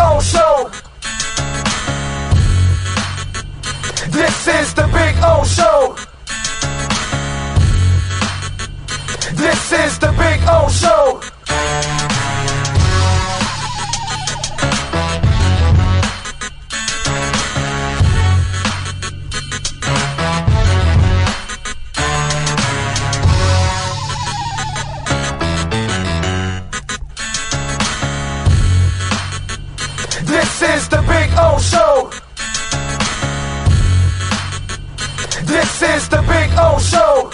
O Show. This is the Big O Show. This is the Big O Show. This is the Big O Show. This is the Big O Show.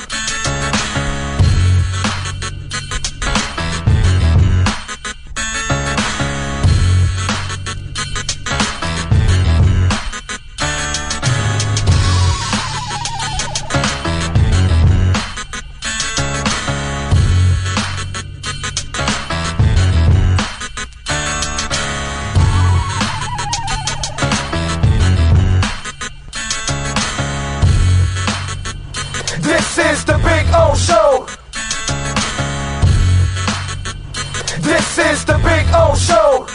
This is the Big O Show. This is the Big O Show.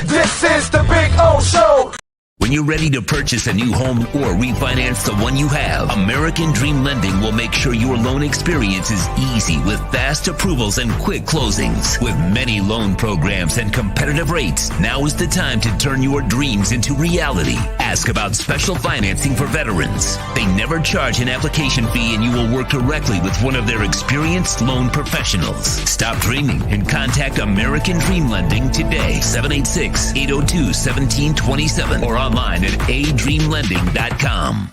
This is the Big O Show. When you're ready to purchase a new home or refinance the one you have, American Dream Lending will make sure your loan experience is easy with fast approvals and quick closings. With many loan programs and competitive rates, now is the time to turn your dreams into reality. Ask about special financing for veterans. They never charge an application fee and you will work directly with one of their experienced loan professionals. Stop dreaming and contact American Dream Lending today. 786-802-1727 or online at adreamlending.com.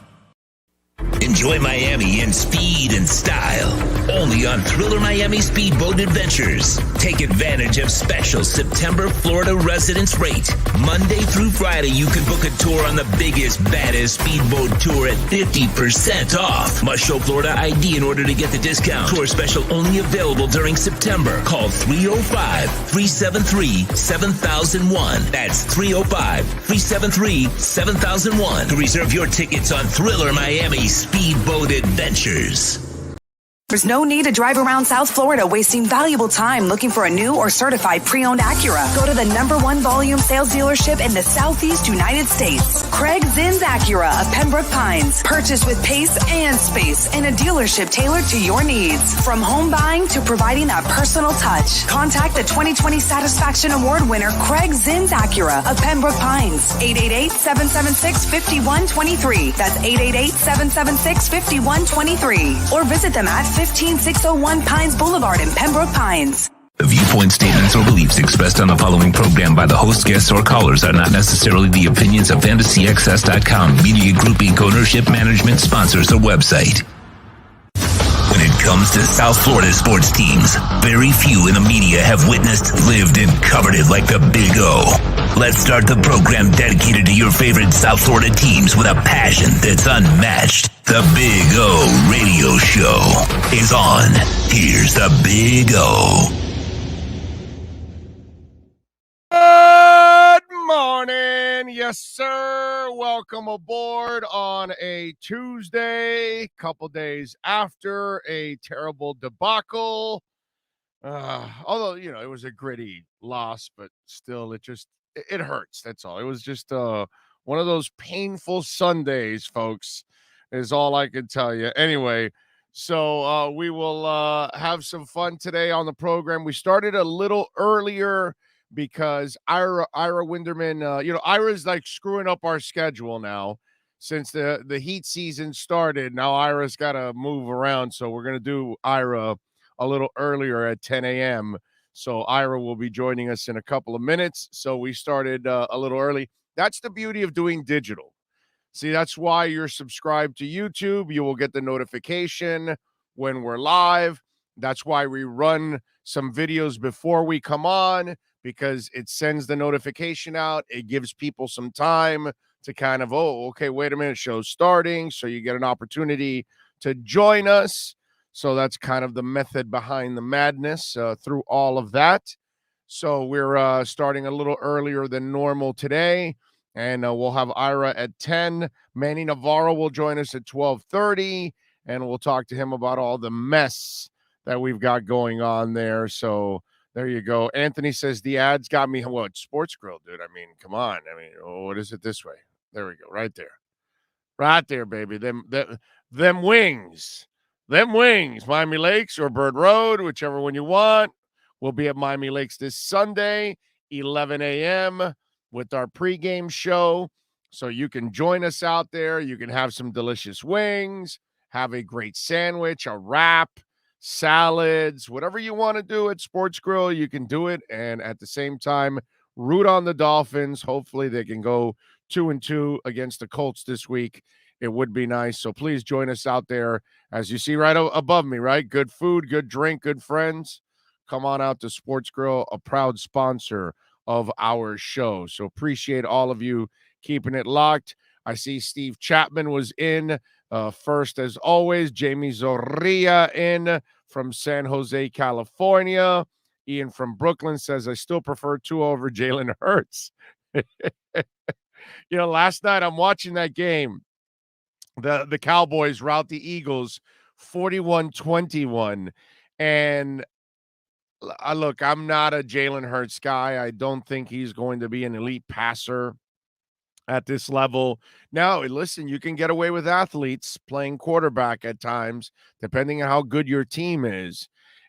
Enjoy Miami in speed and style. Only on Thriller Miami Speedboat Adventures. Take advantage of special September Florida residence rate. Monday through Friday, you can book a tour on the biggest, baddest speedboat tour at 50% off. Must show Florida ID in order to get the discount. Tour special only available during September. Call 305-373-7001. That's 305-373-7001 to reserve your tickets on Thriller Miami Speedboat Adventures. There's no need to drive around South Florida wasting valuable time looking for a new or certified pre-owned Acura. Go to the #1 volume sales dealership in the Southeast United States. Craig Zinn's Acura of Pembroke Pines. Purchase with pace and space in a dealership tailored to your needs. From home buying to providing that personal touch. Contact the 2020 Satisfaction Award winner Craig Zinn's Acura of Pembroke Pines. 888-776-5123. That's 888-776-5123. Or visit them at 15601 Pines Boulevard in Pembroke Pines. The viewpoint, statements, or beliefs expressed on the following program by the host, guests, or callers are not necessarily the opinions of FantasyXS.com, Media Group Inc. ownership, management, sponsors, or website. When it comes to South Florida sports teams, very few in the media have witnessed, lived, and covered it like the Big O. Let's start the program dedicated to your favorite South Florida teams with a passion that's unmatched. The Big O Radio Show is on. Here's the Big O. Good morning. Yes, sir. Welcome aboard on a Tuesday, couple days after a terrible debacle. Although, you know, it was a gritty loss, but still, it hurts. That's all. It was just one of those painful Sundays, folks, is all I can tell you. Anyway, so we will have some fun today on the program. We started a little earlier because Ira Winderman, Ira's like screwing up our schedule now since the heat season started. Now Ira's got to move around, so we're going to do Ira a little earlier at 10 a.m., So Ira will be joining us in a couple of minutes. So we started a little early. That's the beauty of doing digital. See, that's why you're subscribed to YouTube. You will get the notification when we're live. That's why we run some videos before we come on, because it sends the notification out. It gives people some time to kind of, okay, wait a minute, show's starting. So you get an opportunity to join us. So that's kind of the method behind the madness through all of that. So we're starting a little earlier than normal today, and we'll have Ira at 10. Manny Navarro will join us at 12:30, and we'll talk to him about all the mess that we've got going on there. So There you go. Anthony says the ads got me. Well, it's Sports Grill, dude. I mean, come on. I mean, what is it this way? There we go. Right there. Right there, baby. Them wings. Them wings. Miami Lakes or Bird Road, whichever one you want. We'll be at Miami Lakes this Sunday, 11 a.m. with our pregame show. So you can join us out there. You can have some delicious wings, have a great sandwich, a wrap, salads, whatever you want to do at Sports Grill, you can do it. And at the same time, root on the Dolphins. Hopefully they can go 2-2 against the Colts this week. It would be nice. So please join us out there. As you see right above me, right? Good food, good drink, good friends. Come on out to Sports Grill, a proud sponsor of our show. So appreciate all of you keeping it locked. I see Steve Chapman was in first as always. Jamie Zorrilla in from San Jose, California. Ian from Brooklyn says, I still prefer Tua over Jalen Hurts. Last night I'm watching that game. The Cowboys rout the Eagles 41-21. And look, I'm not a Jalen Hurts guy. I don't think he's going to be an elite passer at this level. Now, listen, you can get away with athletes playing quarterback at times, depending on how good your team is.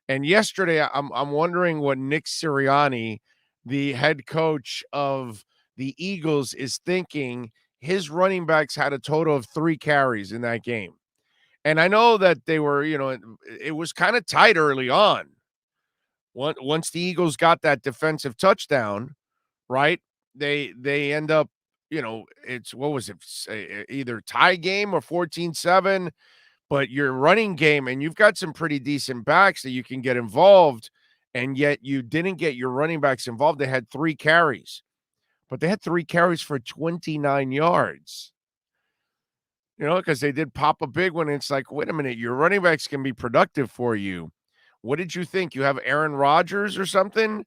And yesterday, I'm wondering what Nick Sirianni, the head coach of the Eagles, is thinking. His running backs had a total of 3 carries in that game. And I know that they were, it was kind of tight early on. Once the Eagles got that defensive touchdown, right, they end up, it's, what was it, either tie game or 14-7, but your running game, and you've got some pretty decent backs that you can get involved, and yet you didn't get your running backs involved. They had 3 carries, but they had 3 carries for 29 yards. Because they did pop a big one. It's like, wait a minute, your running backs can be productive for you. What did you think? You have Aaron Rodgers or something?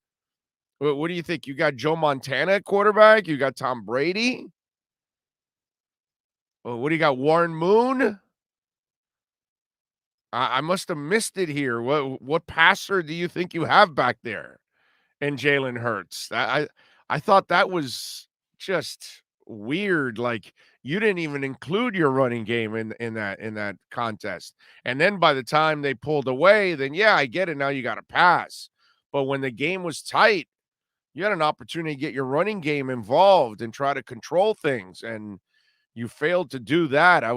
What do you think? You got Joe Montana at quarterback? You got Tom Brady? What do you got? Warren Moon? I must have missed it here. What passer do you think you have back there in Jalen Hurts? I thought that was just weird. Like, you didn't even include your running game in that contest. And then by the time they pulled away, then yeah, I get it. Now you got to pass. But when the game was tight, you had an opportunity to get your running game involved and try to control things, and you failed to do that. It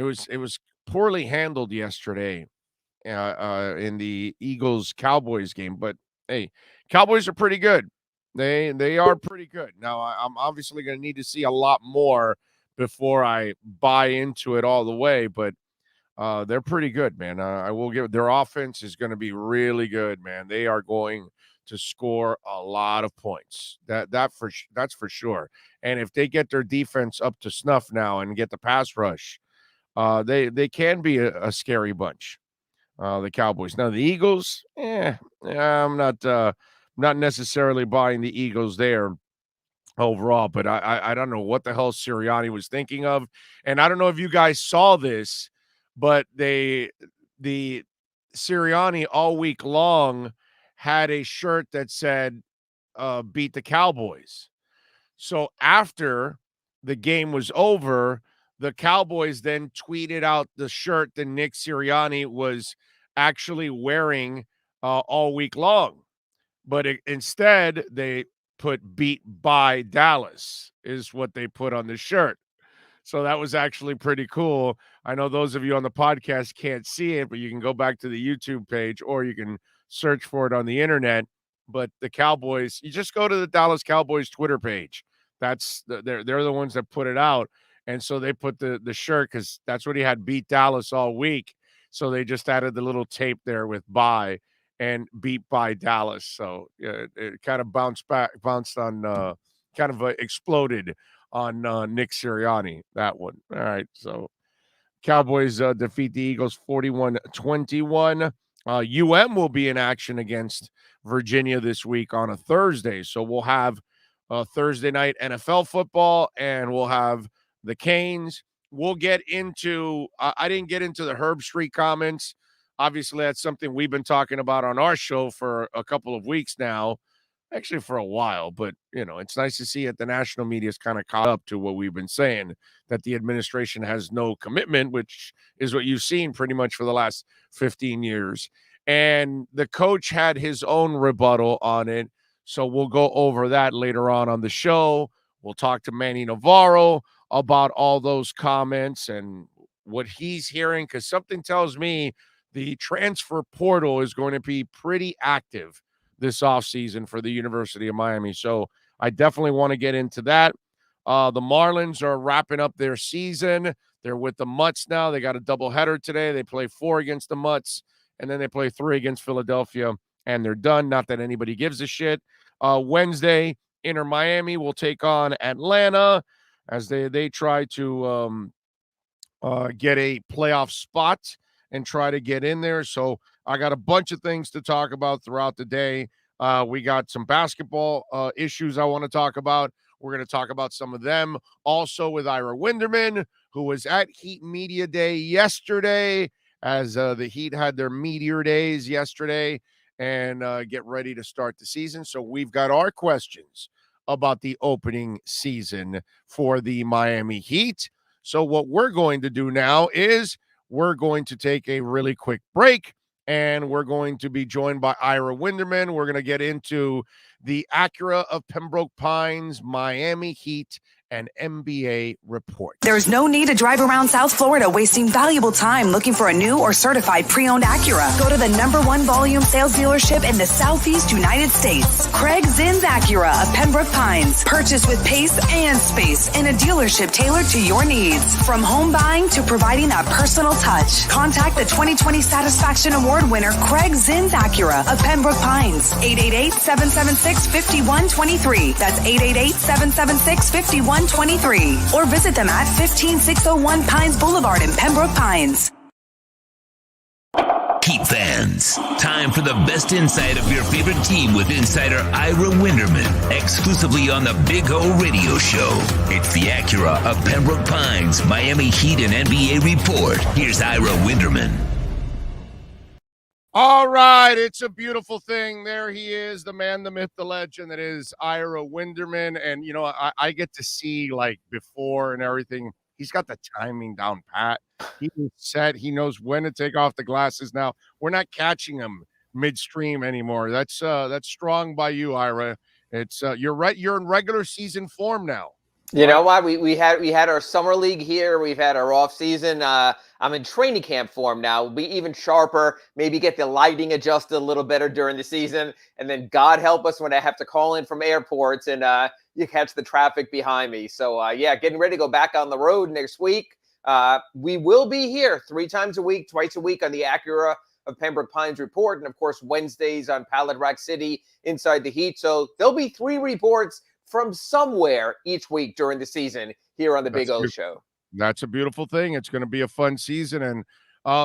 was poorly handled yesterday in the Eagles-Cowboys game. But hey, Cowboys are pretty good. They are pretty good. Now, I'm obviously going to need to see a lot more before I buy into it all the way, but they're pretty good, man. I will give their offense is going to be really good, man. They are going to score a lot of points. That's for sure. And if they get their defense up to snuff now and get the pass rush, they can be a scary bunch. The Cowboys. Now the Eagles, I'm not necessarily buying the Eagles there overall, but I don't know what the hell Sirianni was thinking of. And I don't know if you guys saw this, but the Sirianni all week long had a shirt that said, beat the Cowboys. So after the game was over, the Cowboys then tweeted out the shirt that Nick Sirianni was actually wearing all week long. But instead, they put beat by Dallas is what they put on the shirt. So that was actually pretty cool. I know those of you on the podcast can't see it, but you can go back to the YouTube page or you can search for it on the internet. But the Cowboys, you just go to the Dallas Cowboys Twitter page. They're the ones that put it out. And so they put the shirt because that's what he had, beat Dallas all week. So they just added the little tape there with bye and beat by Dallas. So it kind of bounced on, exploded on Nick Sirianni, that one. All right, so Cowboys defeat the Eagles 41-21. UM will be in action against Virginia this week on a Thursday. So we'll have Thursday night NFL football, and we'll have the Canes. We'll get into I didn't get into the Herb Street comments Obviously, that's something we've been talking about on our show for a couple of weeks now, actually for a while. But, it's nice to see that the national media is kind of caught up to what we've been saying, that the administration has no commitment, which is what you've seen pretty much for the last 15 years. And the coach had his own rebuttal on it. So we'll go over that later on the show. We'll talk to Manny Navarro about all those comments and what he's hearing, because something tells me the transfer portal is going to be pretty active this offseason for the University of Miami. So I definitely want to get into that. The Marlins are wrapping up their season. They're with the Mutts now. They got a doubleheader today. They play 4 against the Mutts, and then they play 3 against Philadelphia, and they're done. Not that anybody gives a shit. Wednesday, Inter Miami will take on Atlanta as they try to get a playoff spot and try to get in there. So I got a bunch of things to talk about throughout the day. We got some basketball issues I want to talk about. We're going to talk about some of them. Also with Ira Winderman, who was at Heat Media Day yesterday, as the Heat had their Meteor Days yesterday, and get ready to start the season. So we've got our questions about the opening season for the Miami Heat. So what we're going to do now is we're going to take a really quick break, and we're going to be joined by Ira Winderman. We're going to get into the Acura of Pembroke Pines, Miami Heat, and NBA report. There's no need to drive around South Florida wasting valuable time looking for a new or certified pre-owned Acura. Go to the #1 volume sales dealership in the Southeast United States. Craig Zinn's Acura of Pembroke Pines. Purchase with pace and space in a dealership tailored to your needs. From home buying to providing that personal touch. Contact the 2020 Satisfaction Award winner Craig Zinn's Acura of Pembroke Pines. 888-776-5123. That's 888-776-5123. Or visit them at 15601 Pines Boulevard in Pembroke Pines. Heat fans, time for the best insight of your favorite team with insider Ira Winderman, exclusively on the Big O Radio Show. It's the Acura of Pembroke Pines, Miami Heat and NBA report. Here's Ira Winderman. All right, it's a beautiful thing. There he is, the man, the myth, the legend that is Ira Winderman. And, I get to see, like, before and everything. He's got the timing down pat. He's set. He knows when to take off the glasses now. We're not catching him midstream anymore. That's strong by you, Ira. It's you're right. You're in regular season form now. You know what? We had our summer league here. We've had our off season. I'm in training camp form now. Be even sharper. Maybe get the lighting adjusted a little better during the season. And then God help us when I have to call in from airports and you catch the traffic behind me. So getting ready to go back on the road next week. We will be here 3 times a week, twice a week on the Acura of Pembroke Pines report, and of course Wednesdays on Pallet Rack City inside the Heat. So there'll be 3 reports from somewhere each week during the season here on the Big O Show. That's a beautiful thing. It's going to be a fun season. And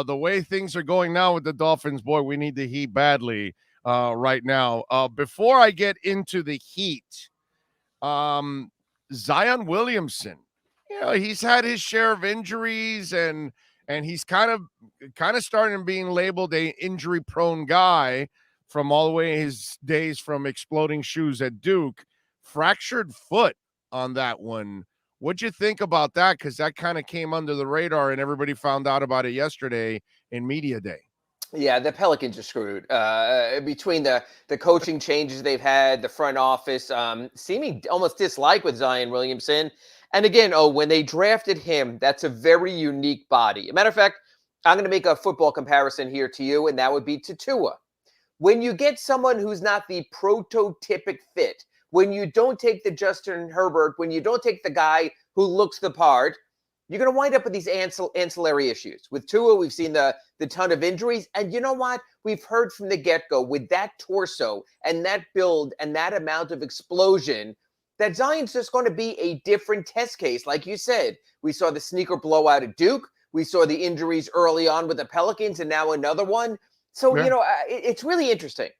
the way things are going now with the Dolphins, boy, we need the Heat badly right now. Before I get into the Heat, Zion Williamson, he's had his share of injuries and he's kind of starting being labeled a injury-prone guy from all the way his days from exploding shoes at Duke. Fractured foot on that one. What'd you think about that? Because that kind of came under the radar and everybody found out about it yesterday in Media Day. Yeah, the Pelicans are screwed. Between the coaching changes they've had, the front office, seeming almost dislike with Zion Williamson. And again, when they drafted him, that's a very unique body. As a matter of fact, I'm going to make a football comparison here to you, and that would be to Tua. When you get someone who's not the prototypic fit, when you don't take the Justin Herbert, when you don't take the guy who looks the part, you're going to wind up with these ancillary issues. With Tua, we've seen the ton of injuries. And you know what? We've heard from the get-go with that torso and that build and that amount of explosion that Zion's just going to be a different test case. Like you said, we saw the sneaker blowout at Duke. We saw the injuries early on with the Pelicans and now another one. So, it's really interesting.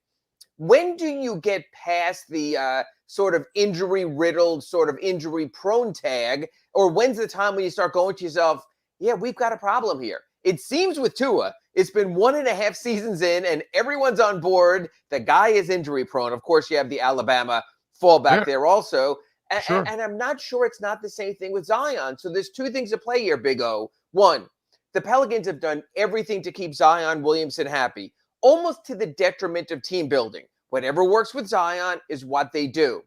When do you get past the sort of injury-riddled, sort of injury-prone tag, or when's the time when you start going to yourself, yeah, we've got a problem here? It seems with Tua, It's been 1.5 seasons in, and everyone's on board. The guy is injury prone. Of course, you have the Alabama fallback there also. Sure. And I'm not sure it's not the same thing with Zion. So there's two things at play here, Big O. One, the Pelicans have done everything to keep Zion Williamson happy, almost to the detriment of team building. Whatever works with Zion is what they do.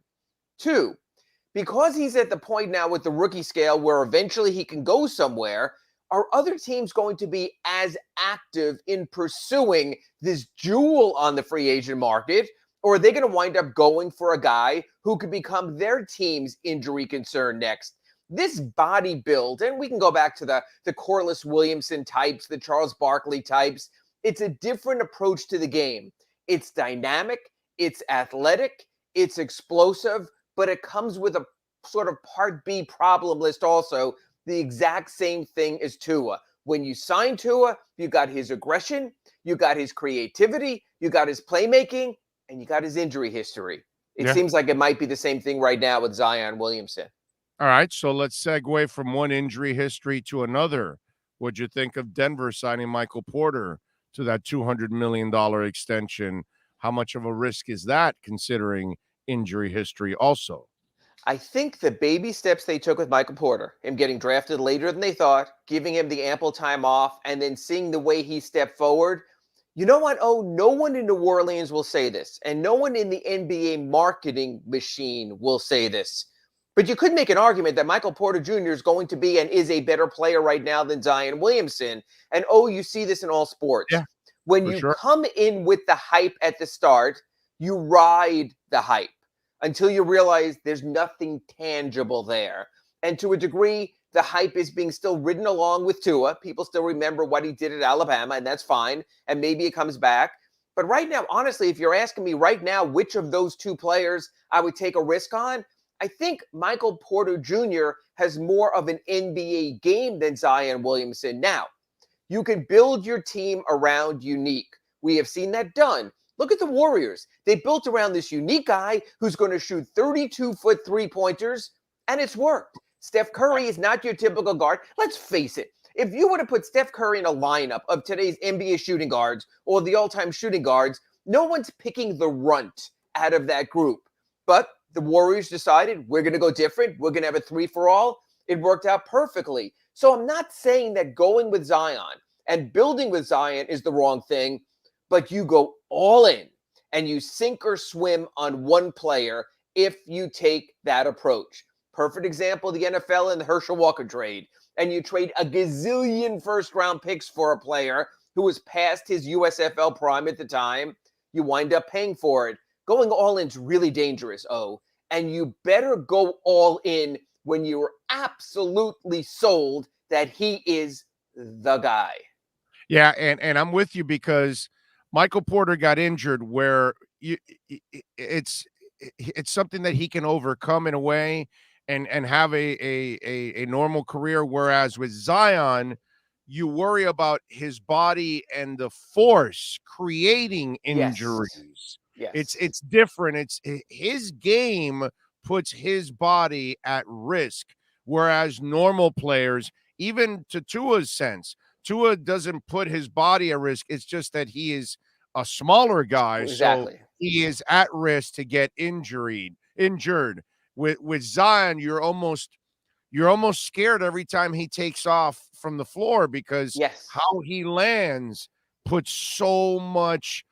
Two, because he's at the point now with the rookie scale where eventually he can go somewhere, are other teams going to be as active in pursuing this jewel on the free agent market? Or are they going to wind up going for a guy who could become their team's injury concern next? This body build, and we can go back to the Corliss Williamson types, the Charles Barkley types. It's a different approach to the game. It's dynamic, it's athletic, it's explosive, but it comes with a sort of part B problem list also. The exact same thing as Tua. When you sign Tua, you got his aggression, you got his creativity, you got his playmaking, and you got his injury history. It seems like it might be the same thing right now with Zion Williamson. All right, so let's segue from one injury history to another. What'd you think of Denver signing Michael Porter to that $200 million extension? How much of a risk is that considering injury history also? I think the baby steps they took with Michael Porter, him getting drafted later than they thought, giving him the ample time off, and then seeing the way he stepped forward. You know what? Oh, no one in New Orleans will say this, and no one in the NBA marketing machine will say this. But you could make an argument that Michael Porter Jr. is going to be and is a better player right now than Zion Williamson. And you see this in all sports. Yeah, when you come in with the hype at the start, you ride the hype until you realize there's nothing tangible there. And to a degree, the hype is being still ridden along with Tua. People still remember what he did at Alabama, and that's fine. And maybe it comes back. But right now, honestly, if you're asking me right now which of those two players I would take a risk on, I think Michael Porter Jr. has more of an NBA game than Zion Williamson. Now, you can build your team around unique. We have seen that done. Look at the Warriors. They built around this unique guy who's going to shoot 32-foot three-pointers, and it's worked. Steph Curry is not your typical guard. Let's face it. If you were to put Steph Curry in a lineup of today's NBA shooting guards or the all-time shooting guards, no one's picking the runt out of that group. But the Warriors decided we're going to go different. We're going to have a three-for-all. It worked out perfectly. So I'm not saying that going with Zion and building with Zion is the wrong thing, but you go all in and you sink or swim on one player if you take that approach. Perfect example, the NFL and the Herschel Walker trade. And you trade a gazillion first-round picks for a player who was past his USFL prime at the time. You wind up paying for it. Going all in is really dangerous, and you better go all in when you're absolutely sold that he is the guy. Yeah, and I'm with you because Michael Porter got injured where it's something that he can overcome in a way and have a normal career, whereas with Zion, you worry about his body and the force creating injuries. Yes. It's different. It's his game puts his body at risk, whereas normal players, even to Tua's sense, Tua doesn't put his body at risk. It's just that he is a smaller guy, so he is at risk to get injured. With Zion, you're almost scared every time he takes off from the floor because how he lands puts so much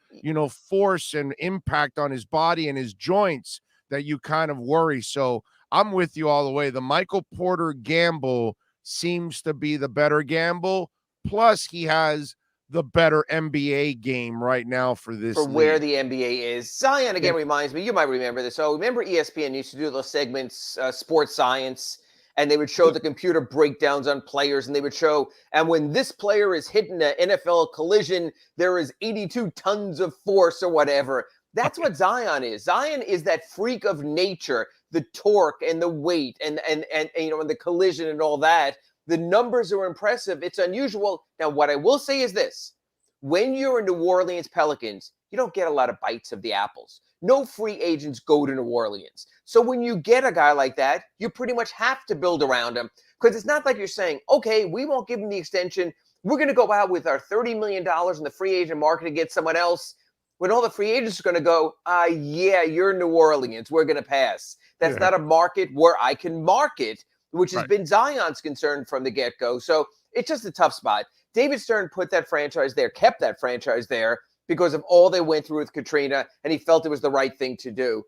force and impact on his body and his joints that you kind of worry. So I'm with you all the way. The Michael Porter gamble seems to be the better gamble. Plus, he has the better NBA game right now for this. For where the NBA is. Zion, again, reminds me, you might remember this. So remember ESPN used to do those segments, Sports Science, and they would show the computer breakdowns on players, and they would show, and when this player is hitting an NFL collision, there is 82 tons of force or whatever. That's what Zion is. Zion is that freak of nature, the torque and the weight and the collision and all that. The numbers are impressive. It's unusual. Now, what I will say is this. When you're in New Orleans Pelicans, you don't get a lot of bites of the apples. No free agents go to New Orleans. So when you get a guy like that, you pretty much have to build around him because it's not like you're saying, okay, we won't give him the extension. we're going to go out with our $30 million in the free agent market to get someone else, when all the free agents are going to go, yeah, you're New Orleans, we're going to pass. That's not a market where I can market, which has been Zion's concern from the get-go. So it's just a tough spot. David Stern put that franchise there, kept that franchise there because of all they went through with Katrina, and he felt it was the right thing to do.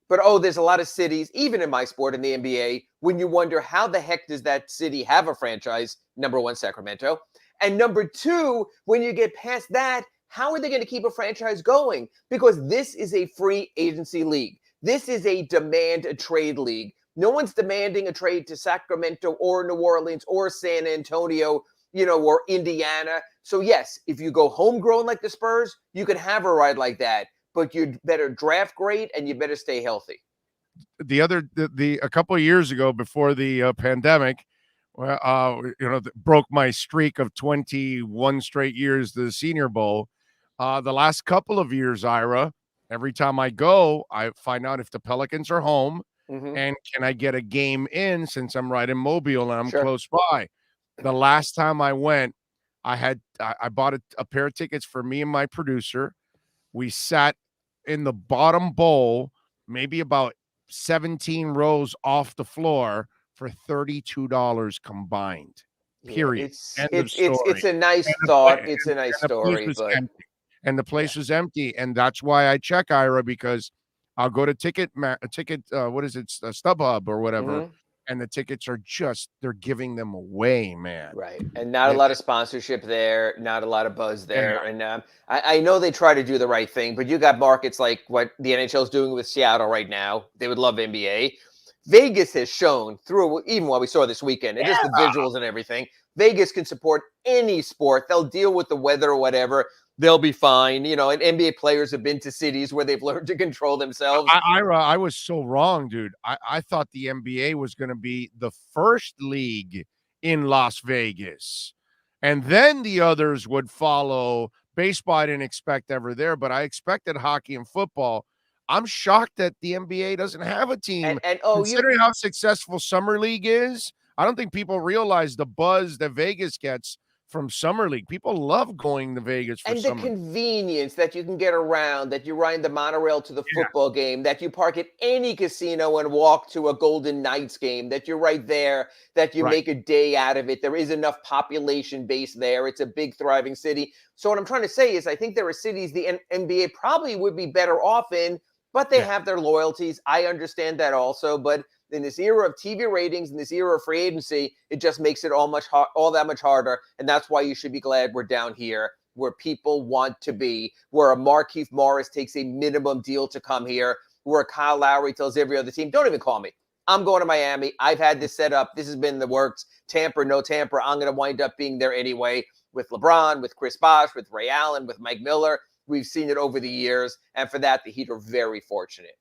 But, there's a lot of cities, even in my sport, in the NBA, when you wonder how the heck does that city have a franchise, number one, Sacramento. And number two, when you get past that, how are they going to keep a franchise going? Because this is a free agency league. This is a demand a trade league. No one's demanding a trade to Sacramento or New Orleans or San Antonio, or Indiana. So yes, if you go homegrown like the Spurs, you can have a ride like that, but you'd better draft great and you better stay healthy. A couple of years ago, before the pandemic, broke my streak of 21 straight years to the Senior Bowl. The last couple of years, Ira, every time I go, I find out if the Pelicans are home and can I get a game in since I'm right in Mobile and I'm close by. The last time I went, I bought a pair of tickets for me and my producer. We sat in the bottom bowl, maybe about 17 rows off the floor for $32 combined. Period. It's a nice thought. It's a nice story, but and the place was empty, and that's why I check, Ira, because I'll go to StubHub or whatever, and the tickets are they're giving them away, man. Right, and not a lot of sponsorship there, not a lot of buzz there, and I know they try to do the right thing, but you got markets like what the NHL is doing with Seattle right now. They would love NBA. Vegas has shown through, even what we saw this weekend, and just the visuals and everything, Vegas can support any sport. They'll deal with the weather or whatever. They'll be fine. And NBA players have been to cities where they've learned to control themselves. I was so wrong, dude. I thought the NBA was going to be the first league in Las Vegas. And then the others would follow. Baseball, I didn't expect ever there, but I expected hockey and football. I'm shocked that the NBA doesn't have a team. Considering how successful Summer League is, I don't think people realize the buzz that Vegas gets from Summer League. People love going to Vegas for the convenience that you can get around, that you ride the monorail to the football game, that you park at any casino and walk to a Golden Knights game, that you're right there, that you make a day out of it. There is enough population base there. It's a big, thriving city. So what I'm trying to say is I think there are cities the NBA probably would be better off in, but they have their loyalties. I understand that also, but in this era of TV ratings, in this era of free agency, it just makes it all that much harder. And that's why you should be glad we're down here where people want to be, where a Markieff Morris takes a minimum deal to come here, where Kyle Lowry tells every other team, don't even call me. I'm going to Miami. I've had this set up. This has been in the works. Tampa, no Tampa. I'm going to wind up being there anyway with LeBron, with Chris Bosh, with Ray Allen, with Mike Miller. We've seen it over the years. And for that, the Heat are very fortunate.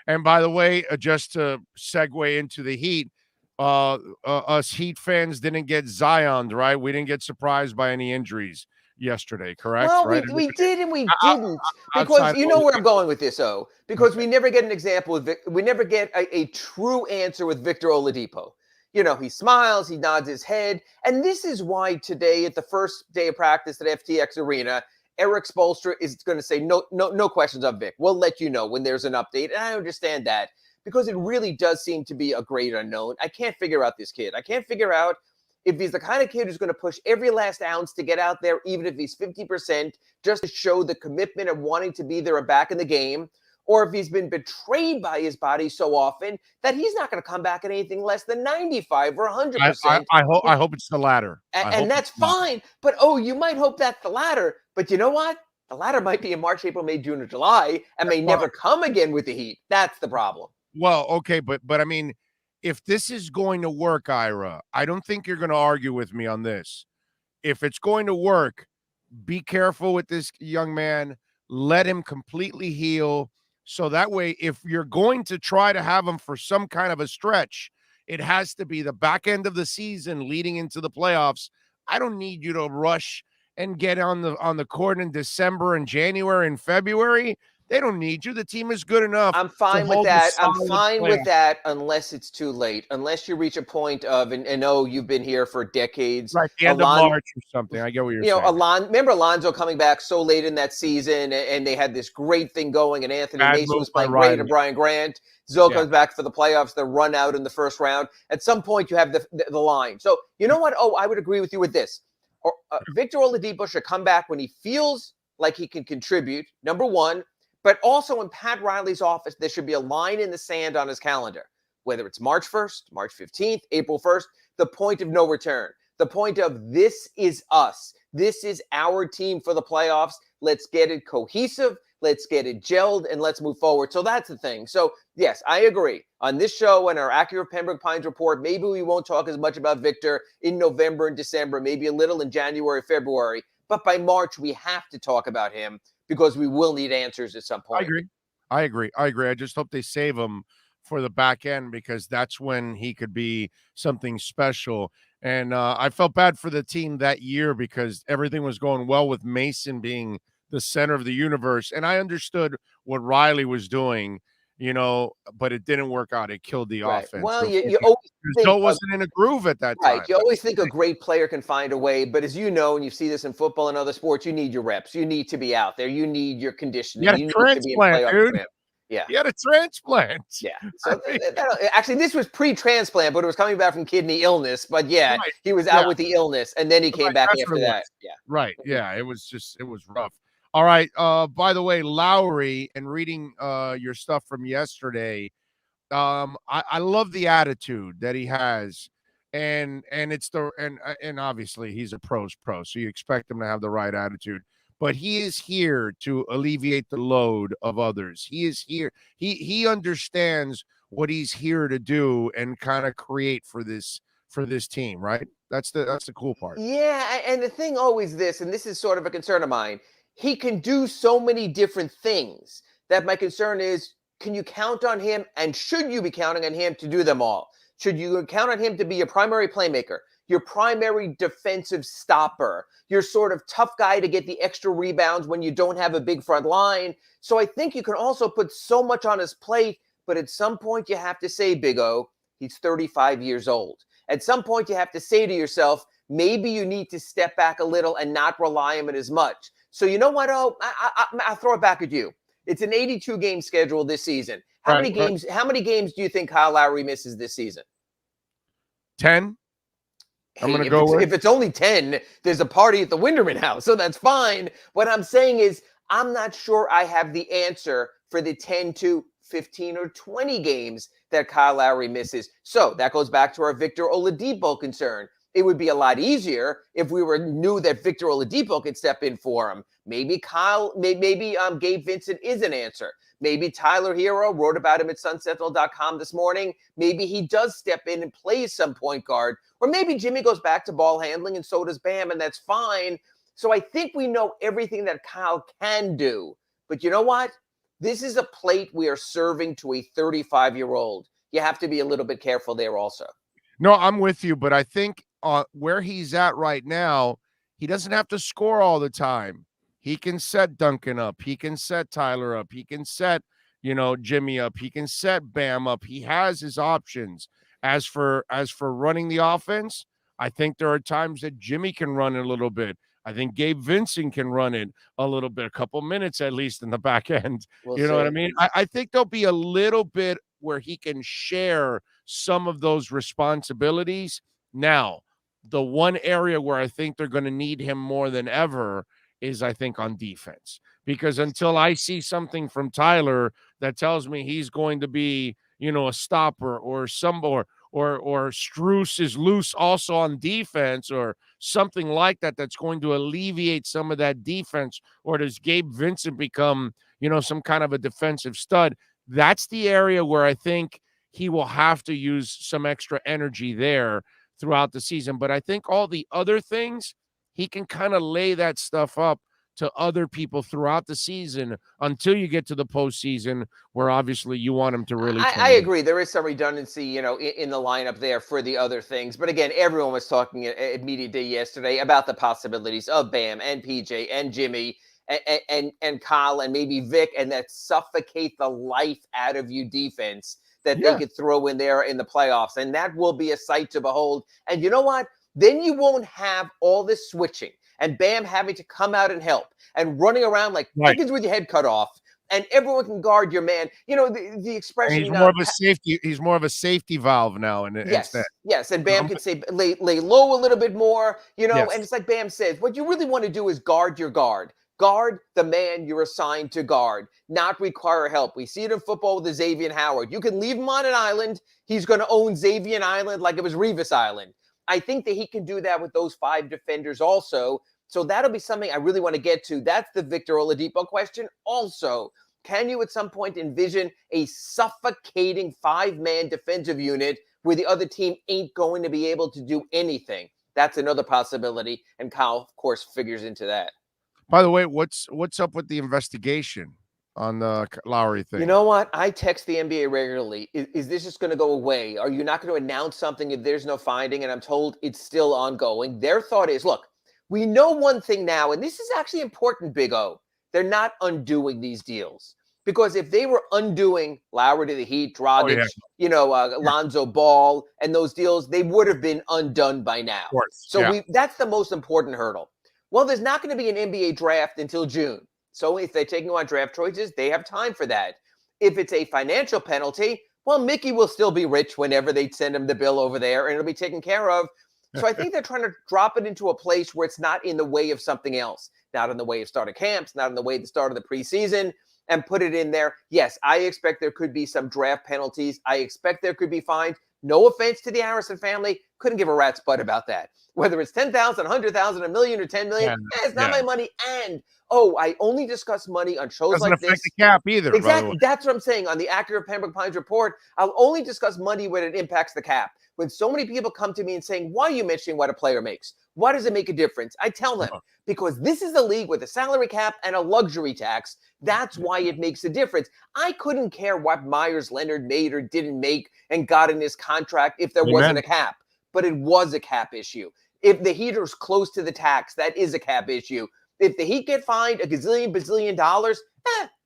And by the way, just to segue into the Heat, us Heat fans didn't get Zion, right? We didn't get surprised by any injuries yesterday, correct? Well, right? we did and we didn't. Because you know where I'm going with this, because we never get an example we never get a true answer with Victor Oladipo. He smiles, he nods his head. And this is why today at the first day of practice at FTX Arena, Eric Spoelstra is going to say, no questions of Vic. We'll let you know when there's an update. And I understand that because it really does seem to be a great unknown. I can't figure out this kid. I can't figure out if he's the kind of kid who's going to push every last ounce to get out there, even if he's 50%, just to show the commitment of wanting to be there and back in the game, or if he's been betrayed by his body so often that he's not going to come back at anything less than 95 or 100%. I hope it's the latter. And that's fine. But, you might hope that's the latter. But you know what? The latter might be in March, April, May, June, or July, and may never come again with the Heat. That's the problem. Well, okay, but I mean, if this is going to work, Ira, I don't think you're going to argue with me on this. If it's going to work, be careful with this young man. Let him completely heal. So that way, if you're going to try to have him for some kind of a stretch, it has to be the back end of the season leading into the playoffs. I don't need you to rush and get on the court in December and January and February. They don't need you. The team is good enough. I'm fine to with hold a that. I'm solid fine with playoff. that unless it's too late. Unless you reach a point of, and oh, you've been here for decades. Right, the end of March or something. I get what you're saying. Remember Alonso coming back so late in that season, and they had this great thing going, and Anthony Bad Mason move was by playing great, Riley. and Brian Grant. Zoe Yeah. comes back for the playoffs. They run out in the first round. At some point, you have the line. So you know what? Oh, I would agree with you with this. Victor Oladipo should come back when he feels like he can contribute, number one. But also in Pat Riley's office, there should be a line in the sand on his calendar, whether it's March 1st, March 15th, April 1st, the point of no return, the point of this is us. This is our team for the playoffs. Let's get it cohesive. Let's get it gelled, and let's move forward. So that's the thing. So, yes, I agree. On this show and our Acura Pembroke Pines report, maybe we won't talk as much about Victor in November and December, maybe a little in January, February. But by March, we have to talk about him because we will need answers at some point. I agree. I just hope they save him for the back end because that's when he could be something special. And I felt bad for the team that year because everything was going well with Mason being the center of the universe. And I understood what Riley was doing, but it didn't work out. It killed the offense. Well, you always think Joe wasn't in a groove at that time. Right. You always think a great player can find a way, but as you know, and you see this in football and other sports, you need your reps. You need to be out there. You need your conditioning. You need to be in playoff dude. Yeah. He had a transplant. Yeah. So actually, this was pre-transplant, but it was coming back from kidney illness. But yeah, right. He was out with the illness, and then he came back after that. Yeah. Right. Yeah. It was rough. All right. By the way, Lowry, and reading your stuff from yesterday, I love the attitude that he has, and it's and obviously he's a pro's pro, so you expect him to have the right attitude. But he is here to alleviate the load of others. He is here. He understands what he's here to do and kind of create for this team, right? That's the cool part. Yeah, and the thing always this, and this is sort of a concern of mine. He can do so many different things that my concern is, can you count on him, and should you be counting on him to do them all? Should you count on him to be your primary playmaker, your primary defensive stopper, your sort of tough guy to get the extra rebounds when you don't have a big front line? So I think you can also put so much on his plate, but at some point you have to say, Big O, he's 35 years old. At some point you have to say to yourself, maybe you need to step back a little and not rely on it as much. So you know what, I'll throw it back at you. It's an 82-game schedule this season. How many games do you think Kyle Lowry misses this season? 10. I'm going to go with. If it's only 10, there's a party at the Winderman house, so that's fine. What I'm saying is I'm not sure I have the answer for the 10 to 15 or 20 games that Kyle Lowry misses. So that goes back to our Victor Oladipo concern. It would be a lot easier if we knew that Victor Oladipo could step in for him. Maybe Gabe Vincent is an answer. Maybe Tyler Hero wrote about him at sunsentinel.com this morning. Maybe he does step in and plays some point guard. Or maybe Jimmy goes back to ball handling and so does Bam, and that's fine. So I think we know everything that Kyle can do. But you know what? This is a plate we are serving to a 35-year-old. You have to be a little bit careful there also. No, I'm with you, but I think where he's at right now, he doesn't have to score all the time. He can set Duncan up. He can set Tyler up. He can set, Jimmy up. He can set Bam up. He has his options. As for running the offense, I think there are times that Jimmy can run it a little bit. I think Gabe Vincent can run it a little bit, a couple minutes at least in the back end. We'll see. What I mean? I think there'll be a little bit where he can share some of those responsibilities. Now, the one area where I think they're going to need him more than ever is, I think, on defense. Because until I see something from Tyler that tells me he's going to be, a stopper or Strus is loose also on defense or something like that that's going to alleviate some of that defense, or does Gabe Vincent become, some kind of a defensive stud? That's the area where I think he will have to use some extra energy there throughout the season. But I think all the other things, he can kind of lay that stuff up to other people throughout the season until you get to the postseason, where obviously you want him to really. I agree. There is some redundancy, in the lineup there for the other things. But again, everyone was talking at Media Day yesterday about the possibilities of Bam and PJ and Jimmy. and Kyle and maybe Vic, and that suffocate the life out of you defense that Yeah. they could throw in there in the playoffs. And that will be a sight to behold. And you know what? Then you won't have all this switching and Bam having to come out and help and running around like Right. chickens with your head cut off. And everyone can guard your man. You know, the expression. And he's more of a safety. He's more of a safety valve now. Yes, instead. yes. And Bam can say lay low a little bit more, you know, Yes. and it's like Bam says, what you really want to do is guard your guard. Guard the man you're assigned to guard, not require help. We see it in football with the Xavier Howard. You can leave him on an island. He's going to own Xavier Island like it was Revis Island. I think that he can do that with those 5 defenders also. So that'll be something I really want to get to. That's the Victor Oladipo question. Also, can you at some point envision a suffocating 5-man defensive unit where the other team ain't going to be able to do anything? That's another possibility. And Kyle, of course, figures into that. By the way, what's up with the investigation on the Lowry thing? You know what? I text the NBA regularly. Is this just going to go away? Are you not going to announce something if there's no finding? And I'm told it's still ongoing. Their thought is, look, we know one thing now, and this is actually important, Big O. They're not undoing these deals. Because if they were undoing Lowry to the Heat, Dragic, Lonzo Ball, and those deals, they would have been undone by now. Of course. So that's the most important hurdle. Well, there's not going to be an NBA draft until June. So if they're taking on draft choices, they have time for that. If it's a financial penalty, well, Mickey will still be rich whenever they send him the bill over there, and it'll be taken care of. So I think they're trying to drop it into a place where it's not in the way of something else, not in the way of starting camps, not in the way of the start of the preseason, and put it in there. Yes, I expect there could be some draft penalties. I expect there could be fines. No offense to the Harrison family. Couldn't give a rat's butt about that. Whether it's 10,000, 100,000, a million, or 10 million, it's not my money. And, I only discuss money on shows Doesn't like affect this. the cap either. Exactly. That's what I'm saying. On the Accurate Pembroke Pines report, I'll only discuss money when it impacts the cap. When so many people come to me and saying, why are you mentioning what a player makes? Why does it make a difference? I tell them, because this is a league with a salary cap and a luxury tax. That's why it makes a difference. I couldn't care what Myers Leonard made or didn't make and got in his contract if there wasn't a cap. But it was a cap issue. If the Heat's close to the tax, that is a cap issue. If the Heat get fined a bazillion dollars,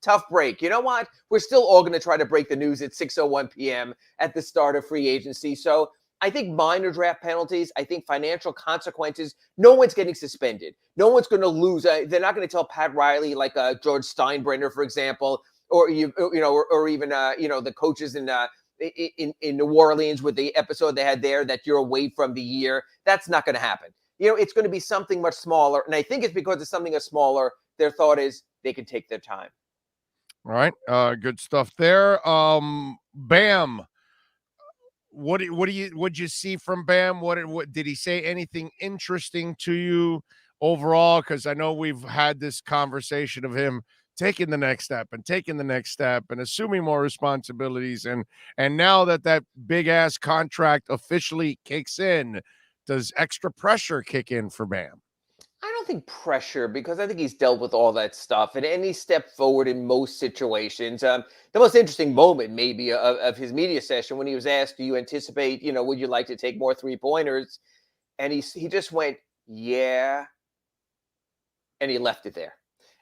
tough break. You know what? We're still all going to try to break the news at 6:01 p.m. at the start of free agency. So I think minor draft penalties, I think financial consequences, no one's getting suspended. No one's going to lose. They're not going to tell Pat Riley like George Steinbrenner, for example, or even the coaches in New Orleans with the episode they had there that you're away from the year. That's not going to happen. It's going to be something much smaller. And I think it's because it's something smaller. Their thought is they can take their time. All right. Good stuff there. Bam. What'd you see from Bam? What did he say anything interesting to you overall? Because I know we've had this conversation of him taking the next step and assuming more responsibilities. And now that big ass contract officially kicks in, does extra pressure kick in for Bam? I don't think pressure, because I think he's dealt with all that stuff and any step forward in most situations. The most interesting moment maybe of his media session when he was asked, do you anticipate, would you like to take more 3-pointers? And he just went, yeah. And he left it there.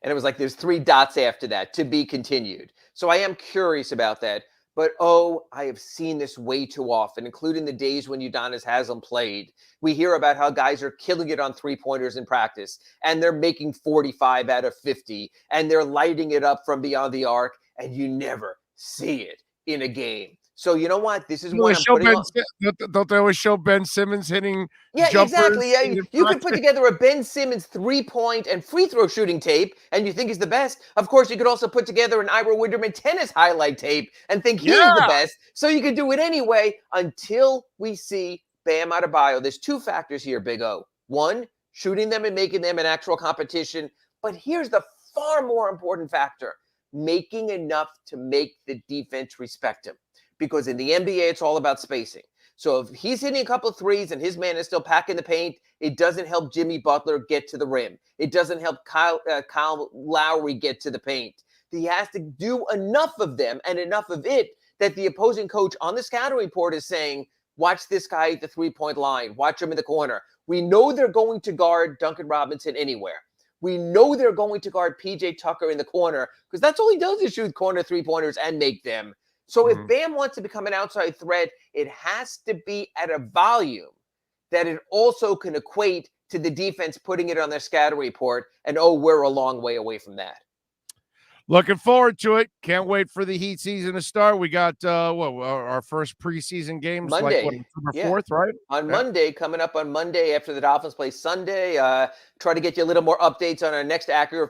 And it was like, there's 3 dots after that, to be continued. So I am curious about that. But, I have seen this way too often, including the days when Udonis Haslem played. We hear about how guys are killing it on 3-pointers in practice, and they're making 45 out of 50, and they're lighting it up from beyond the arc, and you never see it in a game. So you know what? This is what I'm putting on. Don't they always show Ben Simmons hitting jumpers? Exactly. Yeah, you could put together a Ben Simmons 3-point and free throw shooting tape, and you think he's the best. Of course, you could also put together an Ira Winderman tennis highlight tape and think he's the best. So you could do it anyway until we see Bam Adebayo. There's 2 factors here, Big O. 1, shooting them and making them an actual competition. But here's the far more important factor: making enough to make the defense respect him. Because in the NBA, it's all about spacing. So if he's hitting a couple of threes and his man is still packing the paint, it doesn't help Jimmy Butler get to the rim. It doesn't help Kyle Lowry get to the paint. He has to do enough of them and enough of it that the opposing coach on the scouting report is saying, watch this guy at the 3-point line. Watch him in the corner. We know they're going to guard Duncan Robinson anywhere. We know they're going to guard PJ Tucker in the corner because that's all he does is shoot corner three-pointers and make them. So if Bam wants to become an outside threat, it has to be at a volume that it also can equate to the defense putting it on their scatter report. And, we're a long way away from that. Looking forward to it. Can't wait for the Heat season to start. We got our first preseason games Monday. October 4th, right? On Monday, coming up on Monday after the Dolphins play Sunday. Try to get you a little more updates on our next Acura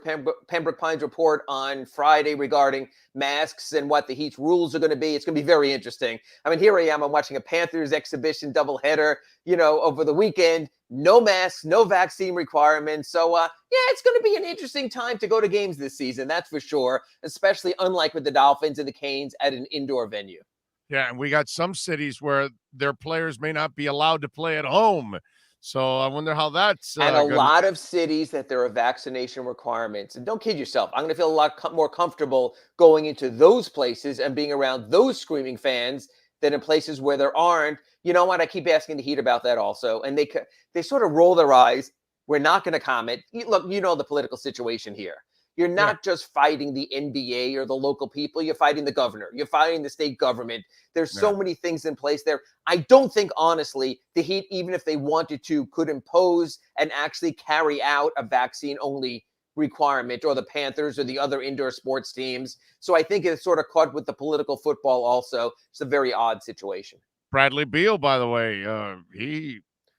Pembroke Pines report on Friday regarding masks and what the Heat's rules are going to be. It's going to be very interesting. I mean, here I am. I'm watching a Panthers exhibition doubleheader, over the weekend. No masks, no vaccine requirements. So, it's going to be an interesting time to go to games this season. That's for sure, especially unlike with the Dolphins and the Canes at an indoor venue. Yeah, and we got some cities where their players may not be allowed to play at home. So I wonder how that's and a lot of cities that there are vaccination requirements. And don't kid yourself. I'm going to feel a lot more comfortable going into those places and being around those screaming fans than in places where there aren't. You know what? I keep asking the Heat about that also. And they sort of roll their eyes. We're not going to comment. Look, the political situation here. You're not just fighting the NBA or the local people. You're fighting the governor. You're fighting the state government. There's so many things in place there. I don't think, honestly, the Heat, even if they wanted to, could impose and actually carry out a vaccine-only requirement, or the Panthers or the other indoor sports teams. So I think it's sort of caught with the political football also. It's a very odd situation. Bradley Beal, by the way,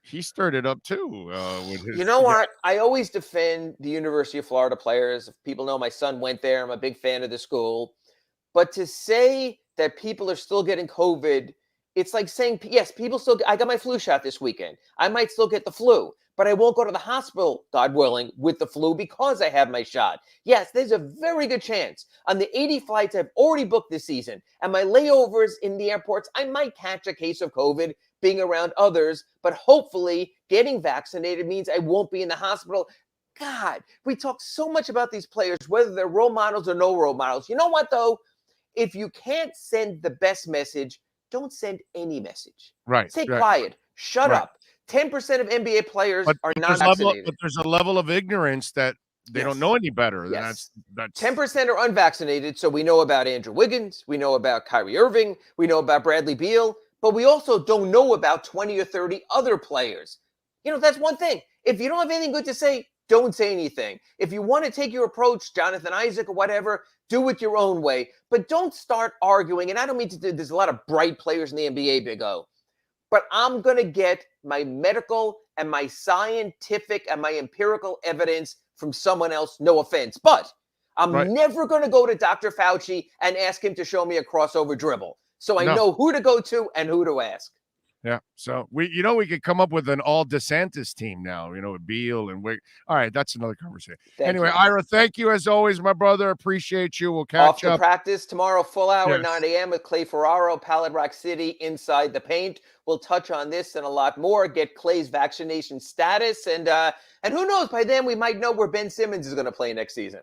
he stirred it up too. With his, what? I always defend the University of Florida players. If people know my son went there, I'm a big fan of the school. But to say that people are still getting COVID, it's like saying, yes, I got my flu shot this weekend. I might still get the flu, but I won't go to the hospital, God willing, with the flu because I have my shot. Yes, there's a very good chance on the 80 flights I've already booked this season and my layovers in the airports, I might catch a case of COVID being around others, but hopefully getting vaccinated means I won't be in the hospital. God, we talk so much about these players, whether they're role models or no role models. You know what, though? If you can't send the best message, don't send any message. Right. Stay quiet. Shut up. 10% of NBA players are not vaccinated. But there's a level of ignorance that they don't know any better. Yes. That's 10% are unvaccinated. So we know about Andrew Wiggins. We know about Kyrie Irving. We know about Bradley Beal. But we also don't know about 20 or 30 other players. That's one thing. If you don't have anything good to say, don't say anything. If you want to take your approach, Jonathan Isaac or whatever, do it your own way. But don't start arguing. And I don't mean to do, there's a lot of bright players in the NBA, Big O. But I'm going to get my medical and my scientific and my empirical evidence from someone else. No offense. But I'm never going to go to Dr. Fauci and ask him to show me a crossover dribble. So I know who to go to and who to ask. Yeah. So we could come up with an all DeSantis team now, with Beal and Wig. All right. That's another conversation. Anyway, Ira, thank you as always, my brother. Appreciate you. We'll catch up. Off to practice tomorrow, full hour, 9 a.m. with Clay Ferraro, Pallid Rock City, Inside the Paint. We'll touch on this and a lot more, get Clay's vaccination status. And who knows, by then we might know where Ben Simmons is going to play next season.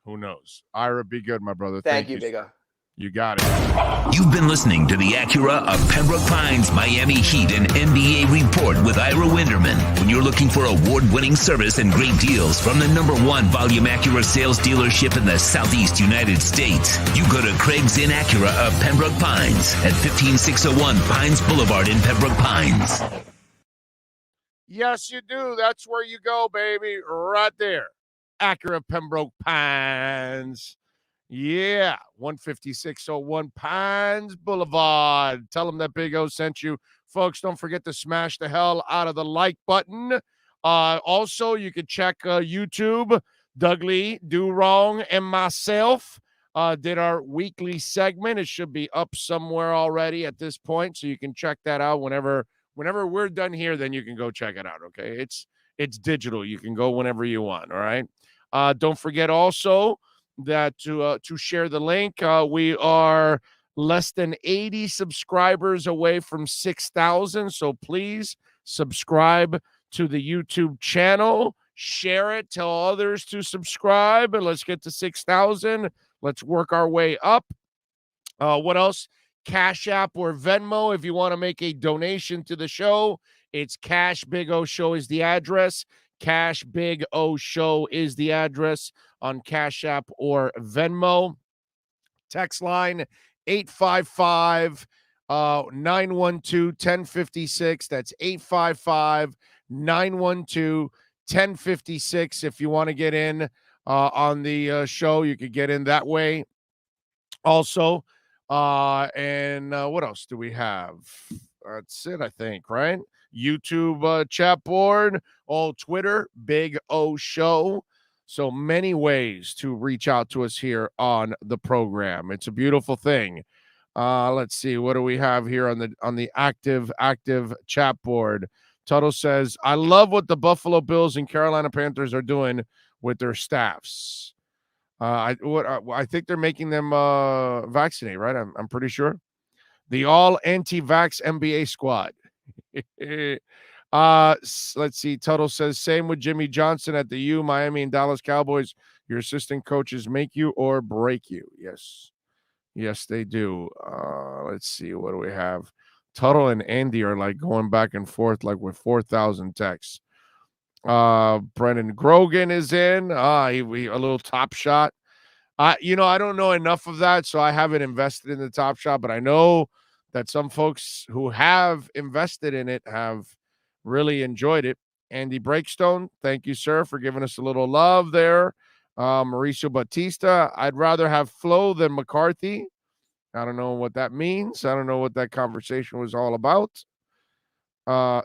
Who knows? Ira, be good, my brother. Thank you, Big O. You got it. You've been listening to the Acura of Pembroke Pines Miami Heat and NBA Report with Ira Winderman. When you're looking for award-winning service and great deals from the #1 volume Acura sales dealership in the Southeast United States, you go to Craig's Inn Acura of Pembroke Pines at 15601 Pines Boulevard in Pembroke Pines. Yes, you do. That's where you go, baby. Right there. Acura Pembroke Pines. Yeah, 15601 Pines Boulevard. Tell them that Big O sent you. Folks, don't forget to smash the hell out of the like button. Also, you can check YouTube. Doug Lee, Do Wrong, and myself did our weekly segment. It should be up somewhere already at this point, so you can check that out whenever we're done here. Then you can go check it out, okay? It's digital. You can go whenever you want, all right? Don't forget also that to share the link. We are less than 80 subscribers away from 6,000. So please subscribe to the YouTube channel, share it, tell others to subscribe, and let's get to 6,000. Let's work our way up. What else? Cash App or Venmo. If you want to make a donation to the show, it's Cash Big O Show is the address. Cash Big O Show is the address on Cash App or Venmo. Text line 855 912 1056. That's 855 912 1056. If you want to get in on the show, you could get in that way. Also, and what else do we have? That's it, I think, right? YouTube chat board, Twitter, Big O Show. So many ways to reach out to us here on the program. It's a beautiful thing. Let's see, what do we have here on the active chat board? Tuttle says, I love what the Buffalo Bills and Carolina Panthers are doing with their staffs. I think they're making them vaccinate, right? I'm pretty sure. The all anti-vax NBA squad. Let's see. Tuttle says, same with Jimmy Johnson at the U, Miami and Dallas Cowboys. Your assistant coaches make you or break you. Yes, they do. Let's see. What do we have? Tuttle and Andy are like going back and forth like with 4,000 texts. Brendan Grogan is in. A little Top Shot. I don't know enough of that, so I haven't invested in the Top Shot, but I know that some folks who have invested in it have really enjoyed it. Andy Breakstone, thank you, sir, for giving us a little love there. Mauricio Batista, I'd rather have Flo than McCarthy. I don't know what that means. I don't know what that conversation was all about.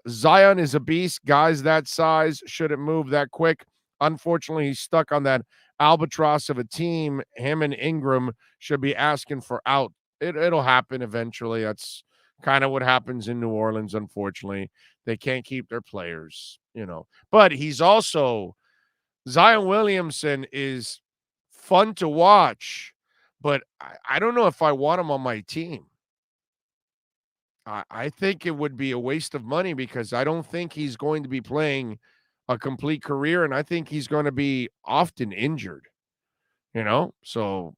Zion is a beast. Guys that size shouldn't move that quick. Unfortunately, he's stuck on that albatross of a team. Him and Ingram should be asking for out. It'll happen eventually. That's kind of what happens in New Orleans, unfortunately. They can't keep their players, But he's also, Zion Williamson is fun to watch, but I don't know if I want him on my team. I think it would be a waste of money because I don't think he's going to be playing a complete career, and I think he's going to be often injured, So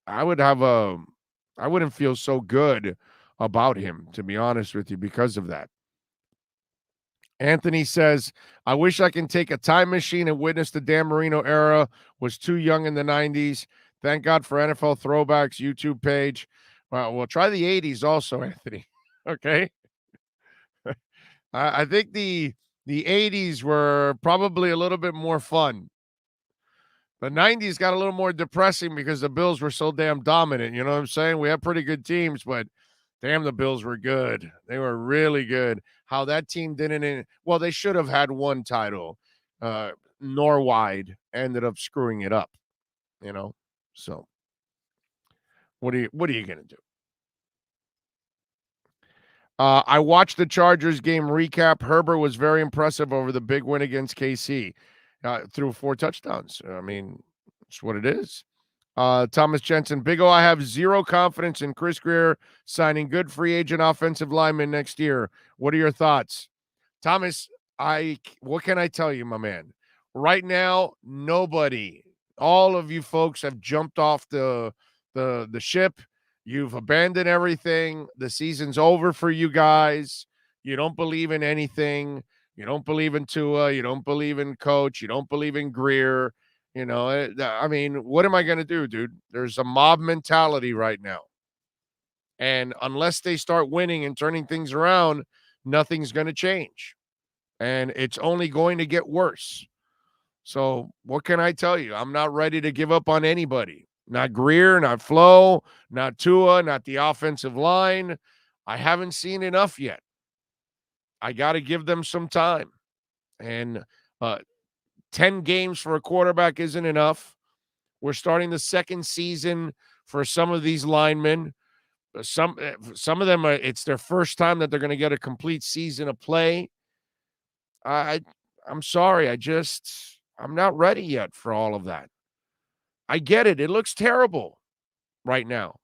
I wouldn't feel so good about him, to be honest with you, because of that. Anthony says, I wish I can take a time machine and witness the Dan Marino era. Was too young in the 90s. Thank God for NFL Throwbacks YouTube page. Well, we'll try the 80s also, Anthony. Okay. I think the 80s were probably a little bit more fun. The 90s got a little more depressing because the Bills were so damn dominant. You know what I'm saying? We had pretty good teams, but damn, the Bills were good. They were really good. How that team didn't they should have had one title. Norwide ended up screwing it up, So what are you going to do? I watched the Chargers game recap. Herbert was very impressive over the big win against KC. Threw 4 touchdowns. I mean, it's what it is. Thomas Jensen, Big O, I have zero confidence in Chris Grier signing good free agent offensive linemen next year. What are your thoughts? Thomas, what can I tell you, my man? Right now, nobody, all of you folks have jumped off the ship. You've abandoned everything. The season's over for you guys. You don't believe in anything. You don't believe in Tua. You don't believe in Coach. You don't believe in Grier. I mean, what am I going to do, dude? There's a mob mentality right now. And unless they start winning and turning things around, nothing's going to change. And it's only going to get worse. So what can I tell you? I'm not ready to give up on anybody. Not Grier, not Flo, not Tua, not the offensive line. I haven't seen enough yet. I got to give them some time. And 10 games for a quarterback isn't enough. We're starting the second season for some of these linemen. Some of them, it's their first time that they're going to get a complete season of play. I'm sorry. I'm not ready yet for all of that. I get it. It looks terrible right now.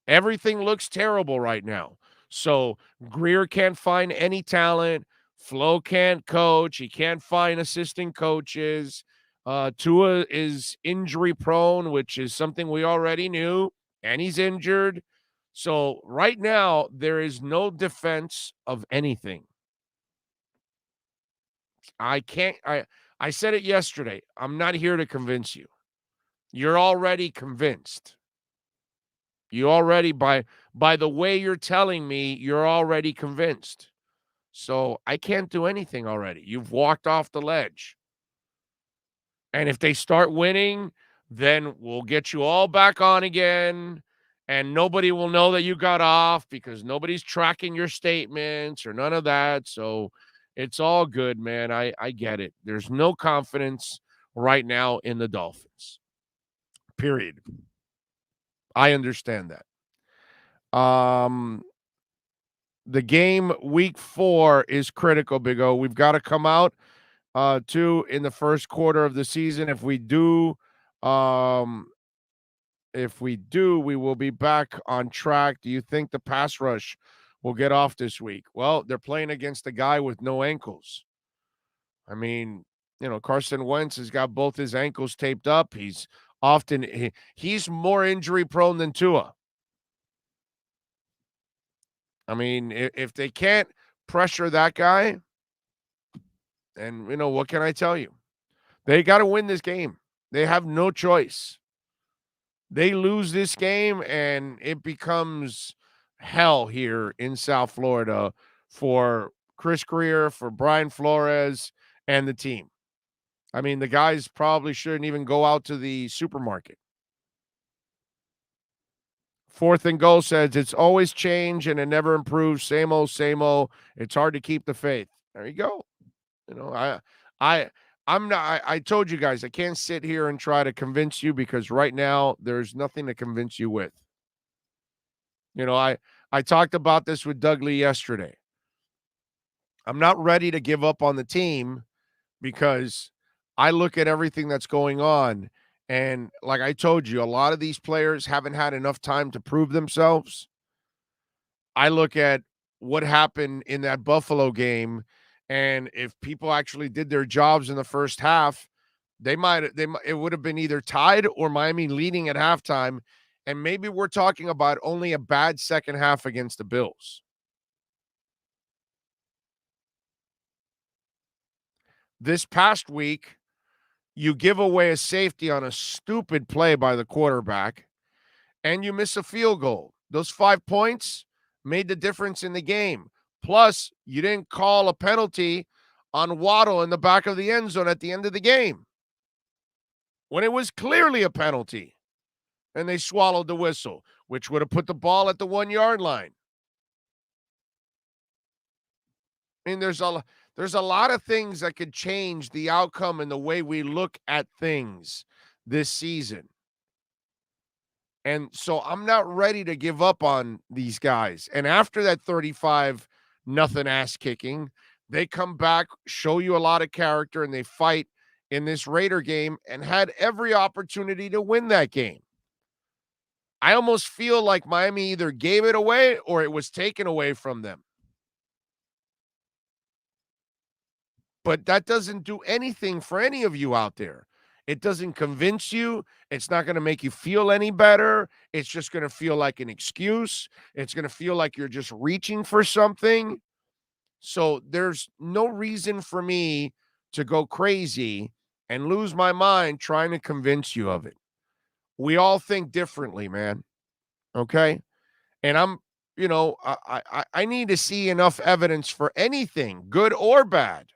Everything looks terrible right now. So Grier can't find any talent. Flo can't coach. He can't find assistant coaches. Tua is injury prone, which is something we already knew, and he's injured. So right now, there is no defense of anything. I I said it yesterday. I'm not here to convince you. You're already convinced. You already, by the way you're telling me, you're already convinced. So I can't do anything already. You've walked off the ledge. And if they start winning, then we'll get you all back on again. And nobody will know that you got off because nobody's tracking your statements or none of that. So it's all good, man. I get it. There's no confidence right now in the Dolphins. Period. I understand that. The game week 4 is critical, Big O. We've got to come out in the first quarter of the season. If we do, we will be back on track. Do you think the pass rush will get off this week? Well, they're playing against a guy with no ankles. I mean, Carson Wentz has got both his ankles taped up. He's more injury prone than Tua. I mean, if they can't pressure that guy, and what can I tell you? They got to win this game. They have no choice. They lose this game, and it becomes hell here in South Florida for Chris Grier, for Brian Flores, and the team. I mean, the guys probably shouldn't even go out to the supermarket. 4th and Goal says it's always change and it never improves. Same old, same old. It's hard to keep the faith. There you go. I told you guys, I can't sit here and try to convince you because right now there's nothing to convince you with. I talked about this with Doug Lee yesterday. I'm not ready to give up on the team because I look at everything that's going on. And like I told you, a lot of these players haven't had enough time to prove themselves. I look at what happened in that Buffalo game, and if people actually did their jobs in the first half, it would have been either tied or Miami leading at halftime. And maybe we're talking about only a bad second half against the Bills. This past week, you give away a safety on a stupid play by the quarterback, and you miss a field goal. Those 5 points made the difference in the game. Plus, you didn't call a penalty on Waddle in the back of the end zone at the end of the game when it was clearly a penalty, and they swallowed the whistle, which would have put the ball at the 1-yard line. I mean, there's a lot of things that could change the outcome and the way we look at things this season. And so I'm not ready to give up on these guys. And after that 35-0 ass kicking, they come back, show you a lot of character, and they fight in this Raider game and had every opportunity to win that game. I almost feel like Miami either gave it away or it was taken away from them. But that doesn't do anything for any of you out there. It doesn't convince you. It's not going to make you feel any better. It's just going to feel like an excuse. It's going to feel like you're just reaching for something. So there's no reason for me to go crazy and lose my mind trying to convince you of it. We all think differently, man. Okay? And I need to see enough evidence for anything, good or bad.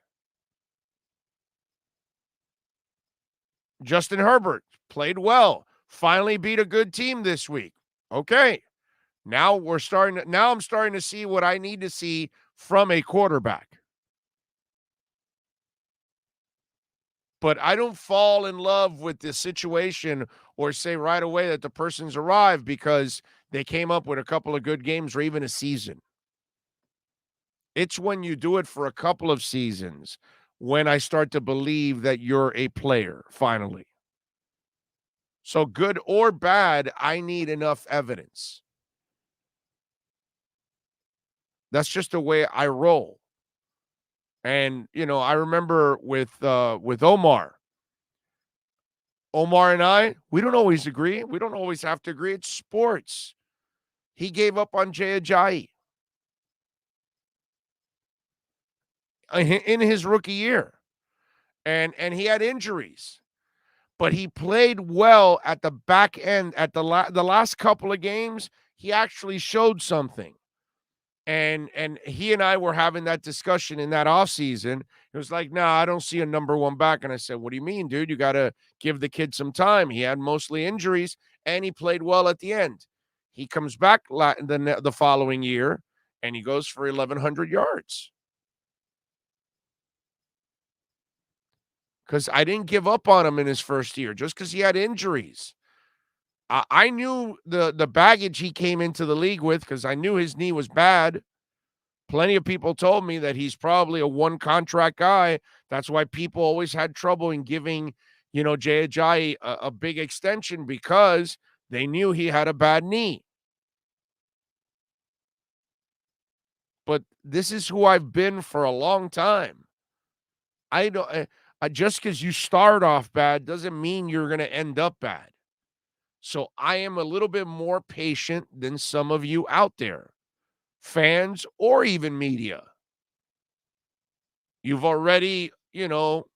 Justin Herbert played well. Finally beat a good team this week. Okay. Now I'm starting to see what I need to see from a quarterback. But I don't fall in love with the situation or say right away that the person's arrived because they came up with a couple of good games or even a season. It's when you do it for a couple of seasons when I start to believe that you're a player, finally. So good or bad, I need enough evidence. That's just the way I roll. And, I remember with Omar. Omar and I, we don't always agree. We don't always have to agree. It's sports. He gave up on Jay Ajayi in his rookie year. and he had injuries, but he played well at the back end. At the last couple of games, he actually showed something. And he and I were having that discussion in that offseason. It was like, no, I don't see a number one back. And I said, what do you mean, dude? You got to give the kid some time. He had mostly injuries, and he played well at the end. He comes back the following year, and he goes for 1,100 yards. Because I didn't give up on him in his first year just because he had injuries. I knew the baggage he came into the league with because I knew his knee was bad. Plenty of people told me that he's probably a one-contract guy. That's why people always had trouble in giving, Jay Ajayi a big extension because they knew he had a bad knee. But this is who I've been for a long time. I don't just because you start off bad doesn't mean you're going to end up bad. So I am a little bit more patient than some of you out there, fans or even media. You've already, given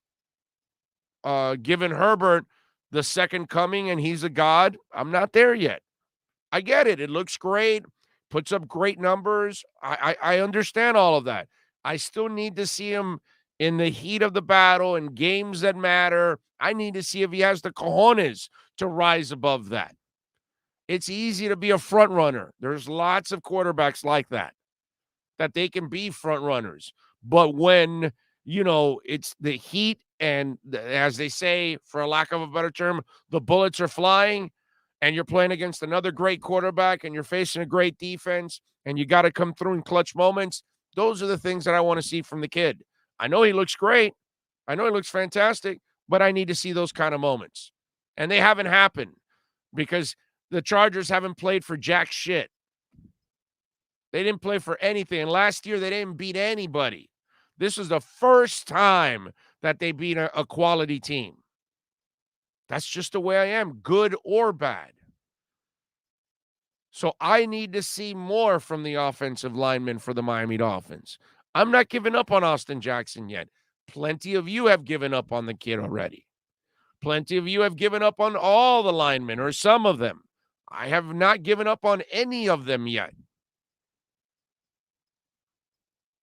Herbert the second coming and he's a god. I'm not there yet. I get it. It looks great, puts up great numbers. I understand all of that. I still need to see him in the heat of the battle and games that matter. I need to see if he has the cojones to rise above that. It's easy to be a front runner. There's lots of quarterbacks like that they can be front runners. But when, it's the heat and, as they say, for a lack of a better term, the bullets are flying and you're playing against another great quarterback and you're facing a great defense and you got to come through in clutch moments, those are the things that I want to see from the kid. I know he looks great. I know he looks fantastic, but I need to see those kind of moments. And they haven't happened because the Chargers haven't played for jack shit. They didn't play for anything. And last year, they didn't beat anybody. This was the first time that they beat a quality team. That's just the way I am, good or bad. So I need to see more from the offensive linemen for the Miami Dolphins. I'm not giving up on Austin Jackson yet. Plenty of you have given up on the kid already. Plenty of you have given up on all the linemen or some of them. I have not given up on any of them yet.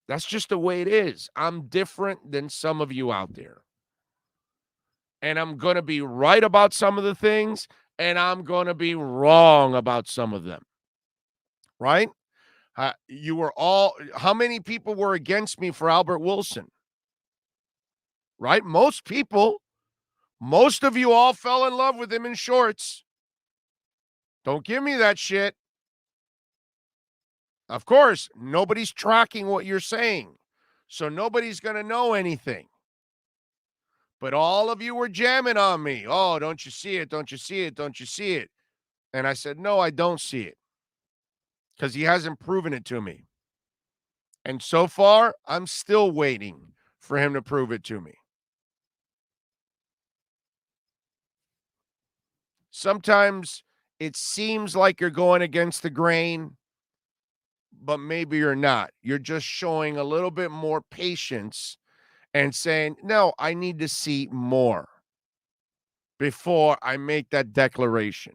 That's just the way it is. I'm different than some of you out there. And I'm going to be right about some of the things, and I'm going to be wrong about some of them. Right? You were all, how many people were against me for Albert Wilson? Right? Most people, most of you all fell in love with him in shorts. Don't give me that shit. Of course, nobody's tracking what you're saying, so nobody's going to know anything. But all of you were jamming on me. Oh, don't you see it? Don't you see it? Don't you see it? And I said, no, I don't see it because he hasn't proven it to me. And so far, I'm still waiting for him to prove it to me. Sometimes it seems like you're going against the grain, but maybe you're not. You're just showing a little bit more patience and saying, no, I need to see more before I make that declaration.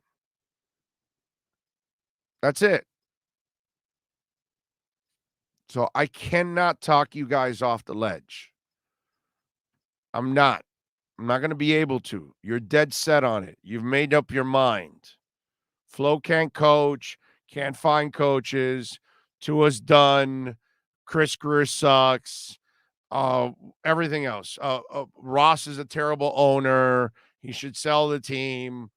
That's it. So I cannot talk you guys off the ledge. I'm not going to be able to. You're dead set on it. You've made up your mind. Flo can't coach, can't find coaches. Tua's done. Chris Greer sucks. Everything else. Ross is a terrible owner. He should sell the team.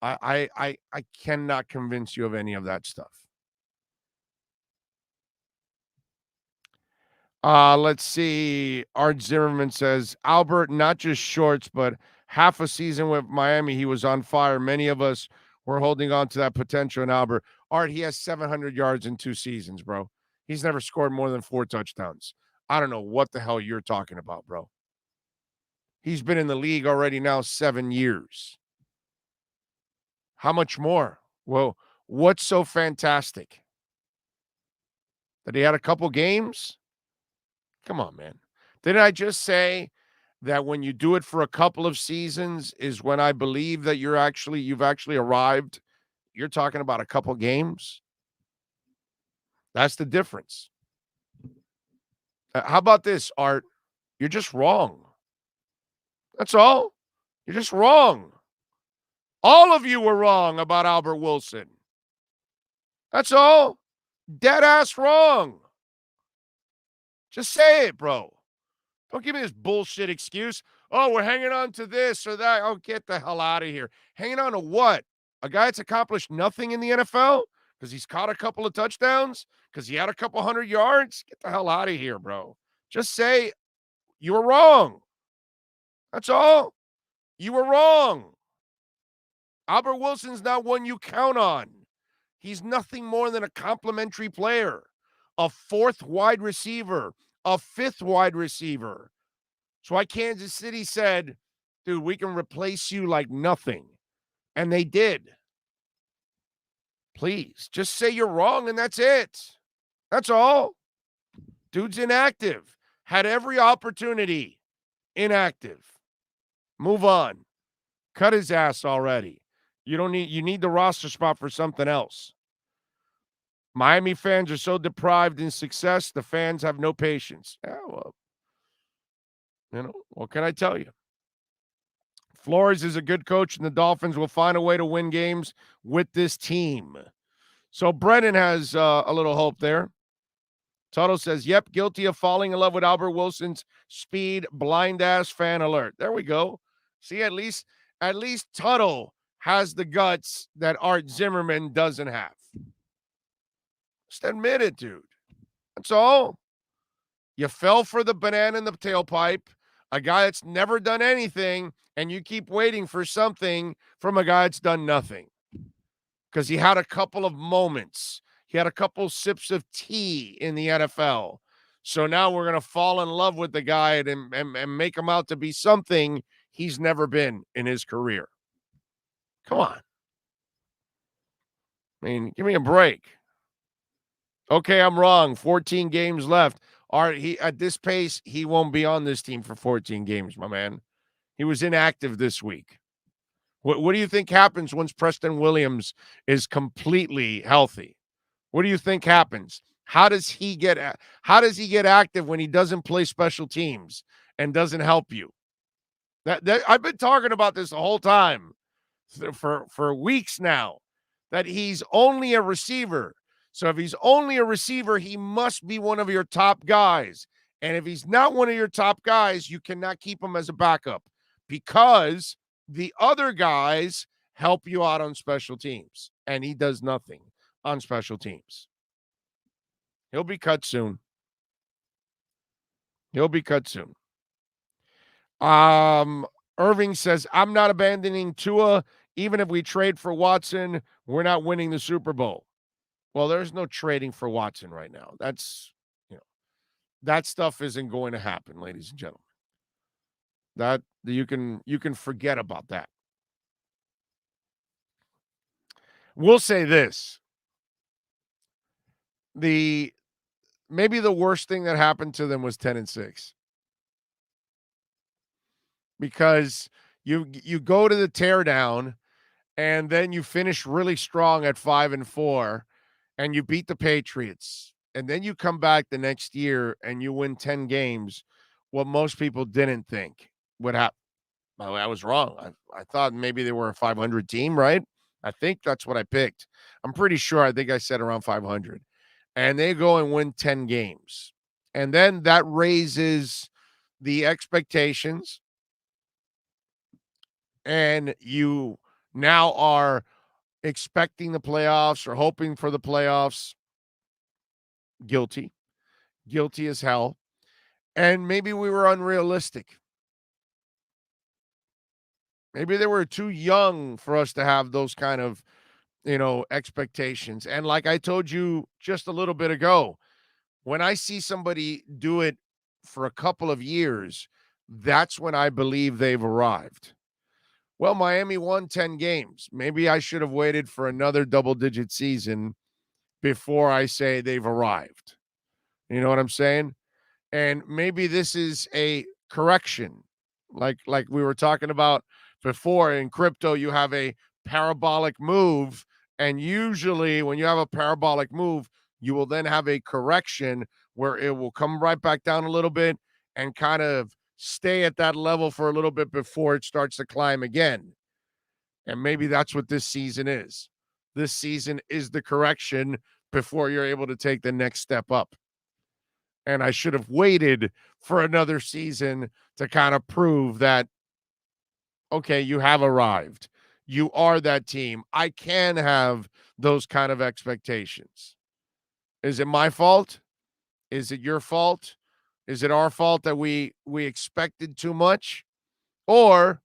I cannot convince you of any of that stuff. Let's see. Art Zimmerman says, Albert, not just shorts, but half a season with Miami, he was on fire. Many of us were holding on to that potential in Albert. Art, he has 700 yards in 2 seasons, bro. He's never scored more than 4 touchdowns. I don't know what the hell you're talking about, bro. He's been in the league already now 7 years. How much more? Well, what's so fantastic? That he had a couple games? Come on, man. Didn't I just say that when you do it for a couple of seasons is when I believe that you've actually arrived. You're talking about a couple games. That's the difference. How about this, Art? You're just wrong. That's all. You're just wrong. All of you were wrong about Albert Wilson. That's all. Dead ass wrong. Just say it, bro. Don't give me this bullshit excuse. Oh, we're hanging on to this or that. Oh, get the hell out of here. Hanging on to what? A guy that's accomplished nothing in the NFL because he's caught a couple of touchdowns, because he had a couple 100 yards? Get the hell out of here, bro. Just say you were wrong. That's all. You were wrong. Albert Wilson's not one you count on. He's nothing more than a complimentary player, a fourth wide receiver, a fifth wide receiver. That's why Kansas City said, dude, we can replace you like nothing. And they did. Please, just say you're wrong and that's it. That's all. Dude's inactive. Had every opportunity. Inactive. Move on. Cut his ass already. You need the roster spot for something else. Miami fans are so deprived in success, the fans have no patience. Yeah, well, what can I tell you? Flores is a good coach, and the Dolphins will find a way to win games with this team. So Brennan has a little hope there. Tuttle says, yep, guilty of falling in love with Albert Wilson's speed, blind-ass fan alert. There we go. See, at least Tuttle has the guts that Art Zimmerman doesn't have. Just admit it, dude. That's all. You fell for the banana in the tailpipe, a guy that's never done anything, and you keep waiting for something from a guy that's done nothing. Because he had a couple of moments. He had a couple sips of tea in the NFL. So now we're going to fall in love with the guy and make him out to be something he's never been in his career. Come on. I mean, give me a break. Okay, I'm wrong. 14 games left. At this pace, he won't be on this team for 14 games, my man. He was inactive this week. What do you think happens once Preston Williams is completely healthy? What do you think happens? How does he get active when he doesn't play special teams and doesn't help you? That I've been talking about this the whole time for weeks now, that he's only a receiver. So if he's only a receiver, he must be one of your top guys. And if he's not one of your top guys, you cannot keep him as a backup because the other guys help you out on special teams, and he does nothing on special teams. He'll be cut soon. Irving says, I'm not abandoning Tua. Even if we trade for Watson, we're not winning the Super Bowl. Well, there's no trading for Watson right now. That's, that stuff isn't going to happen, ladies and gentlemen. That you can forget about that. We'll say this. Maybe the worst thing that happened to them was 10-6. Because you go to the teardown and then you finish really strong at 5-4 and you beat the Patriots. And then you come back the next year and you win 10 games. What most people didn't think would happen. Well, I was wrong. I thought maybe they were a 500 team, right? I think that's what I picked. I'm pretty sure. I think I said around 500. And they go and win 10 games. And then that raises the expectations. And you now are expecting the playoffs or hoping for the playoffs. Guilty as hell. And maybe we were unrealistic. Maybe they were too young for us to have those kind of, expectations. And like I told you just a little bit ago, when I see somebody do it for a couple of years, that's when I believe they've arrived. Well, Miami won 10 games. Maybe I should have waited for another double-digit season before I say they've arrived. You know what I'm saying? And maybe this is a correction Like we were talking about before, in crypto, you have a parabolic move, and usually when you have a parabolic move, you will then have a correction where it will come right back down a little bit and kind of stay at that level for a little bit before it starts to climb again. And maybe that's what this season is. This season is the correction before you're able to take the next step up. And I should have waited for another season to kind of prove that, okay, you have arrived. You are that team. I can have those kind of expectations. Is it my fault? Is it your fault? Is it our fault that we expected too much? Or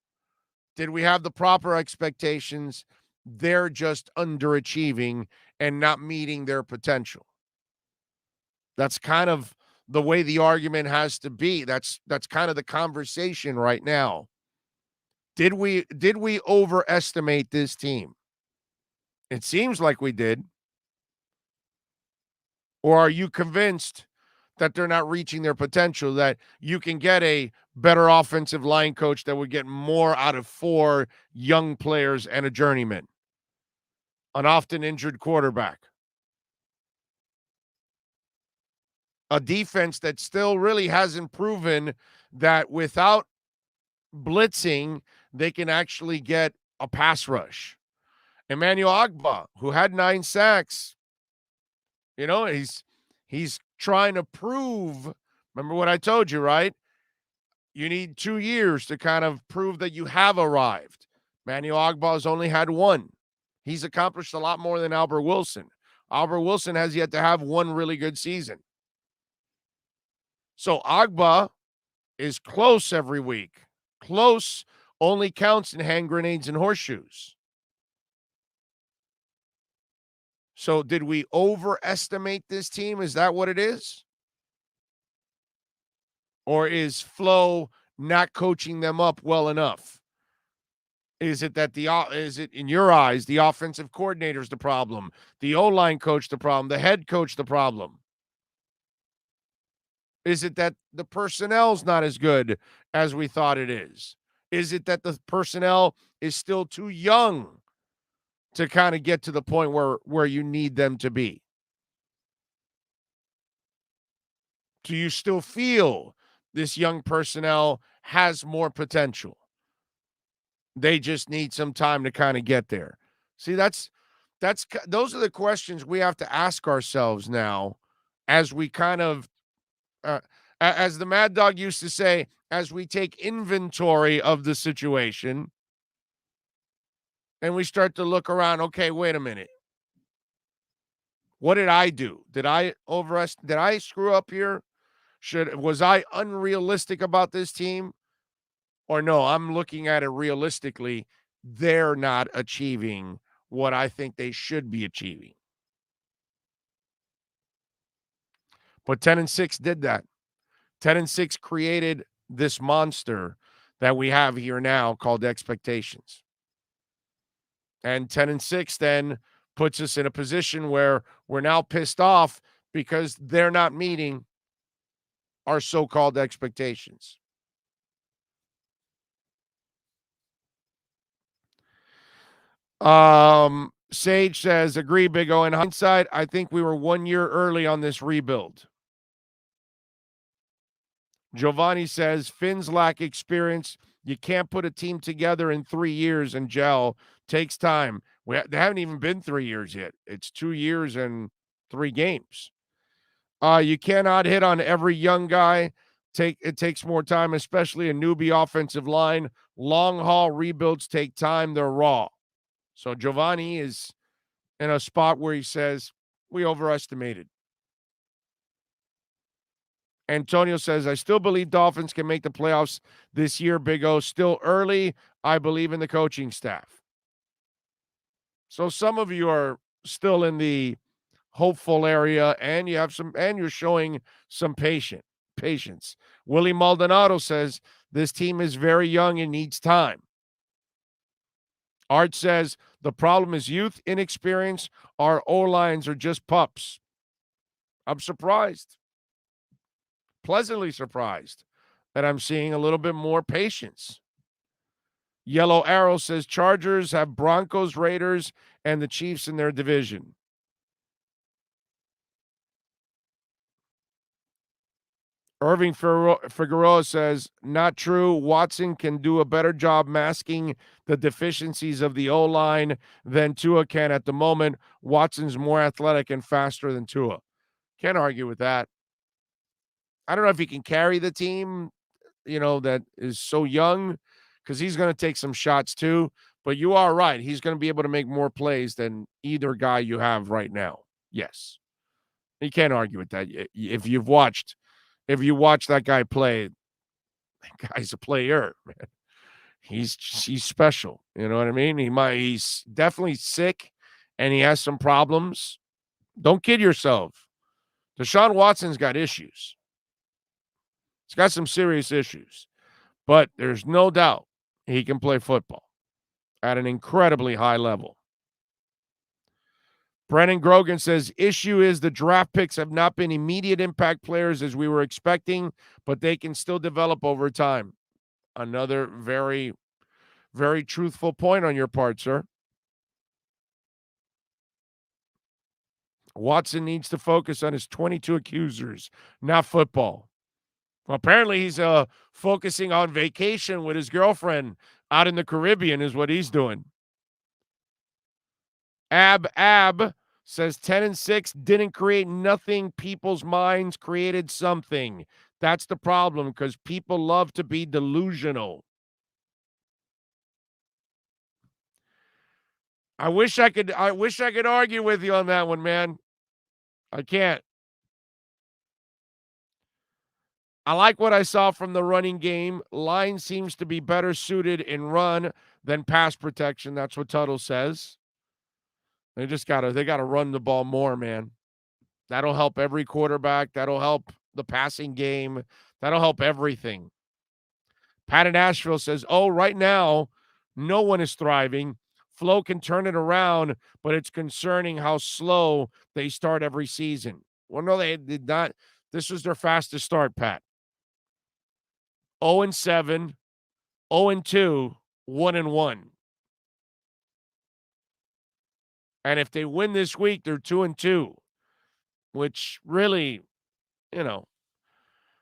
did we have the proper expectations? They're just underachieving and not meeting their potential. That's kind of the way the argument has to be. That's kind of the conversation right now. Did we overestimate this team? It seems like we did. Or are you convinced that they're not reaching their potential, that you can get a better offensive line coach that would get more out of 4 young players and a journeyman, an often injured quarterback, a defense that still really hasn't proven that without blitzing, they can actually get a pass rush. Emmanuel Ogbah, who had 9 sacks, he's trying to prove, remember what I told you, right? You need 2 years to kind of prove that you have arrived. Emmanuel Ogbah has only had 1. He's accomplished a lot more than Albert Wilson. Albert Wilson has yet to have 1 really good season. So Ogbah is close every week. Close only counts in hand grenades and horseshoes. So did we overestimate this team? Is that what it is? Or is Flo not coaching them up well enough? Is it that is it in your eyes the offensive coordinator's the problem, the O-line coach the problem, the head coach the problem? Is it that the personnel's not as good as we thought it is? Is it that the personnel is still too young to kind of get to the point where you need them to be? Do you still feel this young personnel has more potential? They just need some time to kind of get there. See, those are the questions we have to ask ourselves now as we kind of, as the Mad Dog used to say, as we take inventory of the situation and we start to look around. Okay, wait a minute. What did I do? Did I screw up here? Was I unrealistic about this team? Or no, I'm looking at it realistically. They're not achieving what I think they should be achieving. But 10-6 did that. 10-6 created this monster that we have here now called expectations. And 10-6 then puts us in a position where we're now pissed off because they're not meeting our so-called expectations. Sage says, agree, Big O. In hindsight, I think we were 1 year early on this rebuild. Giovanni says, Finns lack experience. You can't put a team together in 3 years and gel. Takes time. They haven't even been 3 years yet. It's 2 years and 3 games. You cannot hit on every young guy. It takes more time, especially a newbie offensive line. Long haul rebuilds take time. They're raw. So Giovanni is in a spot where he says, we overestimated. Antonio says, I still believe Dolphins can make the playoffs this year, Big O. Still early. I believe in the coaching staff. So some of you are still in the hopeful area, and you're showing some patience. Willie Maldonado says, this team is very young and needs time. Art says, the problem is youth, inexperience. Our O-lines are just pups. I'm surprised. Pleasantly surprised and I'm seeing a little bit more patience. Yellow Arrow says Chargers have Broncos, Raiders, and the Chiefs in their division. Irving Figueroa says, not true. Watson can do a better job masking the deficiencies of the O-line than Tua can at the moment. Watson's more athletic and faster than Tua. Can't argue with that. I don't know if he can carry the team, that is so young, because he's going to take some shots too. But you are right. He's going to be able to make more plays than either guy you have right now. Yes. You can't argue with that. If you watch that guy play, that guy's a player, man. He's special. You know what I mean? He's definitely sick and he has some problems. Don't kid yourself. Deshaun Watson's got issues. He's got some serious issues. But there's no doubt he can play football at an incredibly high level. Brennan Grogan says, issue is the draft picks have not been immediate impact players as we were expecting, but they can still develop over time. Another very, very truthful point on your part, sir. Watson needs to focus on his 22 accusers, not football. Well, apparently he's focusing on vacation with his girlfriend out in the Caribbean is what he's doing. Ab says 10-6 didn't create nothing. People's minds created something. That's the problem, because people love to be delusional. I wish I could argue with you on that one, man. I can't. I like what I saw from the running game. Line seems to be better suited in run than pass protection. That's what Tuttle says. They gotta run the ball more, man. That'll help every quarterback. That'll help the passing game. That'll help everything. Pat in Asheville says, right now, no one is thriving. Flo can turn it around, but it's concerning how slow they start every season. Well, no, they did not. This was their fastest start, Pat. 0-7, 0-2, 1-1. And if they win this week, they're 2-2, which really,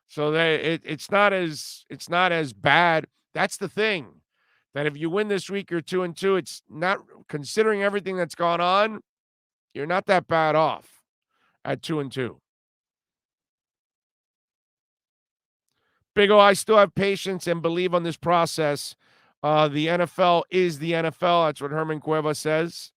so it's not as bad. That's the thing. That if you win this week, you're 2-2. It's not, considering everything that's gone on, you're not that bad off at 2-2. Big O, I still have patience and believe on this process. The NFL is the NFL. That's what Herman Cueva says.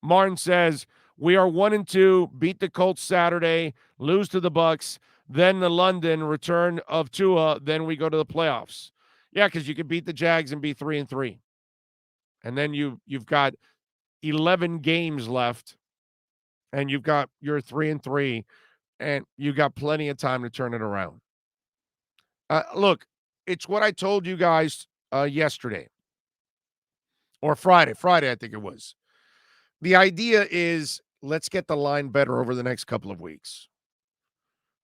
Martin says, we are 1-2, beat the Colts Saturday, lose to the Bucks, then the London return of Tua, then we go to the playoffs. Yeah, because you could beat the Jags and be 3-3. And then you've got 11 games left, and you're 3-3. And you got plenty of time to turn it around. Look, it's what I told you guys yesterday. Or Friday, I think it was. The idea is, let's get the line better over the next couple of weeks.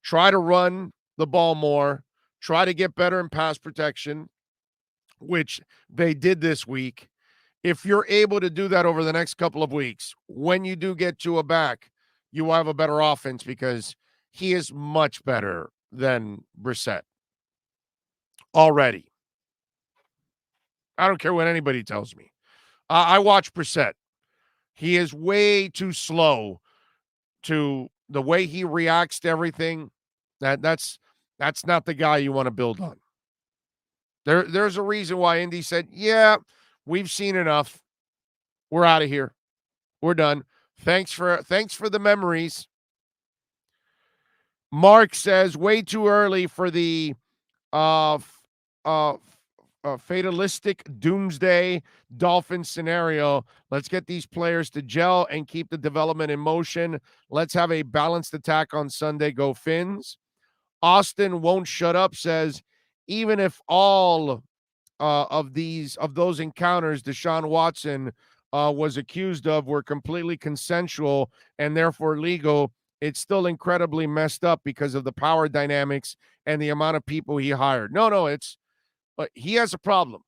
Try to run the ball more. Try to get better in pass protection, which they did this week. If you're able to do that over the next couple of weeks, when you do get Tua back, you will have a better offense because he is much better than Brissett already. I don't care what anybody tells me. I watch Brissett. He is way too slow to the way he reacts to everything. That's not the guy you want to build on. There's a reason why Indy said, yeah, we've seen enough. We're out of here. We're done. Thanks for the memories. Mark says, way too early for the fatalistic doomsday Dolphin scenario. Let's get these players to gel and keep the development in motion. Let's have a balanced attack on Sunday. Go Fins. Austin won't shut up says, even if all of those encounters Deshaun Watson was accused of were completely consensual and therefore legal, it's still incredibly messed up because of the power dynamics and the amount of people he hired. No, but he has a problem.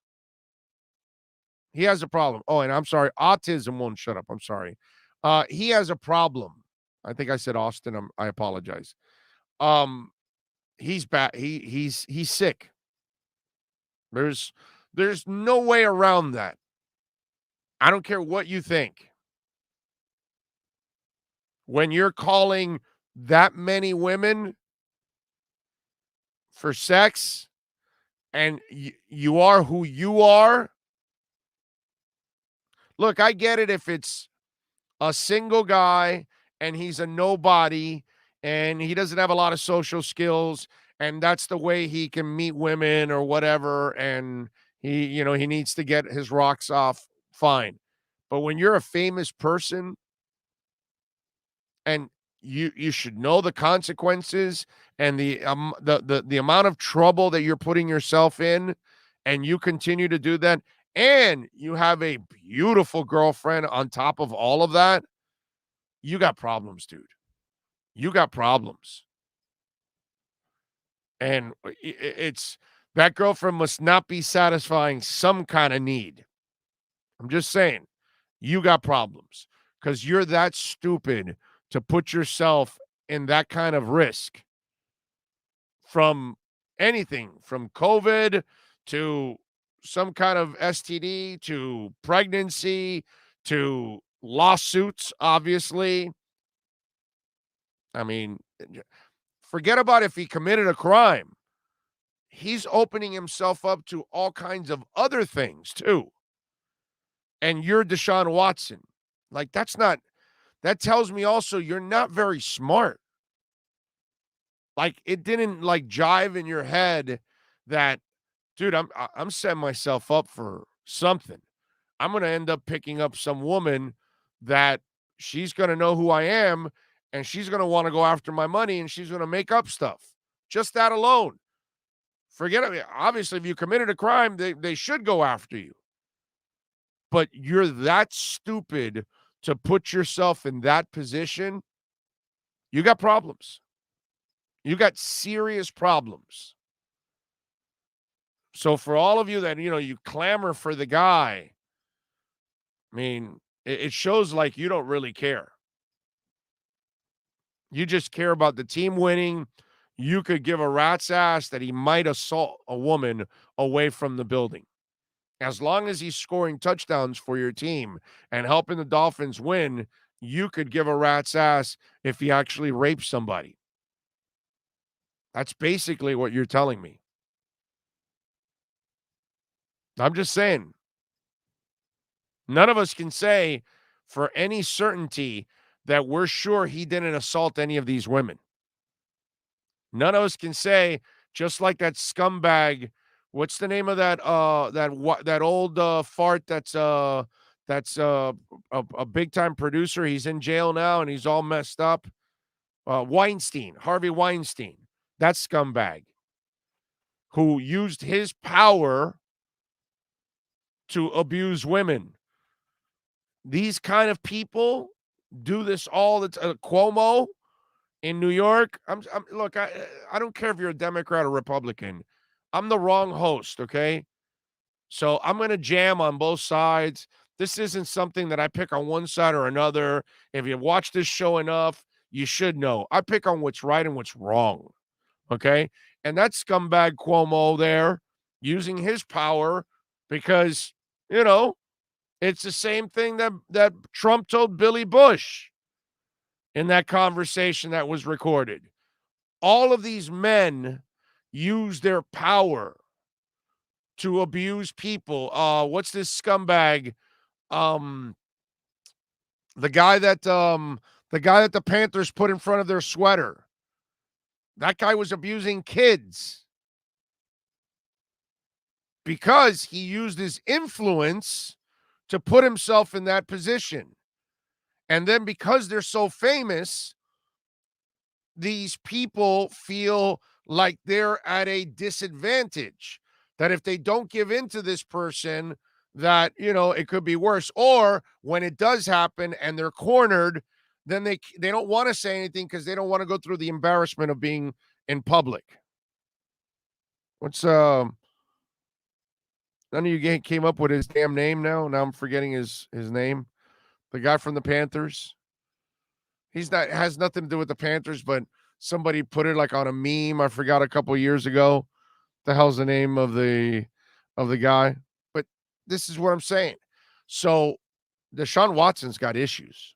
He has a problem. Oh, and I'm sorry, autism won't shut up. I'm sorry. He has a problem. I think I said Austin. I apologize. He's bad. He's sick. There's no way around that. I don't care what you think. When you're calling that many women for sex and you are who you are, look, I get it if it's a single guy and he's a nobody and he doesn't have a lot of social skills and that's the way he can meet women or whatever, and he needs to get his rocks off, fine. But when you're a famous person and you should know the consequences and the amount of trouble that you're putting yourself in, and you continue to do that, and you have a beautiful girlfriend on top of all of that, you got problems, dude. You got problems. And it's that girlfriend must not be satisfying some kind of need. I'm just saying, you got problems because you're that stupid to put yourself in that kind of risk from anything, from COVID to some kind of STD to pregnancy to lawsuits, obviously. I mean, forget about if he committed a crime. He's opening himself up to all kinds of other things too. And you're Deshaun Watson. Like, that tells me also you're not very smart. Like, it didn't like jive in your head that, dude, I'm setting myself up for something. I'm going to end up picking up some woman that she's going to know who I am, and she's going to want to go after my money, and she's going to make up stuff. Just that alone. Forget it. Obviously, if you committed a crime, they should go after you. But you're that stupid to put yourself in that position. You got problems. You got serious problems. So for all of you that, you clamor for the guy, I mean, it shows like you don't really care. You just care about the team winning. You could give a rat's ass that he might assault a woman away from the building. As long as he's scoring touchdowns for your team and helping the Dolphins win, you could give a rat's ass if he actually rapes somebody. That's basically what you're telling me. I'm just saying. None of us can say for any certainty that we're sure he didn't assault any of these women. None of us can say, just like that scumbag. What's the name of that old fart that's a big time producer? He's in jail now and he's all messed up. Weinstein, Harvey Weinstein, that scumbag who used his power to abuse women. These kind of people do this all the time. Cuomo in New York. Look, I don't care if you're a Democrat or Republican. I'm the wrong host, okay? So I'm going to jam on both sides. This isn't something that I pick on one side or another. If you watch this show enough, you should know. I pick on what's right and what's wrong, okay? And that scumbag Cuomo there using his power because, it's the same thing that Trump told Billy Bush in that conversation that was recorded. All of these men use their power to abuse people. What's this scumbag? The guy that the Panthers put in front of their sweater. That guy was abusing kids because he used his influence to put himself in that position. And then because they're so famous, these people feel like they're at a disadvantage, that if they don't give in to this person, that, it could be worse. Or when it does happen and they're cornered, then they don't want to say anything because they don't want to go through the embarrassment of being in public. What's none of you came up with his damn name now? Now I'm forgetting his name. The guy from the Panthers. He's not has nothing to do with the Panthers, but somebody put it like on a meme. I forgot a couple years ago. The hell's the name of the guy? But this is what I'm saying. So Deshaun Watson's got issues.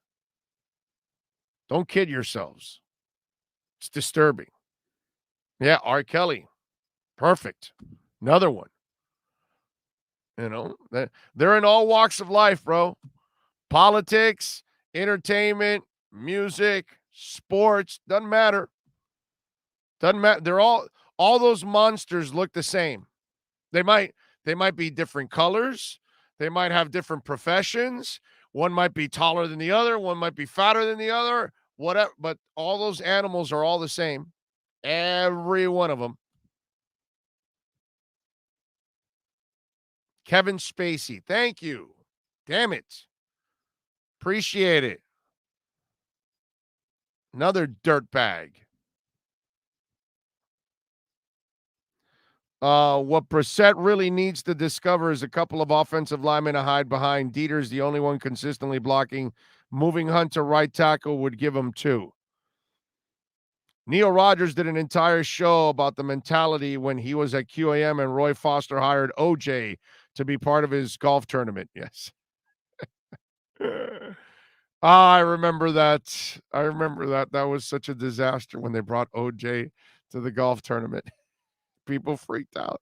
Don't kid yourselves. It's disturbing. Yeah, R. Kelly. Perfect. Another one. You know, they're in all walks of life, bro. Politics, entertainment, music, sports, doesn't matter. Doesn't matter. They're all those monsters look the same. They might be different colors. They might have different professions. One might be taller than the other. One might be fatter than the other. Whatever. But all those animals are all the same. Every one of them. Kevin Spacey. Thank you. Damn it. Appreciate it. Another dirtbag. What Brissett really needs to discover is a couple of offensive linemen to hide behind. Dieter's the only one consistently blocking. Moving Hunt to right tackle would give him 2. Neil Rogers did an entire show about the mentality when he was at QAM and Roy Foster hired OJ to be part of his golf tournament. Yes. I remember that. That was such a disaster when they brought OJ to the golf tournament. People freaked out.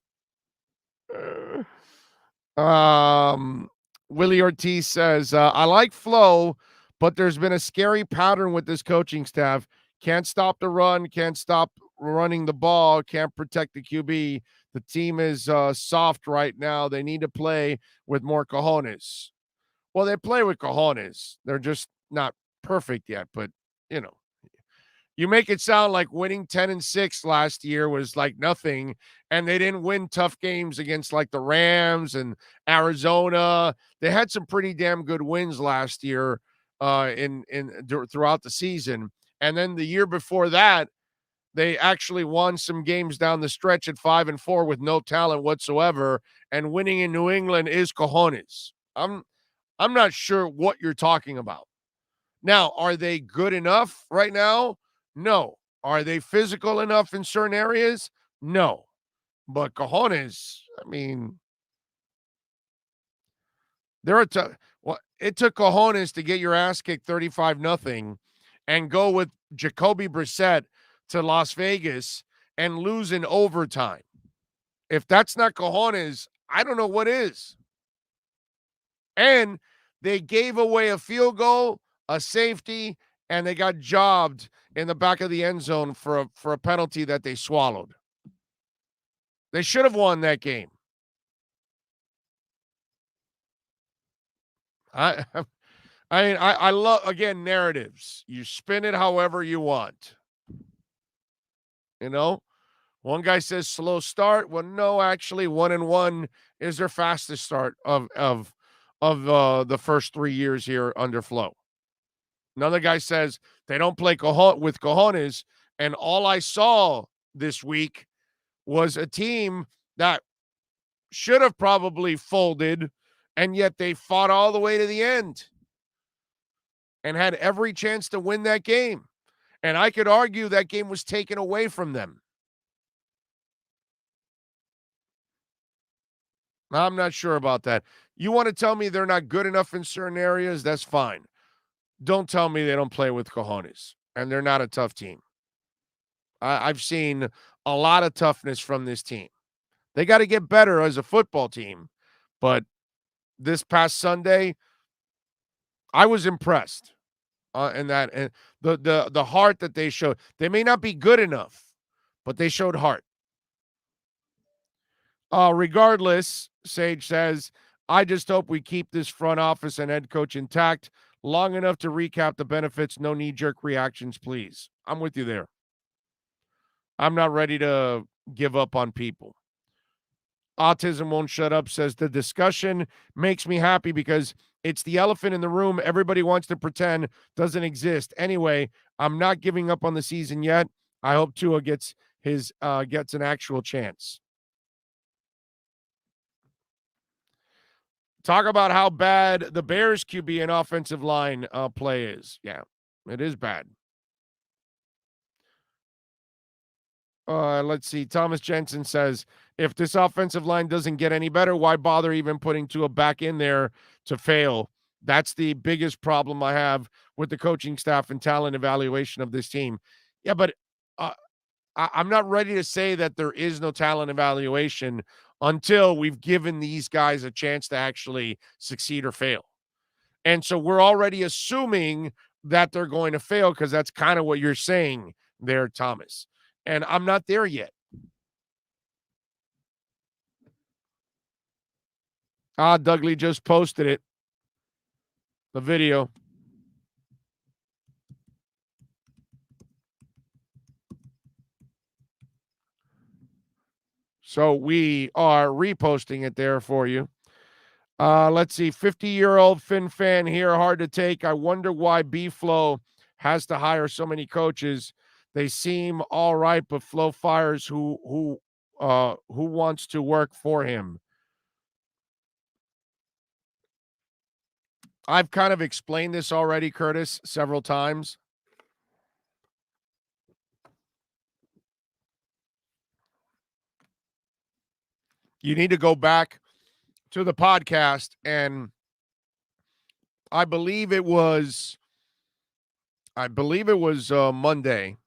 Willie Ortiz says, I like Flo, but there's been a scary pattern with this coaching staff. Can't stop the run, can't stop running the ball, can't protect the QB. The team is soft right now. They need to play with more cojones. Well, they play with cojones. They're just not perfect yet, but, you know. You make it sound like winning 10-6 last year was like nothing, and they didn't win tough games against like the Rams and Arizona. They had some pretty damn good wins last year throughout the season. And then the year before that, they actually won some games down the stretch at 5-4 with no talent whatsoever. And winning in New England is cojones. I'm not sure what you're talking about. Now, are they good enough right now? No. Are they physical enough in certain areas? No. But cojones, I mean, it took cojones to get your ass kicked 35-0 and go with Jacoby Brissett to Las Vegas and lose in overtime. If that's not cojones, I don't know what is. And they gave away a field goal, a safety, and they got jobbed in the back of the end zone for a penalty that they swallowed. They should have won that game. I love, again, narratives. You spin it however you want. You know, one guy says slow start. Well, no, actually 1-1 is their fastest start of the first 3 years here under Flo. Another guy says they don't play with cojones, and all I saw this week was a team that should have probably folded, and yet they fought all the way to the end and had every chance to win that game. And I could argue that game was taken away from them. I'm not sure about that. You want to tell me they're not good enough in certain areas? That's fine. Don't tell me they don't play with cojones and they're not a tough team. I've seen a lot of toughness from this team. They got to get better as a football team, but this past Sunday, I was impressed. And the heart that they showed. They may not be good enough, but they showed heart. Regardless, Sage says, I just hope we keep this front office and head coach intact long enough to recap the benefits. No knee-jerk reactions, please. I'm with you there. I'm not ready to give up on people. Autism Won't Shut Up says the discussion makes me happy because it's the elephant in the room everybody wants to pretend doesn't exist. Anyway, I'm not giving up on the season yet. I hope Tua gets an actual chance. Talk about how bad the Bears QB and offensive line play is. Yeah, it is bad. Let's see. Thomas Jensen says, if this offensive line doesn't get any better, why bother even putting Tua back in there to fail? That's the biggest problem I have with the coaching staff and talent evaluation of this team. Yeah, but I'm not ready to say that there is no talent evaluation until we've given these guys a chance to actually succeed or fail. And so we're already assuming that they're going to fail because that's kind of what you're saying there, Thomas. And I'm not there yet. Dougley just posted it. The video. So we are reposting it there for you. Let's see. 50-year-old Finn fan here. Hard to take. I wonder why B-Flow has to hire so many coaches. They seem all right, but Flo fires who wants to work for him. I've kind of explained this already, Curtis, several times. You need to go back to the podcast, and I believe it was Monday.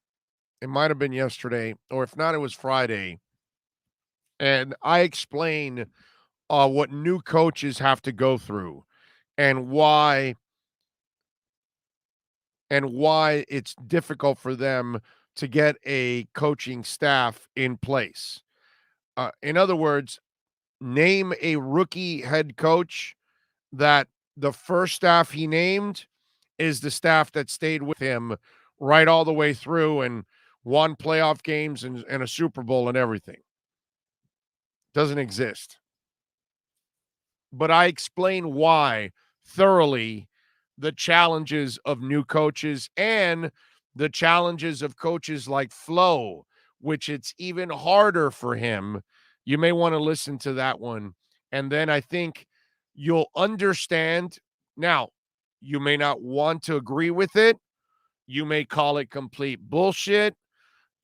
It might have been yesterday, or if not, it was Friday. And I explain what new coaches have to go through and why it's difficult for them to get a coaching staff in place. In other words, name a rookie head coach that the first staff he named is the staff that stayed with him right all the way through and won playoff games and a Super Bowl and everything. Doesn't exist. But I explain why thoroughly the challenges of new coaches and the challenges of coaches like Flo, which it's even harder for him. You may want to listen to that one. And then I think you'll understand. Now, you may not want to agree with it. You may call it complete bullshit.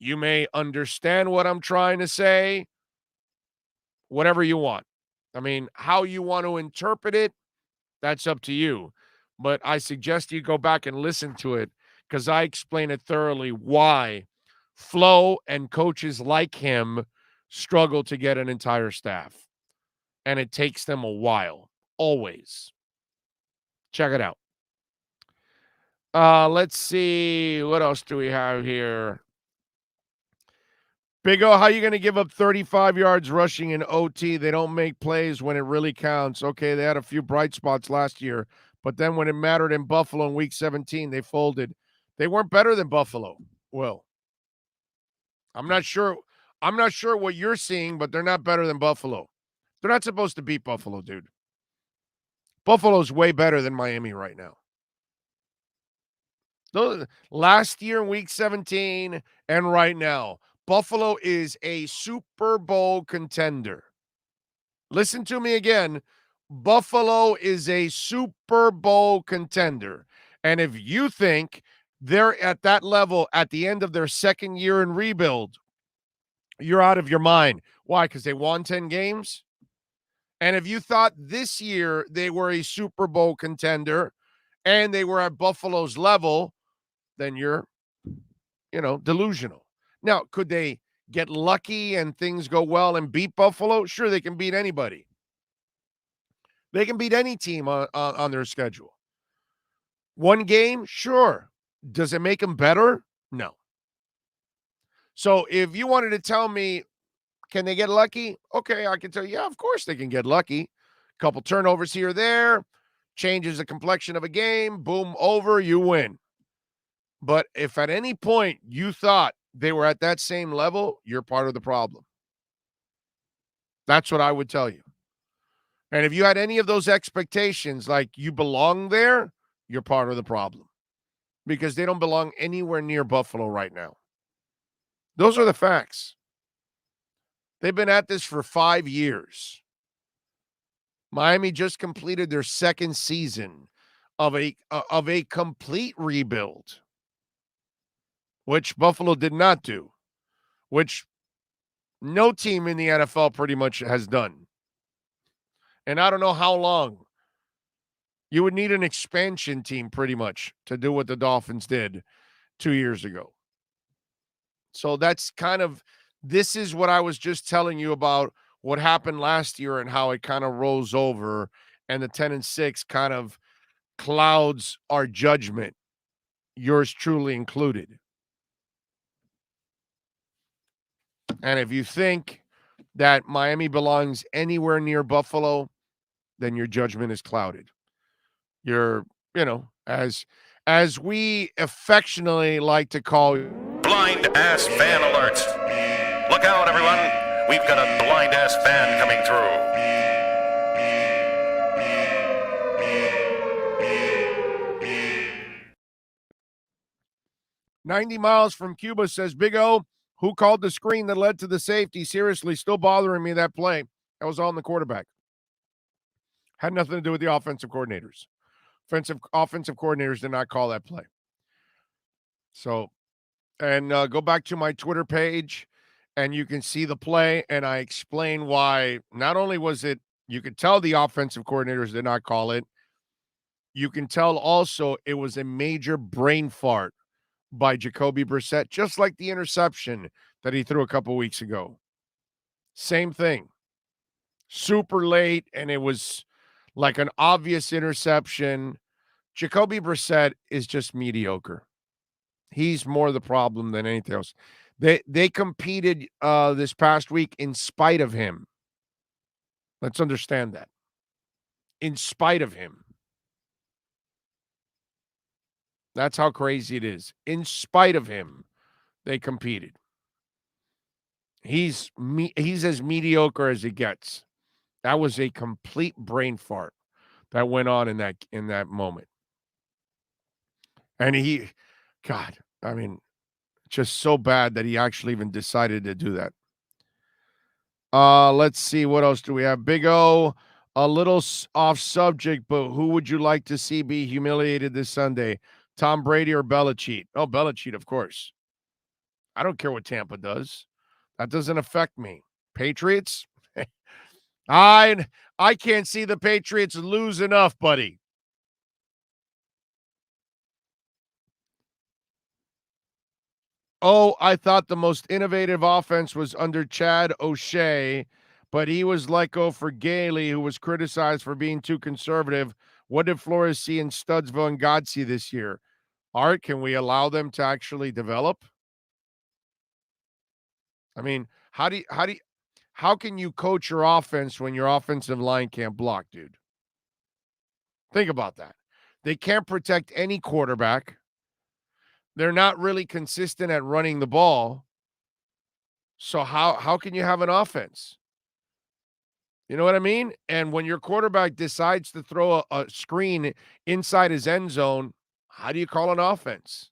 You may understand what I'm trying to say. Whatever you want. I mean, how you want to interpret it, that's up to you. But I suggest you go back and listen to it because I explain it thoroughly why Flo and coaches like him struggle to get an entire staff. And it takes them a while, always. Check it out. Let's see. What else do we have here? Big O, how are you going to give up 35 yards rushing in OT? They don't make plays when it really counts. Okay, they had a few bright spots last year, but then when it mattered in Buffalo in Week 17, they folded. They weren't better than Buffalo. Well, I'm not sure what you're seeing, but they're not better than Buffalo. They're not supposed to beat Buffalo, dude. Buffalo's way better than Miami right now. Last year in Week 17 and right now, Buffalo is a Super Bowl contender. Listen to me again. Buffalo is a Super Bowl contender. And if you think they're at that level at the end of their second year in rebuild, you're out of your mind. Why? Because they won 10 games? And if you thought this year they were a Super Bowl contender and they were at Buffalo's level, then you're, delusional. Now, could they get lucky and things go well and beat Buffalo? Sure, they can beat anybody. They can beat any team on their schedule. One game? Sure. Does it make them better? No. So if you wanted to tell me, can they get lucky? Okay, I can tell you, yeah, of course they can get lucky. A couple turnovers here or there, changes the complexion of a game, boom, over, you win. But if at any point you thought they were at that same level, you're part of the problem. That's what I would tell you. And if you had any of those expectations, like you belong there, you're part of the problem. Because they don't belong anywhere near Buffalo right now. Those are the facts. They've been at this for 5 years. Miami just completed their second season of a complete rebuild, which Buffalo did not do, which no team in the NFL pretty much has done. And I don't know how long. You would need an expansion team pretty much to do what the Dolphins did 2 years ago. So that's kind of, this is what I was just telling you about what happened last year and how it kind of rolls over, and the 10-6 kind of clouds our judgment, yours truly included. And if you think that Miami belongs anywhere near Buffalo, then your judgment is clouded. You're, as we affectionately like to call blind ass fan alert. Look out, everyone. We've got a blind ass fan coming through. 90 miles from Cuba says, Big O, who called the screen that led to the safety? Seriously, still bothering me, that play. That was all on the quarterback. Had nothing to do with the offensive coordinators. Offensive coordinators did not call that play. So, and go back to my Twitter page, and you can see the play, and I explain why. Not only was it, you could tell the offensive coordinators did not call it, you can tell also it was a major brain fart by Jacoby Brissett, just like the interception that he threw a couple weeks ago. Same thing. Super late, and it was like an obvious interception. Jacoby Brissett is just mediocre. He's more the problem than anything else. They competed this past week in spite of him. Let's understand that. In spite of him. That's how crazy it is. In spite of him, they competed. He's as mediocre as it gets. That was a complete brain fart that went on in that moment. And just so bad that he actually even decided to do that. Let's see, what else do we have? Big O, a little off subject, but who would you like to see be humiliated this Sunday? Tom Brady or Belichick? Oh, Belichick, of course. I don't care what Tampa does. That doesn't affect me. Patriots? I can't see the Patriots lose enough, buddy. Oh, I thought the most innovative offense was under Chad O'Shea, but he was let go for Gailey, who was criticized for being too conservative. What did Flores see in Studsville and Godsey this year? Art, can we allow them to actually develop? I mean, how can you coach your offense when your offensive line can't block, dude? Think about that. They can't protect any quarterback. They're not really consistent at running the ball. So how can you have an offense? You know what I mean? And when your quarterback decides to throw a screen inside his end zone, how do you call an offense?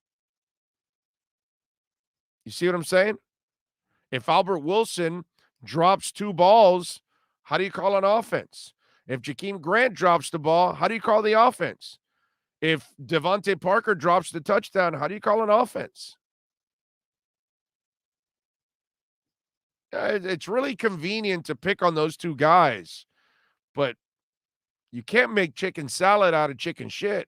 You see what I'm saying? If Albert Wilson drops 2 balls, how do you call an offense? If Jakeem Grant drops the ball, how do you call the offense? If Devontae Parker drops the touchdown, how do you call an offense? It's really convenient to pick on those 2 guys, but you can't make chicken salad out of chicken shit.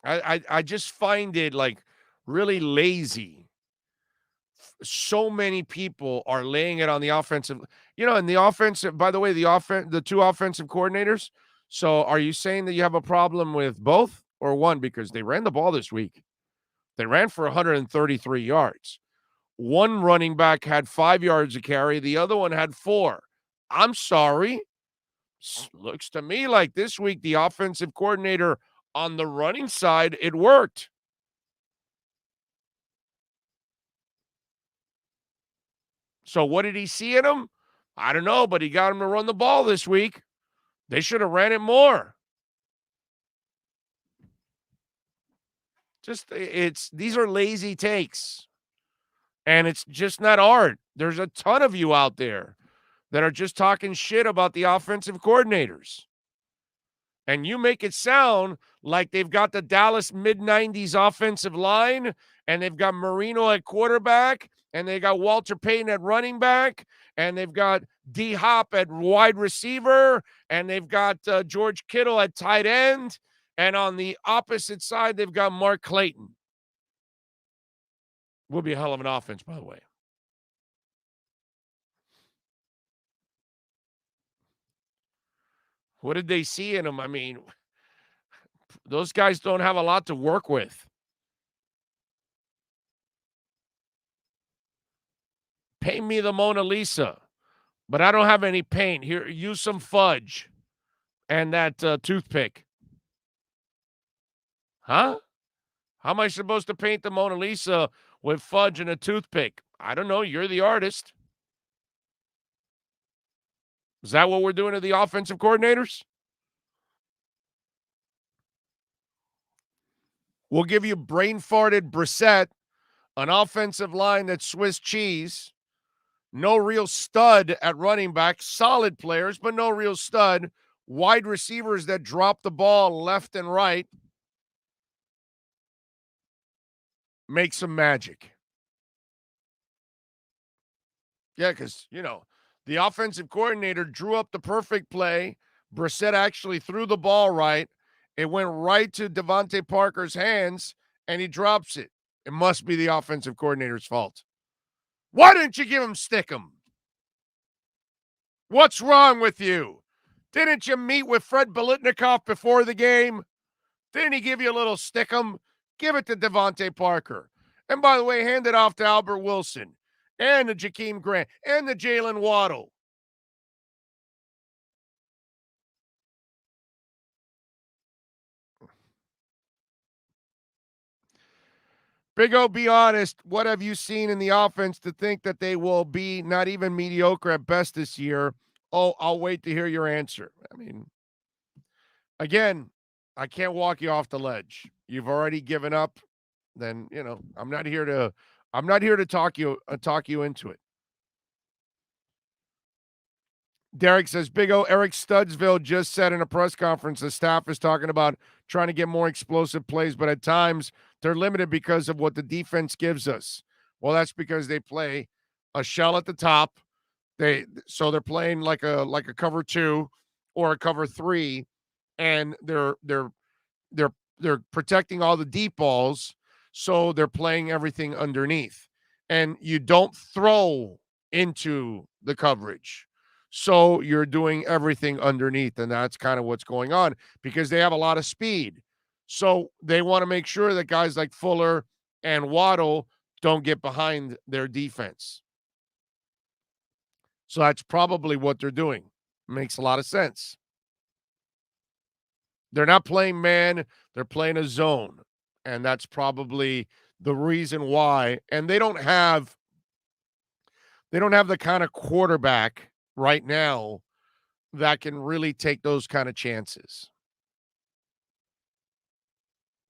I just find it like really lazy. So many people are laying it on the offensive, and the offensive, by the way, the 2 offensive coordinators. So are you saying that you have a problem with both or one? Because they ran the ball this week. They ran for 133 yards. One running back had 5 yards to carry. The other one had 4. I'm sorry. Looks to me like this week, the offensive coordinator on the running side, it worked. So what did he see in him? I don't know, but he got him to run the ball this week. They should have ran it more. These are lazy takes. And it's just not art. There's a ton of you out there that are just talking shit about the offensive coordinators. And you make it sound like they've got the Dallas mid-90s offensive line, and they've got Marino at quarterback, and they got Walter Payton at running back, and they've got D-Hop at wide receiver, and they've got George Kittle at tight end, and on the opposite side, they've got Mark Clayton. Will be a hell of an offense, by the way. What did they see in him? I mean, those guys don't have a lot to work with. Paint me the Mona Lisa, but I don't have any paint. Here, use some fudge and that toothpick. Huh? How am I supposed to paint the Mona Lisa with fudge and a toothpick? I don't know. You're the artist. Is that what we're doing to the offensive coordinators? We'll give you brain-farted Brissett, an offensive line that's Swiss cheese, no real stud at running back, solid players, but no real stud, wide receivers that drop the ball left and right. Make some magic. Yeah, because, the offensive coordinator drew up the perfect play. Brissett actually threw the ball right. It went right to Devontae Parker's hands, and he drops it. It must be the offensive coordinator's fault. Why didn't you give him Stickum? What's wrong with you? Didn't you meet with Fred Biletnikoff before the game? Didn't he give you a little Stickum? Give it to Devontae Parker. And by the way, hand it off to Albert Wilson and the Jakeem Grant and the Jalen Waddle. Big O, be honest. What have you seen in the offense to think that they will be not even mediocre at best this year? Oh, I'll wait to hear your answer. I mean, again, I can't walk you off the ledge. You've already given up. Then, I'm not here to talk you into it. Derek says, Big O, Eric Studsville just said in a press conference the staff is talking about trying to get more explosive plays, but at times they're limited because of what the defense gives us. Well, that's because they play a shell at the top. So they're playing like a cover 2 or a cover 3, and they're protecting all the deep balls, so they're playing everything underneath. And you don't throw into the coverage. So you're doing everything underneath, and that's kind of what's going on because they have a lot of speed. So they want to make sure that guys like Fuller and Waddle don't get behind their defense. So that's probably what they're doing. Makes a lot of sense. They're not playing man, they're playing a zone. And that's probably the reason why. And they don't have the kind of quarterback right now that can really take those kind of chances.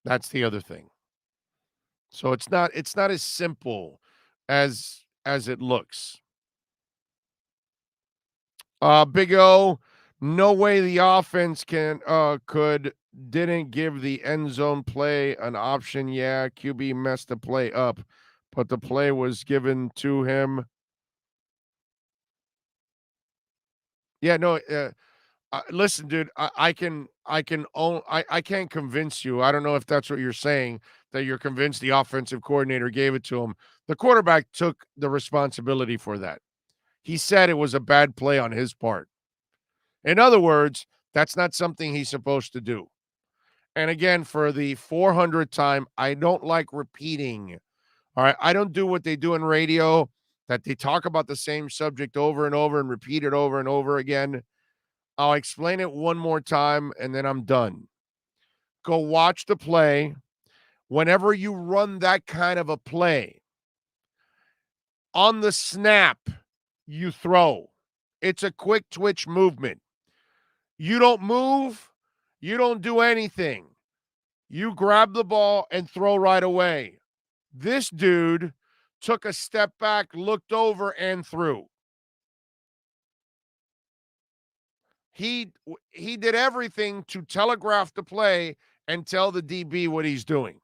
That's the other thing. So it's not as simple as it looks. Big O, no way the offense didn't give the end zone play an option. Yeah, QB messed the play up, but the play was given to him. Yeah, no. Listen, dude. I can't convince you. I don't know if that's what you're saying, that you're convinced the offensive coordinator gave it to him. The quarterback took the responsibility for that. He said it was a bad play on his part. In other words, that's not something he's supposed to do. And again, for the 400th time, I don't like repeating. All right. I don't do what they do in radio, that they talk about the same subject over and over and repeat it over and over again. I'll explain it one more time and then I'm done. Go watch the play. Whenever you run that kind of a play, on the snap, you throw. It's a quick twitch movement. You don't move. You don't do anything. You grab the ball and throw right away. This dude took a step back, looked over, and threw. He did everything to telegraph the play and tell the DB what he's doing.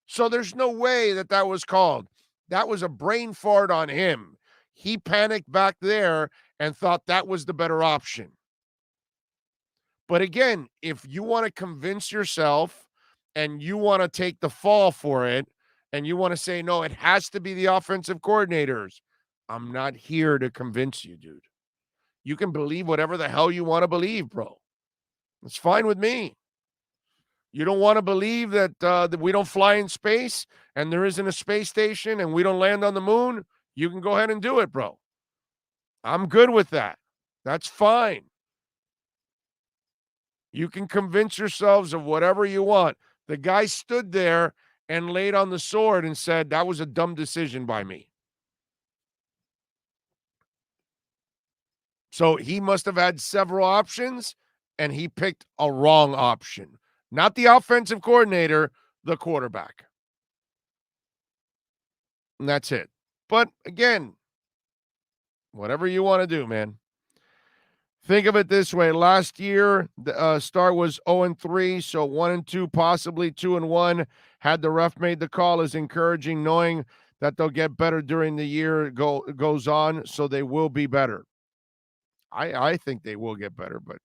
So there's no way that was called. That was a brain fart on him. He panicked back there and thought that was the better option. But again, if you want to convince yourself and you want to take the fall for it and you want to say, no, it has to be the offensive coordinators, I'm not here to convince you, dude. You can believe whatever the hell you want to believe, bro. It's fine with me. You don't want to believe that we don't fly in space and there isn't a space station and we don't land on the moon? You can go ahead and do it, bro. I'm good with that. That's fine. You can convince yourselves of whatever you want. The guy stood there and laid on the sword and said, that was a dumb decision by me. So he must have had several options, and he picked a wrong option. Not the offensive coordinator, the quarterback. And that's it. But again, whatever you want to do, man. Think of it this way. Last year, the start was 0-3, so 1-2, possibly 2-1. Had the ref made the call is encouraging, knowing that they'll get better during the year goes on, so they will be better. I think they will get better, but,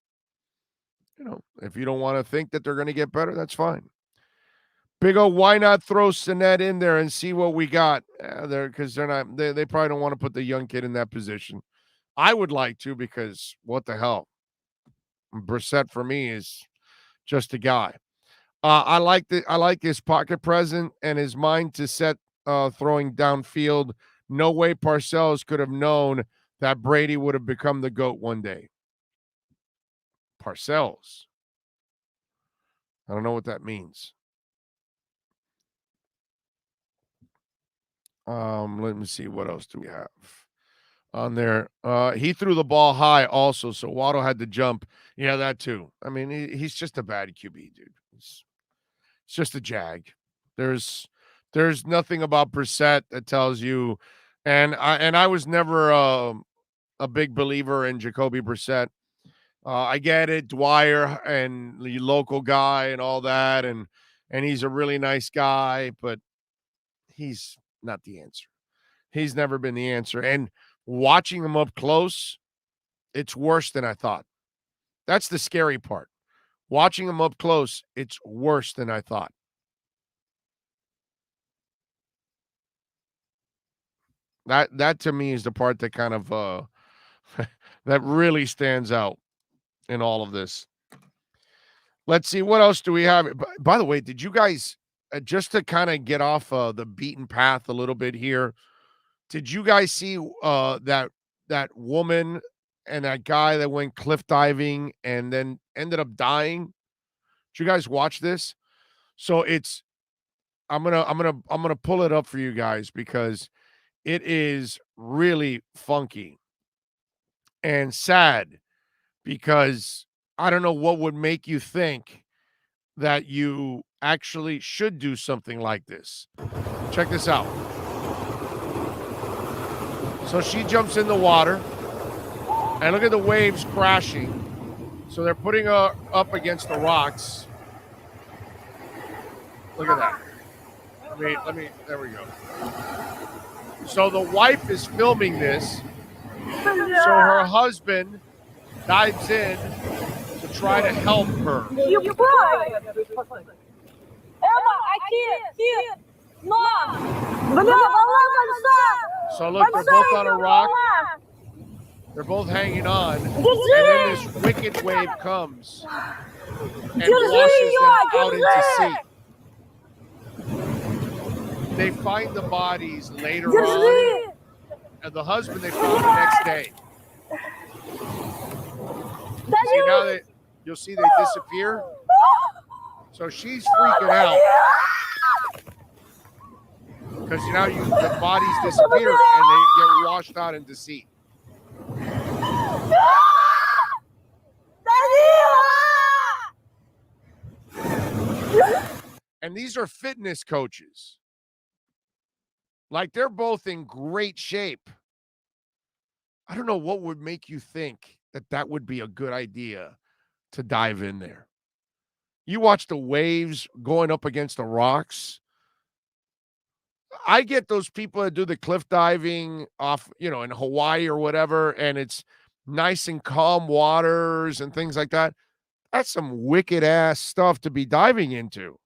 if you don't want to think that they're going to get better, that's fine. Big O, why not throw Sinet in there and see what we got? Because they probably don't want to put the young kid in that position. I would like to, because what the hell? Brissett for me is just a guy. I like his pocket presence and his mind to set throwing downfield. No way Parcells could have known that Brady would have become the GOAT one day. Parcells. I don't know what that means. Let me see. What else do we have on there? He threw the ball high also, so Waddle had to jump. Yeah, that too. I mean, he's just a bad QB, dude. It's just a jag. There's nothing about Brissett that tells you. And I was never a big believer in Jacoby Brissett. I get it, Dwyer and the local guy and all that, and he's a really nice guy, but he's not the answer. He's never been the answer. And watching him up close, it's worse than I thought. That's the scary part. Watching him up close, it's worse than I thought. That to me is the part that kind of that really stands out in all of this. Let's see, what else do we have? By the way, did you guys, just to kind of get off the beaten path a little bit here, did you guys see that woman and that guy that went cliff diving and then ended up dying? Did you guys watch this? So I'm gonna pull it up for you guys because it is really funky and sad, because I don't know what would make you think that you actually should do something like this. Check this out. So she jumps in the water, and look at the waves crashing. So they're putting her up against the rocks. Look at that. Let me, there we go. So the wife is filming this. So her husband dives in to try to help her. You cry. Emma, I can't. Mom. So look, they're both on a rock. They're both hanging on. And then this wicked wave comes and washes them out into sea. They find the bodies later on. And the husband they found the next day. See, now you'll see they disappear. So she's freaking out. Because the bodies disappear and they get washed out into sea. And these are fitness coaches. Like, they're both in great shape. I don't know what would make you think that that would be a good idea to dive in there. You watch the waves going up against the rocks. I get those people that do the cliff diving off, in Hawaii or whatever, and it's nice and calm waters and things like that. That's some wicked ass stuff to be diving into.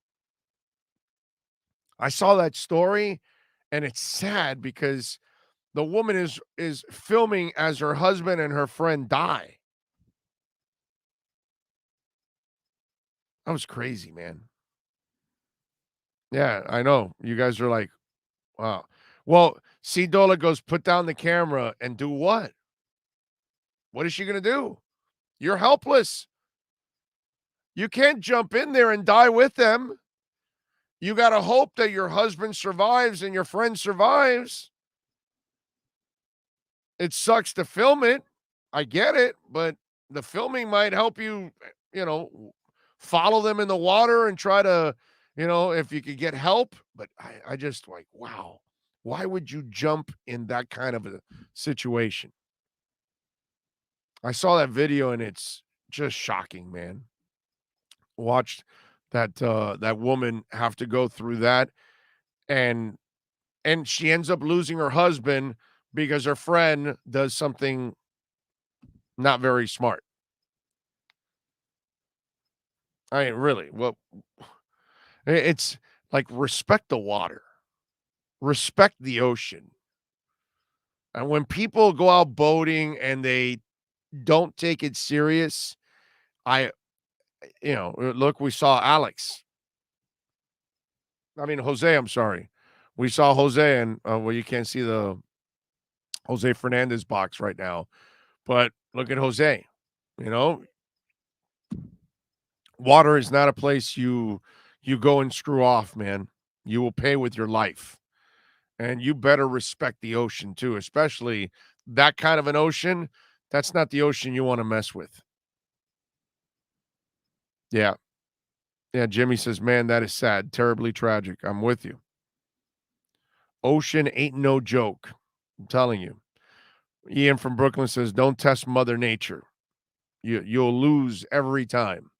I saw that story, and it's sad because the woman is filming as her husband and her friend die. That was crazy, man. Yeah, I know. You guys are like, wow. Well, C. Dola goes, put down the camera and do what? What is she going to do? You're helpless. You can't jump in there and die with them. You got to hope that your husband survives and your friend survives. It sucks to film it. I get it, but the filming might help you, follow them in the water and try to, if you could get help. But I just like, wow, why would you jump in that kind of a situation? I saw that video and it's just shocking, man. Watched that woman have to go through that, and she ends up losing her husband because her friend does something not very smart. I mean, really, well, it's like, respect the water, respect the ocean. And when people go out boating and they don't take it serious, look, we saw Jose, I'm sorry. We saw Jose, and well, you can't see the Jose Fernandez box right now, but look at Jose. Water is not a place you go and screw off, man. You will pay with your life. And you better respect the ocean too, especially that kind of an ocean. That's not the ocean you want to mess with. Yeah. Yeah, Jimmy says, man, that is sad. Terribly tragic. I'm with you. Ocean ain't no joke. I'm telling you. Ian from Brooklyn says, don't test Mother Nature. You'll lose every time.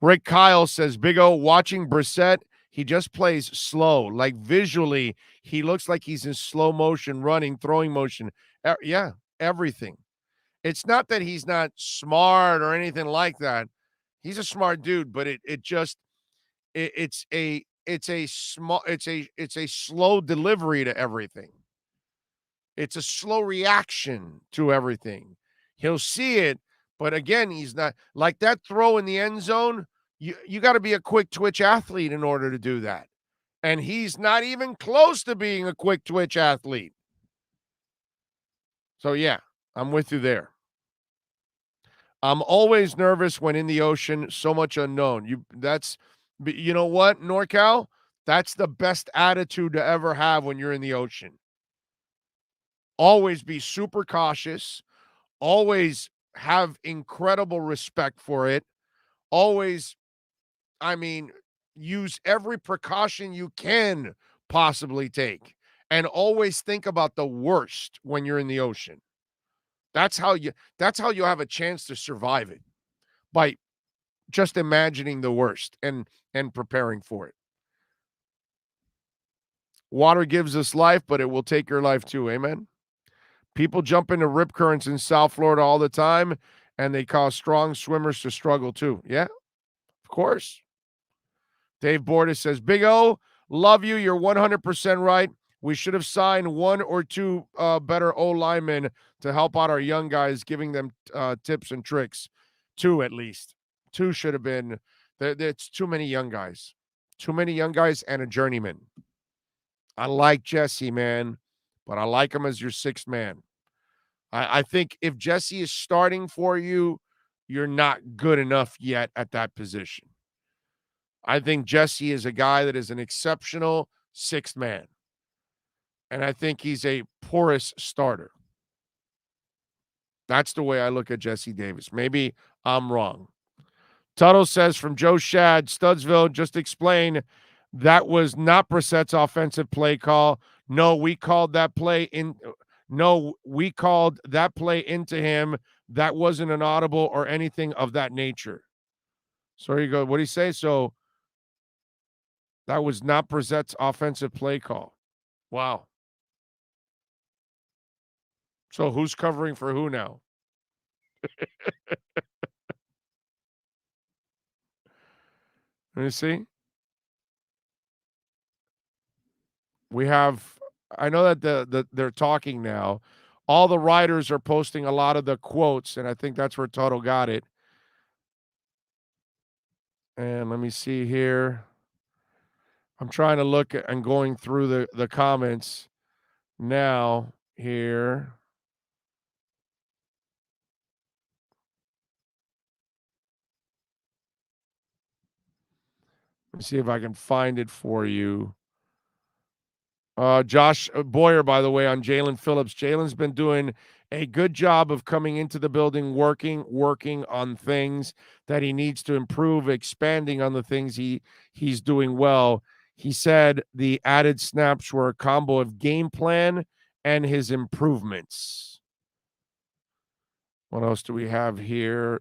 Rick Kyle says, Big O, watching Brissett, he just plays slow. Like, visually, he looks like he's in slow motion, running, throwing motion. Yeah, everything. It's not that he's not smart or anything like that. He's a smart dude, but it's a slow delivery to everything. It's a slow reaction to everything. He'll see it, but again, he's not like that throw in the end zone. You got to be a quick twitch athlete in order to do that. And he's not even close to being a quick twitch athlete. So yeah, I'm with you there. I'm always nervous when in the ocean, so much unknown. You know what, NorCal? That's the best attitude to ever have when you're in the ocean. Always be super cautious. Always have incredible respect for it. Always, use every precaution you can possibly take. And always think about the worst when you're in the ocean. That's how you have a chance to survive it, by just imagining the worst and preparing for it. Water gives us life, but it will take your life too. Amen. People jump into rip currents in South Florida all the time, and they cause strong swimmers to struggle too. Yeah, of course. Dave Bordas says, Big O, love you. You're 100% right. We should have signed one or two better O linemen to help out our young guys, giving them tips and tricks. Two, at least. Two should have been. It's too many young guys. Too many young guys and a journeyman. I like Jesse, man, but I like him as your sixth man. I think if Jesse is starting for you, you're not good enough yet at that position. I think Jesse is a guy that is an exceptional sixth man. And I think he's a porous starter. That's the way I look at Jesse Davis. Maybe I'm wrong. Tuttle says from Joe Shad, Studsville, just explain that was not Brissett's offensive play call. No, we called that play in. No, we called that play into him. That wasn't an audible or anything of that nature. So here you go. What do you say? So that was not Brissett's offensive play call. Wow. So who's covering for who now? Let me see. We have, I know that they're talking now. All the writers are posting a lot of the quotes, and I think that's where Toto got it. And let me see here. I'm trying to look at and going through the comments now here. Let me see if I can find it for you. Josh Boyer, by the way, on Jalen Phillips. Jalen's been doing a good job of coming into the building, working on things that he needs to improve, expanding on the things he's doing well. He said the added snaps were a combo of game plan and his improvements. What else do we have here?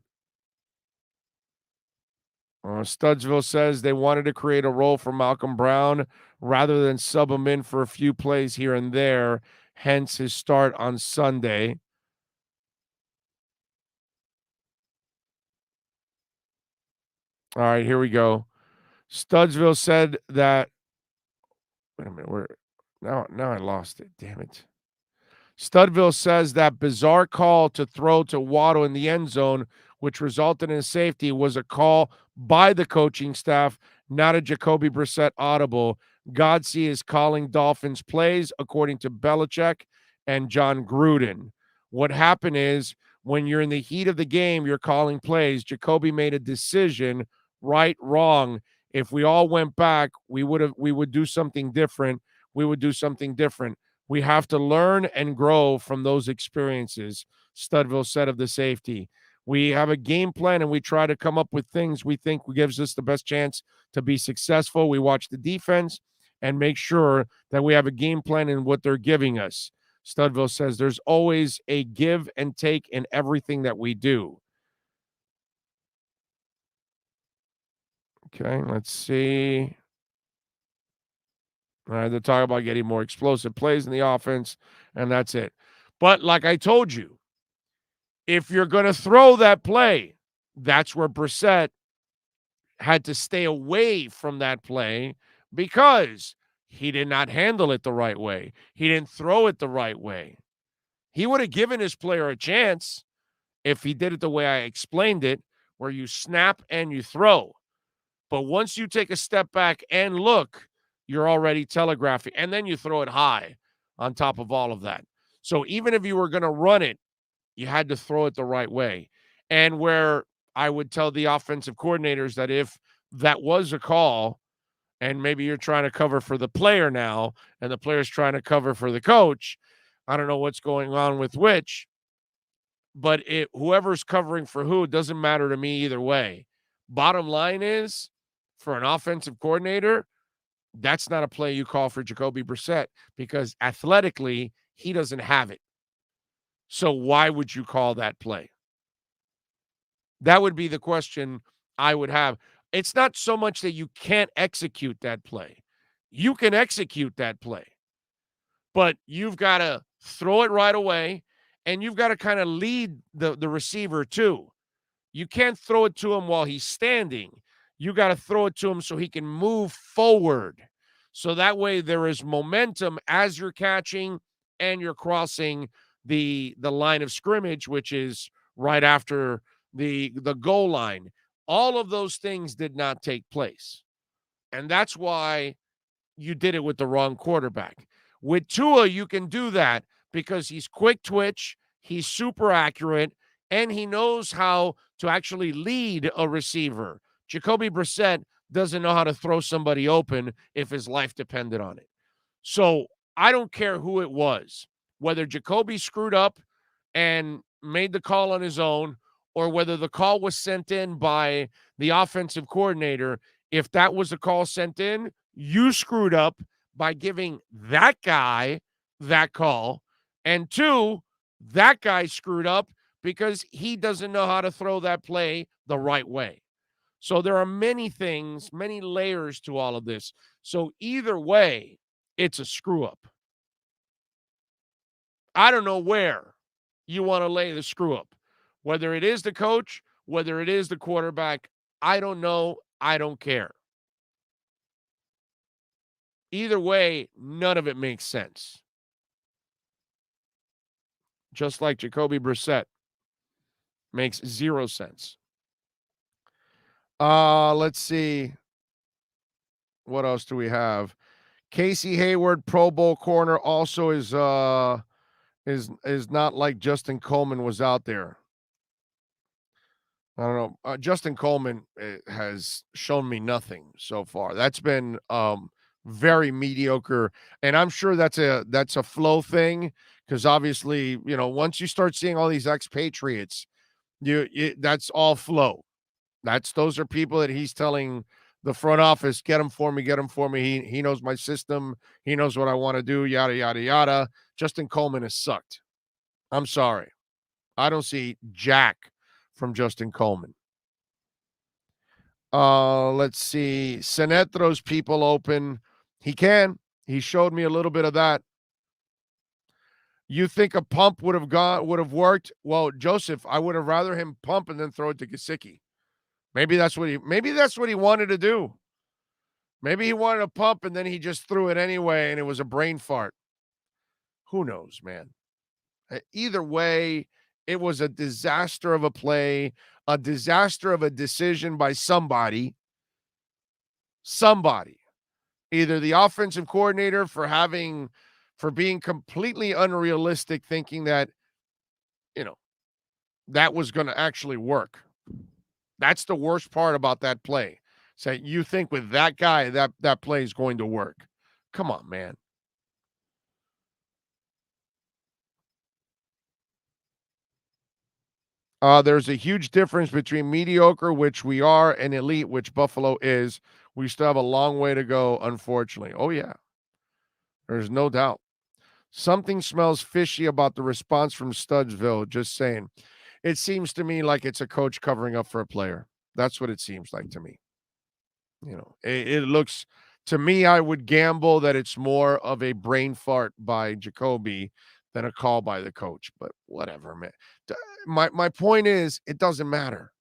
Studsville says they wanted to create a role for Malcolm Brown rather than sub him in for a few plays here and there, hence his start on Sunday. All right, here we go. Studsville said that. Wait a minute, now I lost it. Damn it. Studville says that bizarre call to throw to Waddle in the end zone, which resulted in a safety, was a call by the coaching staff, not a Jacoby Brissett audible. Godsey is calling Dolphins plays, according to Belichick and John Gruden. What happened is when you're in the heat of the game, you're calling plays. Jacoby made a decision, right, wrong. If we all went back, we would do something different. We would do something different. We have to learn and grow from those experiences, Studville said of the safety. We have a game plan, and we try to come up with things we think gives us the best chance to be successful. We watch the defense and make sure that we have a game plan in what they're giving us. Studville says there's always a give and take in everything that we do. Okay, let's see. All right, they're talking about getting more explosive plays in the offense, and that's it. But like I told you, if you're going to throw that play, that's where Brissett had to stay away from that play because he did not handle it the right way. He didn't throw it the right way. He would have given his player a chance if he did it the way I explained it, where you snap and you throw. But once you take a step back and look, you're already telegraphing, and then you throw it high on top of all of that. So even if you were going to run it, you had to throw it the right way. And where I would tell the offensive coordinators that if that was a call, and maybe you're trying to cover for the player now, and the player's trying to cover for the coach, I don't know what's going on with which, but whoever's covering for who, it doesn't matter to me either way. Bottom line is, for an offensive coordinator, that's not a play you call for Jacoby Brissett because athletically, he doesn't have it. So why would you call that play? That would be the question I would have. It's not so much that you can't execute that play. You can execute that play, but you've got to throw it right away, and you've got to kind of lead the receiver too. You can't throw it to him while he's standing. You got to throw it to him so he can move forward. So that way there is momentum as you're catching and you're crossing the line of scrimmage, which is right after the goal line. All of those things did not take place. And that's why you did it with the wrong quarterback. With Tua, you can do that because he's quick twitch, he's super accurate, and he knows how to actually lead a receiver. Jacoby Brissett doesn't know how to throw somebody open if his life depended on it. So I don't care who it was, whether Jacoby screwed up and made the call on his own or whether the call was sent in by the offensive coordinator, if that was a call sent in, you screwed up by giving that guy that call. And 2, that guy screwed up because he doesn't know how to throw that play the right way. So there are many things, many layers to all of this. So either way, it's a screw up. I don't know where you want to lay the screw up, whether it is the coach, whether it is the quarterback. I don't know. I don't care. Either way, none of it makes sense. Just like Jacoby Brissett makes 0 sense. Let's see. What else do we have? Casey Hayward, Pro Bowl corner, also is not like Justin Coleman was out there. I don't know. Justin Coleman has shown me nothing so far. That's been very mediocre, and I'm sure that's a flow thing because obviously, once you start seeing all these expatriates, that's all flow. Those are people that he's telling the front office, get him for me. He knows my system. He knows what I want to do, yada, yada, yada. Justin Coleman has sucked. I'm sorry. I don't see jack from Justin Coleman. Let's see. Sinet throws people open. He can. He showed me a little bit of that. You think a pump would have worked? Well, Joseph, I would have rather him pump and then throw it to Gesicki. Maybe that's what he wanted to do. Maybe he wanted to pump and then he just threw it anyway and it was a brain fart. Who knows, man? Either way, it was a disaster of a play, a disaster of a decision by somebody. Either the offensive coordinator for being completely unrealistic, thinking that, that was going to actually work. That's the worst part about that play. So you think with that guy, that play is going to work. Come on, man. There's a huge difference between mediocre, which we are, and elite, which Buffalo is. We still have a long way to go, unfortunately. Oh, yeah. There's no doubt. Something smells fishy about the response from Studesville, just saying. It seems to me like it's a coach covering up for a player. That's what it seems like to me. It looks to me, I would gamble that it's more of a brain fart by Jacoby than a call by the coach, but whatever, man. My point is, it doesn't matter.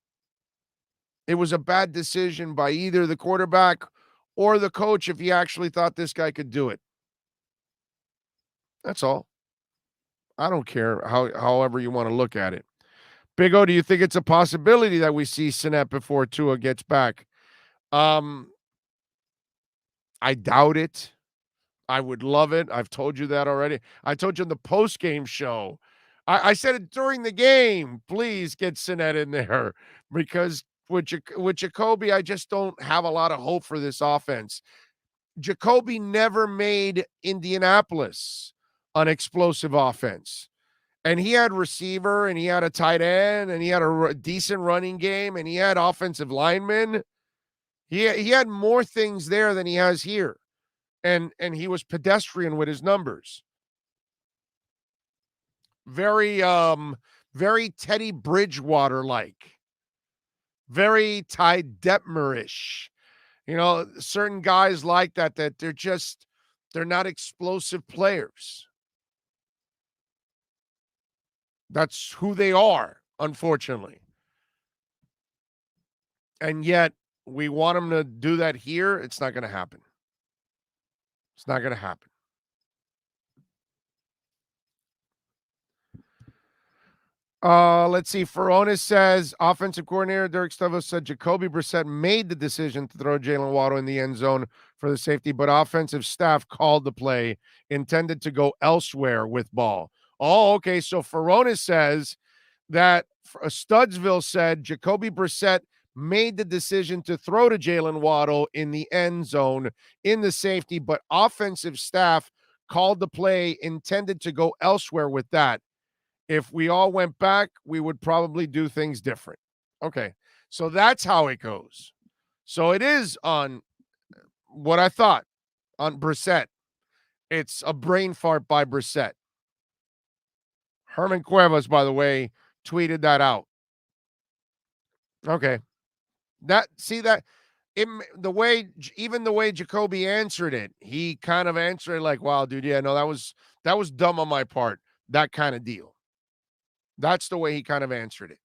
It was a bad decision by either the quarterback or the coach if he actually thought this guy could do it. That's all. I don't care however you want to look at it. Big O, do you think it's a possibility that we see Sinet before Tua gets back? I doubt it. I would love it. I've told you that already. I told you in the post-game show. I said it during the game. Please get Sinet in there because with Jacoby, I just don't have a lot of hope for this offense. Jacoby never made Indianapolis an explosive offense. And he had receiver, and he had a tight end, and he had a decent running game, and he had offensive linemen. He had more things there than he has here. And he was pedestrian with his numbers. Very Teddy Bridgewater-like. Very Ty Detmer-ish. Certain guys like that they're not explosive players. That's who they are, unfortunately. And yet, we want them to do that here. It's not going to happen. It's not going to happen. Let's see. Furones says, offensive coordinator Derek Stovall said Jacoby Brissett made the decision to throw Jalen Waddle in the end zone for the safety, but offensive staff called the play, intended to go elsewhere with ball. Oh, okay. So Furones says that Studesville said Jacoby Brissett made the decision to throw to Jalen Waddle in the end zone in the safety, but offensive staff called the play, intended to go elsewhere with that. If we all went back, we would probably do things different. Okay. So that's how it goes. So it is on what I thought on Brissett. It's a brain fart by Brissett. Herman Cuevas, by the way, tweeted that out. Okay. That the way even the way Jacoby answered it, he kind of answered it like, "Wow, dude, yeah, no, that was dumb on my part." That kind of deal. That's the way he kind of answered it.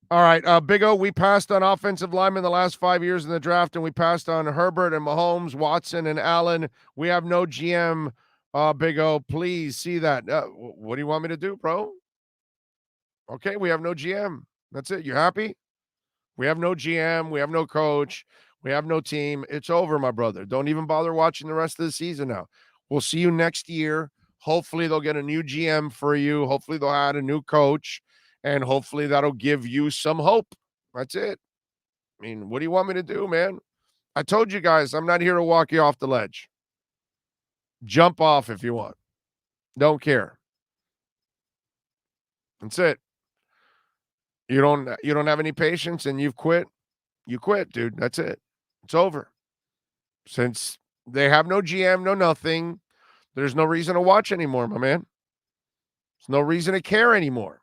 All right, Big O, we passed on offensive linemen the last 5 years in the draft, and we passed on Herbert and Mahomes, Watson and Allen. We have no GM, Big O. Please see that. What do you want me to do, bro? Okay, we have no GM. That's it. You happy? We have no GM. We have no coach. We have no team. It's over, my brother. Don't even bother watching the rest of the season now. We'll see you next year. Hopefully, they'll get a new GM for you. Hopefully, they'll add a new coach. And hopefully that'll give you some hope. That's it. I mean, what do you want me to do, man? I told you guys, I'm not here to walk you off the ledge. Jump off if you want. Don't care. That's it. You don't have any patience and you've quit. You quit, dude. That's it. It's over. Since they have no GM, no nothing, there's no reason to watch anymore, my man. There's no reason to care anymore.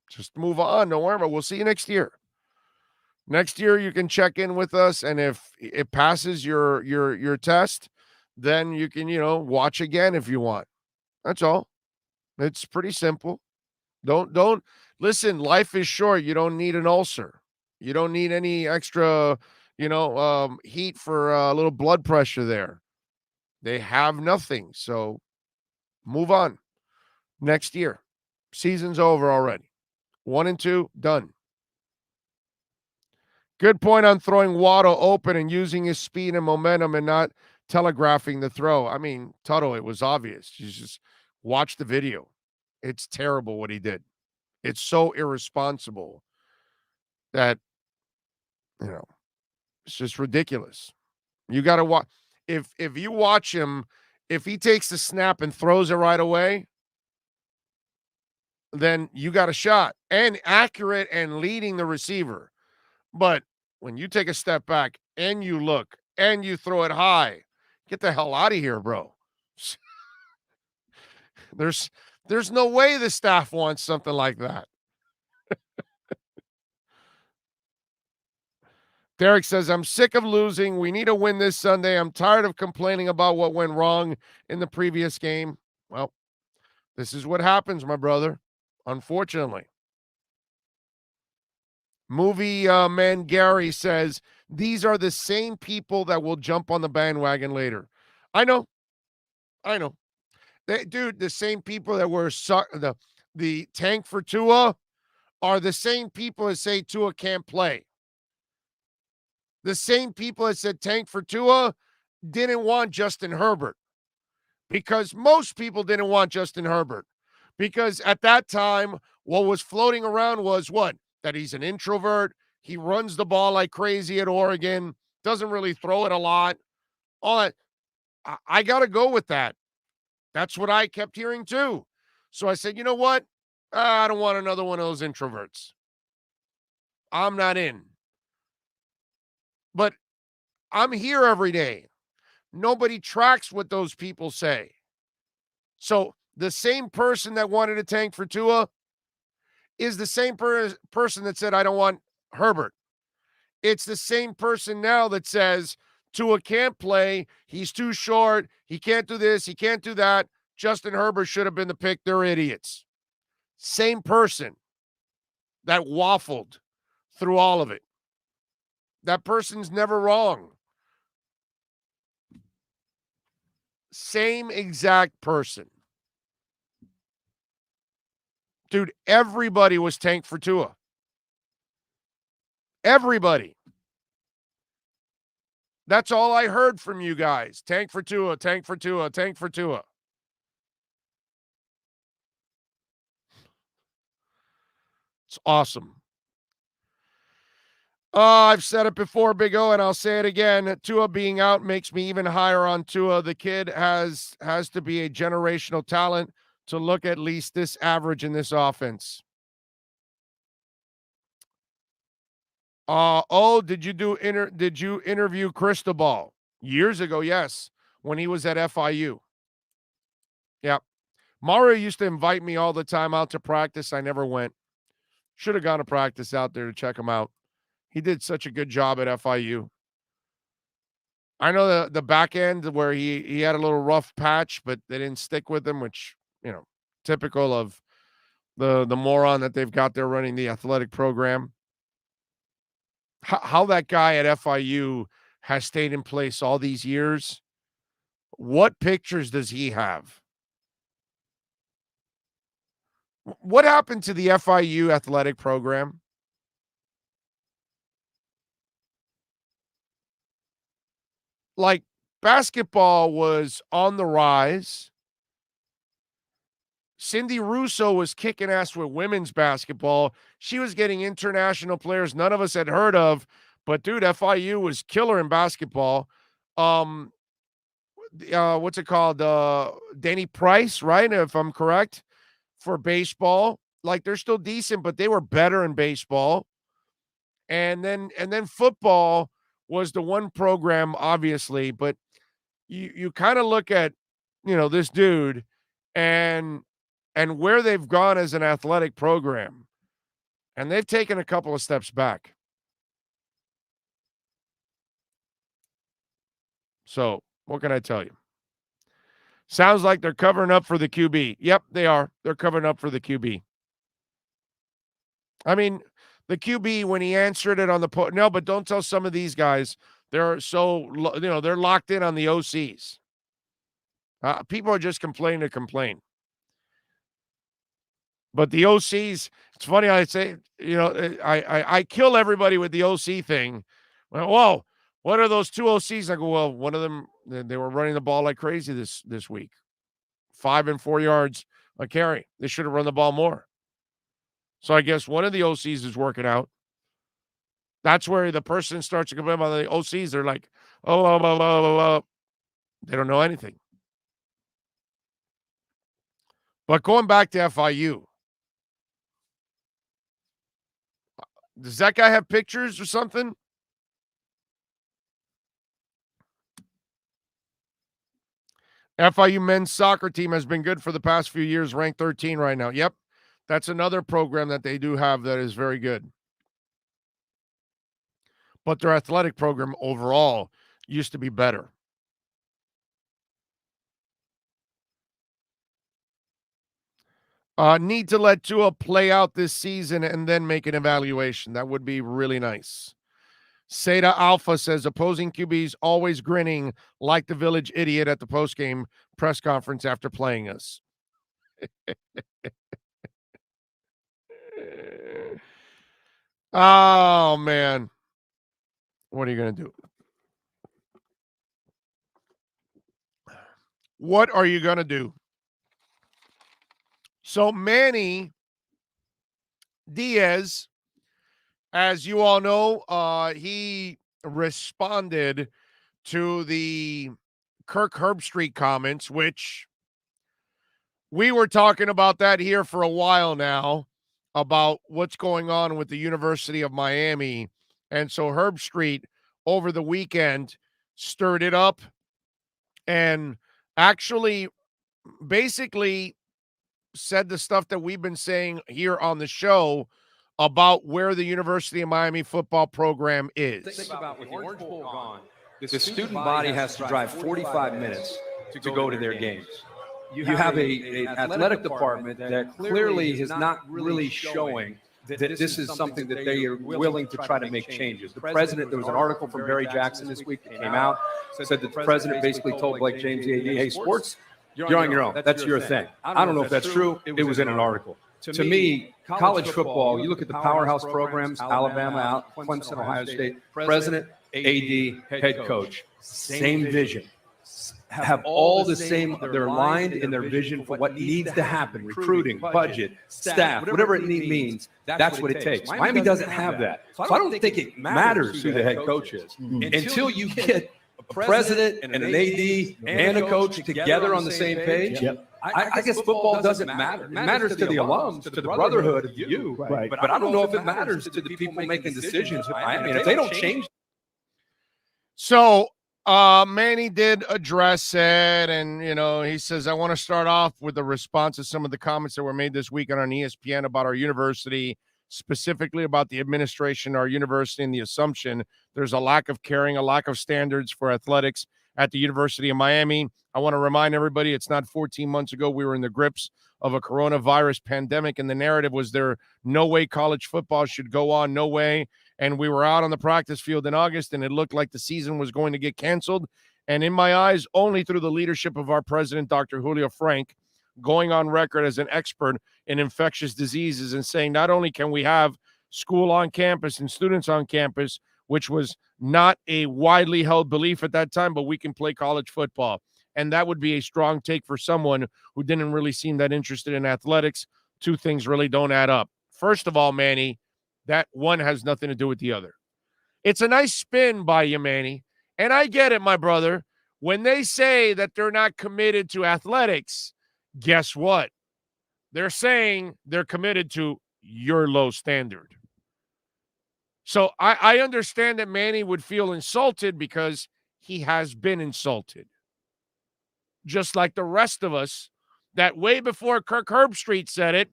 Just move on. Don't worry about it. We'll see you next year. Next year, you can check in with us, and if it passes your test, then you can, watch again if you want. That's all. It's pretty simple. Don't listen. Life is short. You don't need an ulcer. You don't need any extra, heat for a little blood pressure there. They have nothing. So move on. Next year, season's over already. 1 and 2, done. Good point on throwing Waddle open and using his speed and momentum and not telegraphing the throw. I mean, Tuttle, it was obvious. You just watch the video. It's terrible what he did. It's so irresponsible that, it's just ridiculous. You got to watch. If you watch him, if he takes the snap and throws it right away, then you got a shot and accurate and leading the receiver. But when you take a step back and you look and you throw it high, get the hell out of here, bro. There's no way the staff wants something like that. Derek says, I'm sick of losing. We need a win this Sunday. I'm tired of complaining about what went wrong in the previous game. Well, this is what happens, my brother. Unfortunately. Movie man Gary says, these are the same people that will jump on the bandwagon later. I know. Dude, the same people that were the tank for Tua are the same people that say Tua can't play. The same people that said tank for Tua didn't want Justin Herbert because most people didn't want Justin Herbert because at that time, what was floating around was what? That he's an introvert. He runs the ball like crazy at Oregon, doesn't really throw it a lot. All that. I got to go with that. That's what I kept hearing too. So I said, you know what? I don't want another one of those introverts. I'm not in. But I'm here every day. Nobody tracks what those people say. So the same person that wanted to tank for Tua is the same person that said, I don't want Herbert. It's the same person now that says Tua can't play. He's too short. He can't do this. He can't do that. Justin Herbert should have been the pick. They're idiots. Same person that waffled through all of it. That person's never wrong. Same exact person. Dude, everybody was tanked for Tua. Everybody. That's all I heard from you guys. Tank for Tua, tank for Tua, tank for Tua. It's awesome. I've said it before, Big O, and I'll say it again. Tua being out makes me even higher on Tua. The kid has to be a generational talent to look at least this average in this offense. Did you interview Cristobal years ago? Yes, when he was at FIU. Yep. Mario used to invite me all the time out to practice. I never went. Should have gone to practice out there to check him out. He did such a good job at FIU. I know the back end where he had a little rough patch, but they didn't stick with him, which, typical of the moron that they've got there running the athletic program. How that guy at FIU has stayed in place all these years. What pictures does he have? What happened to the FIU athletic program? Like, basketball was on the rise. Cindy Russo was kicking ass with women's basketball. She was getting international players none of us had heard of. But, dude, FIU was killer in basketball. What's it called? Danny Price, right? If I'm correct, for baseball. Like, they're still decent, but they were better in baseball. And then football was the one program, obviously, but you kind of look at, this dude and where they've gone as an athletic program, and they've taken a couple of steps back. So what can I tell you? Sounds like they're covering up for the QB. Yep, they are. They're covering up for the QB. I mean, the QB, when he answered it on the no, but don't tell some of these guys. They're so, they're locked in on the OCs. People are just complaining to complain. But the OCs, it's funny how I say, I kill everybody with the OC thing. Well, whoa, what are those two OCs? I go, well, one of them, they were running the ball like crazy this week. 5 and 4 yards a carry. They should have run the ball more. So I guess one of the OCs is working out. That's where the person starts to complain about the OCs. They're like, oh. They don't know anything. But going back to FIU, does that guy have pictures or something? FIU men's soccer team has been good for the past few years, ranked 13 right now. Yep. That's another program that they do have that is very good. But their athletic program overall used to be better. Need to let Tua play out this season and then make an evaluation. That would be really nice. Seda Alpha says opposing QBs always grinning like the village idiot at the postgame press conference after playing us. Oh, man. What are you going to do? What are you going to do? So Manny Diaz, as you all know, he responded to the Kirk Herbstreit comments, which we were talking about that here for a while now, about what's going on with the University of Miami. And so Herbstreit over the weekend stirred it up and actually basically said the stuff that we've been saying here on the show about where the University of Miami football program is. Think about with the Orange Bowl gone, the student body has to drive 45 minutes to go to their games. You have a athletic department that clearly is not really showing that this is something that they are willing to try to make changes. The president, there was an article from Barry Jackson this week that came out, said that the president basically told Blake James, the AD, hey, sports, you're on your own. That's your thing. I don't know if that's true. It was in an article. To me, college football, you look at the powerhouse programs, Alabama, Clemson, Ohio State, president, AD, head coach, same vision. have all the same, they're aligned in their vision for what needs to happen, recruiting, budget, staff, whatever it means, that's what it takes. Miami doesn't have that. So I don't think it matters who the head coach is until you get a president and an AD and a coach together on the same page. I guess football doesn't matter. It matters to the alums, to the brotherhood of you. Right. But I don't know if it matters to the people making decisions. I mean, if they don't change. So Manny did address it, and he says, I want to start off with a response to some of the comments that were made this weekend on ESPN about our university, specifically about the administration, our university, and the assumption there's a lack of caring, a lack of standards for athletics at the University of Miami. I want to remind everybody it's not 14 months ago we were in the grips of a coronavirus pandemic, and the narrative was there no way college football should go on, no way. And we were out on the practice field in August, and it looked like the season was going to get canceled. And in my eyes, only through the leadership of our president, Dr. Julio Frank, going on record as an expert in infectious diseases and saying not only can we have school on campus and students on campus, which was not a widely held belief at that time, but we can play college football. And that would be a strong take for someone who didn't really seem that interested in athletics. Two things really don't add up. First of all, Manny, that one has nothing to do with the other. It's a nice spin by you, Manny. And I get it, my brother. When they say that they're not committed to athletics, guess what? They're saying they're committed to your low standard. So I understand that Manny would feel insulted because he has been insulted. Just like the rest of us, that way before Kirk Herbstreit said it,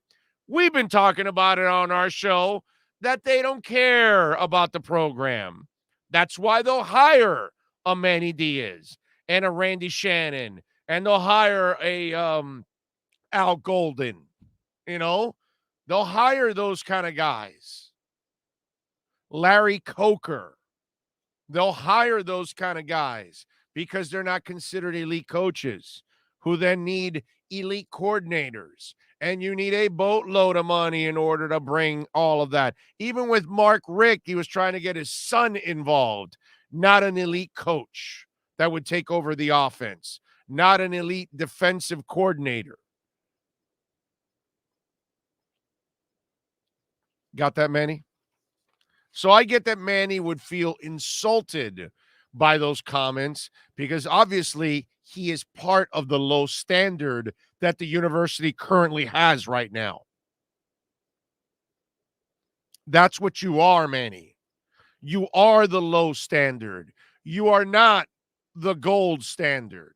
we've been talking about it on our show, that they don't care about the program. That's why they'll hire a Manny Diaz and a Randy Shannon, and they'll hire a Al Golden. They'll hire those kind of guys. Larry Coker. They'll hire those kind of guys because they're not considered elite coaches who then need elite coordinators. And you need a boatload of money in order to bring all of that. Even with Mark Richt, he was trying to get his son involved, not an elite coach that would take over the offense, not an elite defensive coordinator. Got that, Manny? So I get that Manny would feel insulted by those comments because obviously he is part of the low standard that the university currently has right now. That's what you are, Manny. You are the low standard. You are not the gold standard.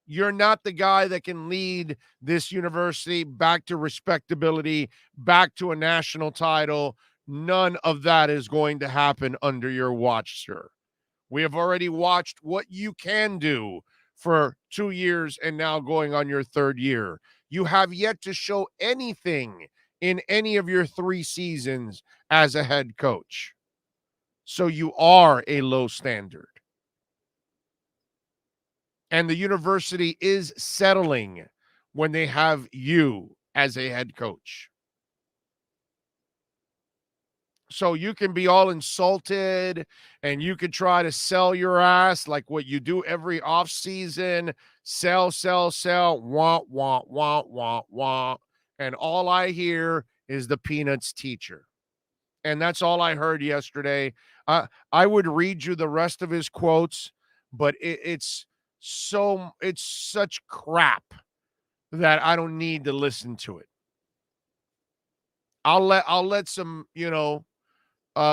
You're not the guy that can lead this university back to respectability, back to a national title. None of that is going to happen under your watch, sir. We have already watched what you can do for 2 years and now going on your third year. You have yet to show anything in any of your 3 seasons as a head coach. So you are a low standard. And the university is settling when they have you as a head coach. So you can be all insulted and you can try to sell your ass like what you do every offseason. Sell, wah, wah, wah, wah, wah. And all I hear is the Peanuts teacher. And that's all I heard yesterday. I would read you the rest of his quotes, but it's such crap that I don't need to listen to it. I'll let some,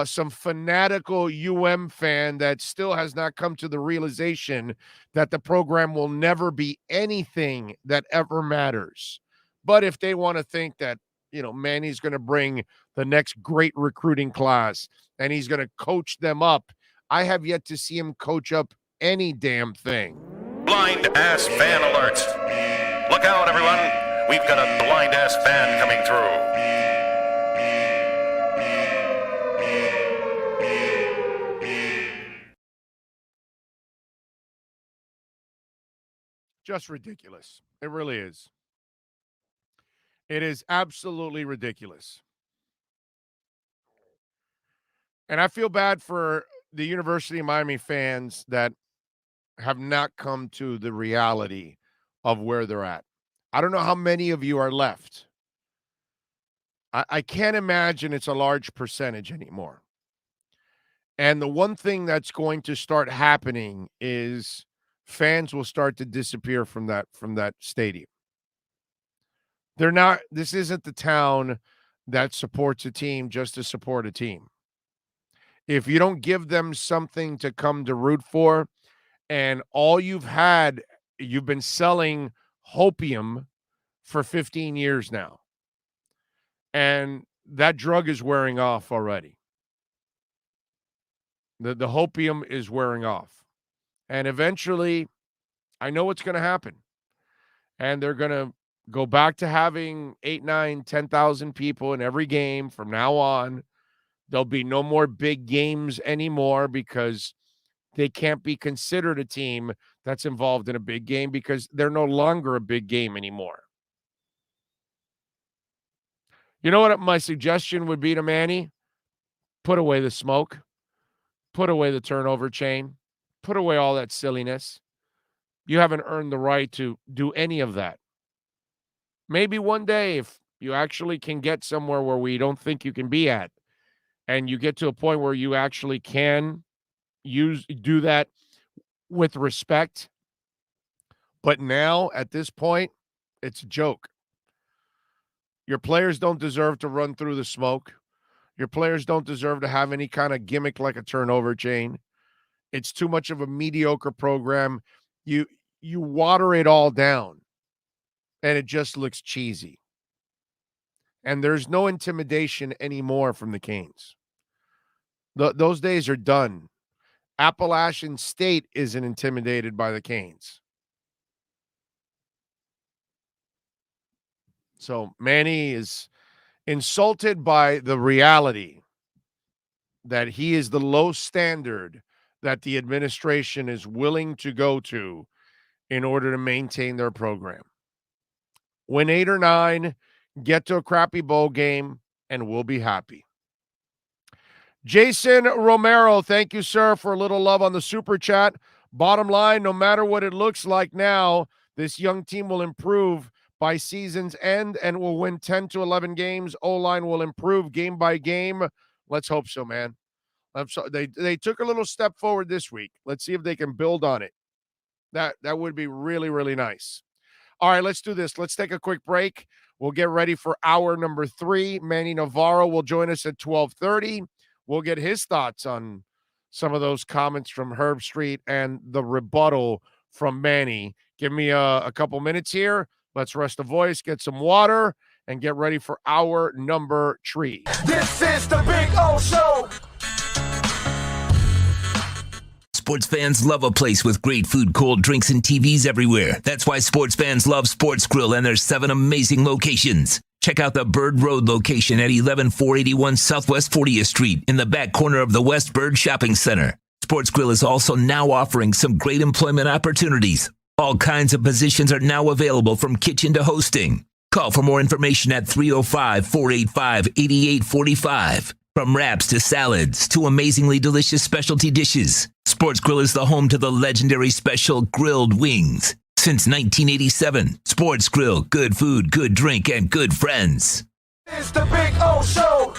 some fanatical UM fan that still has not come to the realization that the program will never be anything that ever matters. But if they want to think that, Manny's going to bring the next great recruiting class and he's going to coach them up, I have yet to see him coach up any damn thing. Blind ass fan alert. Look out, everyone. We've got a blind ass fan coming through. Just ridiculous. It really is. It is absolutely ridiculous. And I feel bad for the University of Miami fans that have not come to the reality of where they're at. I don't know how many of you are left. I can't imagine it's a large percentage anymore. And the one thing that's going to start happening is fans will start to disappear from that stadium. This isn't the town that supports a team just to support a team. If you don't give them something to come to root for, and all you've been selling hopium for 15 years now. And that drug is wearing off already. The hopium is wearing off. And eventually, I know what's going to happen. And they're going to go back to having 8, 9, 10,000 people in every game from now on. There'll be no more big games anymore because they can't be considered a team that's involved in a big game because they're no longer a big game anymore. You know what my suggestion would be to Manny? Put away the smoke. Put away the turnover chain. Put away all that silliness. You haven't earned the right to do any of that. Maybe one day, if you actually can get somewhere where we don't think you can be at, and you get to a point where you actually can do that with respect. But now, at this point, it's a joke. Your players don't deserve to run through the smoke. Your players don't deserve to have any kind of gimmick like a turnover chain. It's too much of a mediocre program. You water it all down, and it just looks cheesy. And there's no intimidation anymore from the Canes. Those days are done. Appalachian State isn't intimidated by the Canes. So Manny is insulted by the reality that he is the low standard that the administration is willing to go to in order to maintain their program. Win 8 or 9, get to a crappy bowl game, and we'll be happy. Jason Romero, thank you, sir, for a little love on the super chat. Bottom line, no matter what it looks like now, this young team will improve by season's end and will win 10 to 11 games. O-line will improve game by game. Let's hope so, man. They took a little step forward this week. Let's see if they can build on it. That would be really, really nice. All right, let's do this. Let's take a quick break. We'll get ready for hour number 3. Manny Navarro will join us at 12:30. We'll get his thoughts on some of those comments from Herb Street and the rebuttal from Manny. Give me a couple minutes here. Let's rest the voice, get some water, and get ready for hour number 3. This is the Big O Show. Sports fans love a place with great food, cold drinks, and TVs everywhere. That's why sports fans love Sports Grill and their 7 amazing locations. Check out the Bird Road location at 11481 Southwest 40th Street in the back corner of the West Bird Shopping Center. Sports Grill is also now offering some great employment opportunities. All kinds of positions are now available from kitchen to hosting. Call for more information at 305-485-8845. From wraps to salads to amazingly delicious specialty dishes, Sports Grill is the home to the legendary special grilled wings. Since 1987, Sports Grill, good food, good drink, and good friends. It's the Big O Show.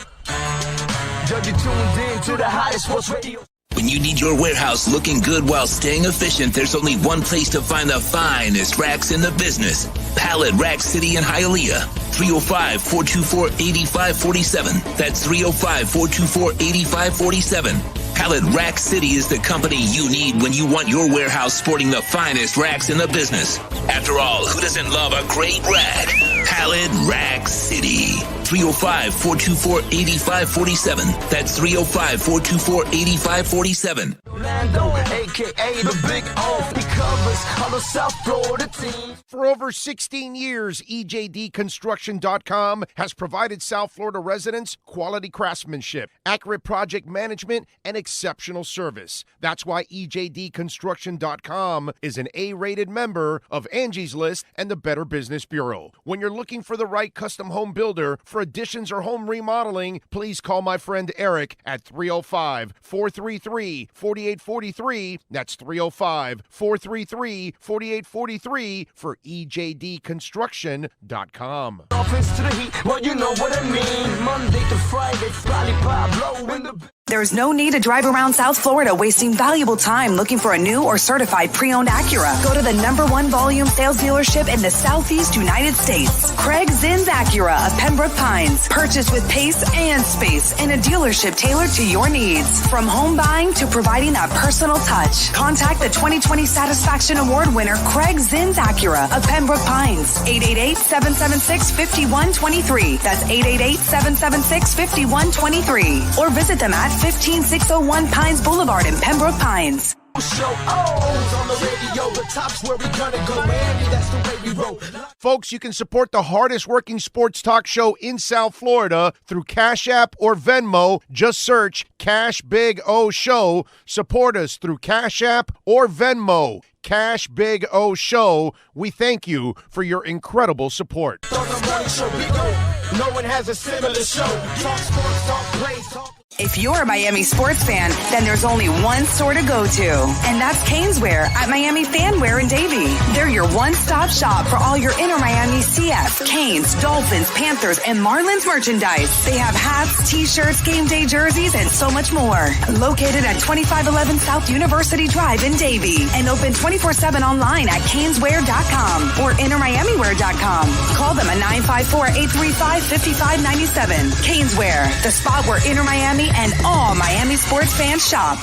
You're tuned in to the hottest sports radio. When you need your warehouse looking good while staying efficient, there's only one place to find the finest racks in the business. Pallet Rack City in Hialeah. 305-424-8547. That's 305-424-8547. Pallet Rack City is the company you need when you want your warehouse sporting the finest racks in the business. After all, who doesn't love a great rack? Pallet Rack City. 305-424-8547. That's 305-424-8547. Orlando, a.k.a. the Big O. He covers all the South Florida teams. For over 16 years, EJDconstruction.com has provided South Florida residents quality craftsmanship, accurate project management, and exceptional service. That's why EJDconstruction.com is an A-rated member of Angie's List and the Better Business Bureau. When you're looking for the right custom home builder for additions or home remodeling, please call my friend Eric at 305-433-4843. That's 305-433-4843 for EJDconstruction.com. Office to the heat, well, you know what I mean. Monday to Friday, Scotty Pablo in the... There's no need to drive around South Florida wasting valuable time looking for a new or certified pre-owned Acura. Go to the #1 volume sales dealership in the Southeast United States. Craig Zinn's Acura of Pembroke Pines. Purchased with pace and space in a dealership tailored to your needs. From home buying to providing that personal touch. Contact the 2020 Satisfaction Award winner Craig Zinn's Acura of Pembroke Pines. 888-776-5123. That's 888-776-5123. Or visit them at 15601 Pines Boulevard in Pembroke Pines. Show O's on the radio, the top's where we gonna go, Miami, that's the way we roll. Folks, you can support the hardest working sports talk show in South Florida through Cash App or Venmo. Just search Cash Big O Show. Support us through Cash App or Venmo. Cash Big O Show. We thank you for your incredible support. On the morning show, we go. No one has a similar show. Talk sports, talk plays, talk... If you're a Miami sports fan, then there's only one store to go to, and that's Caneswear at Miami Fanwear in Davie. They're your one-stop shop for all your inner Miami CF, Canes, Dolphins, Panthers, and Marlins merchandise. They have hats, t-shirts, game day jerseys, and so much more. Located at 2511 South University Drive in Davie, and open 24/7 online at caneswear.com or innermiamiwear.com. Call them at 954-835-5597. Caneswear, the spot where inner Miami and all Miami sports fans shop.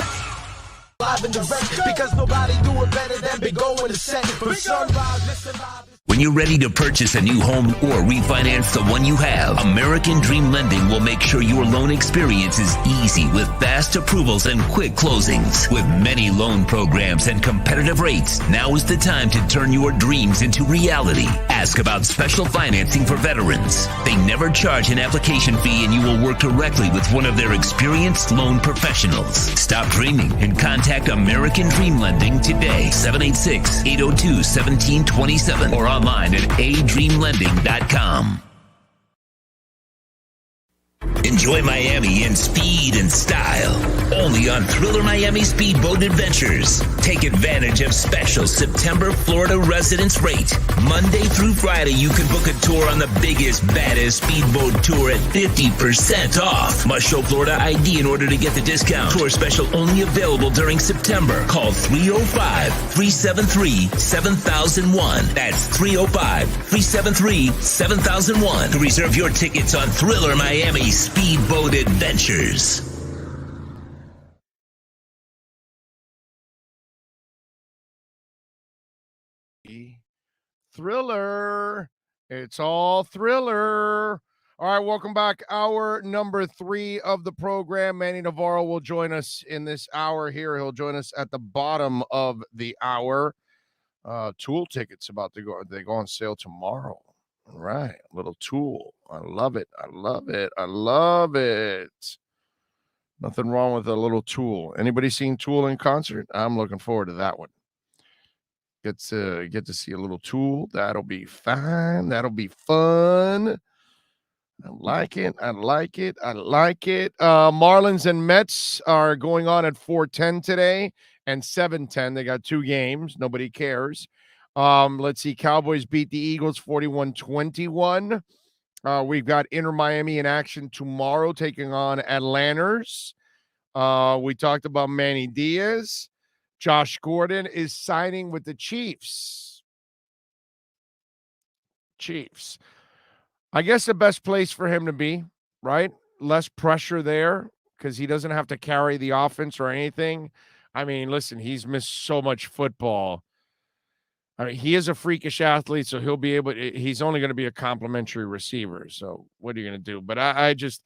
Live and direct, because nobody do it better than Big O in the set. From sunrise, listen live. When you're ready to purchase a new home or refinance the one you have, American Dream Lending will make sure your loan experience is easy with fast approvals and quick closings. With many loan programs and competitive rates, now is the time to turn your dreams into reality. Ask about special financing for veterans. They never charge an application fee, and you will work directly with one of their experienced loan professionals. Stop dreaming and contact American Dream Lending today, 786-802-1727, or online at adreamlending.com. Enjoy Miami in speed and style. Only on Thriller Miami Speedboat Adventures. Take advantage of special September Florida residence rate. Monday through Friday, you can book a tour on the biggest, baddest speedboat tour at 50% off. Must show Florida ID in order to get the discount. Tour special only available during September. Call 305-373-7001. That's 305-373-7001 to reserve your tickets on Thriller Miami Speedboat Adventures. Thriller. It's all Thriller. All right, welcome back. Hour number 3 of the program. Manny Navarro will join us in this hour here. He'll join us at the bottom of the hour. Tool tickets about to go. They go on sale tomorrow. All right, a little Tool. I love it. I love it. I love it. Nothing wrong with a little Tool. Anybody seen Tool in concert? I'm looking forward to that one. Get to see a little Tool. That'll be fine. That'll be fun. I like it. I like it. I like it. Marlins and Mets are going on at 4:10 today and 7:10. They got 2 games. Nobody cares. Let's see. Cowboys beat the Eagles 41-21. We've got Inter Miami in action tomorrow, taking on Atlanters. We talked about Manny Diaz. Josh Gordon is signing with the Chiefs. I guess the best place for him to be, right? Less pressure there because he doesn't have to carry the offense or anything. I mean, listen, he's missed so much football. I mean, he is a freakish athlete, so he'll be able to, he's only going to be a complimentary receiver. So what are you going to do? But I just,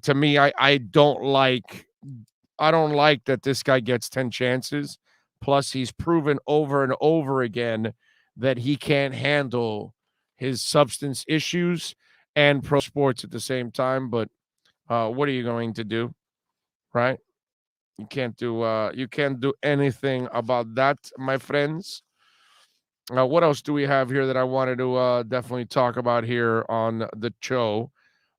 to me, I don't like that this guy gets 10 chances. Plus, he's proven over and over again that he can't handle his substance issues and pro sports at the same time. But what are you going to do? Right? You can't do anything about that, my friends. What else do we have here that I wanted to definitely talk about here on the show?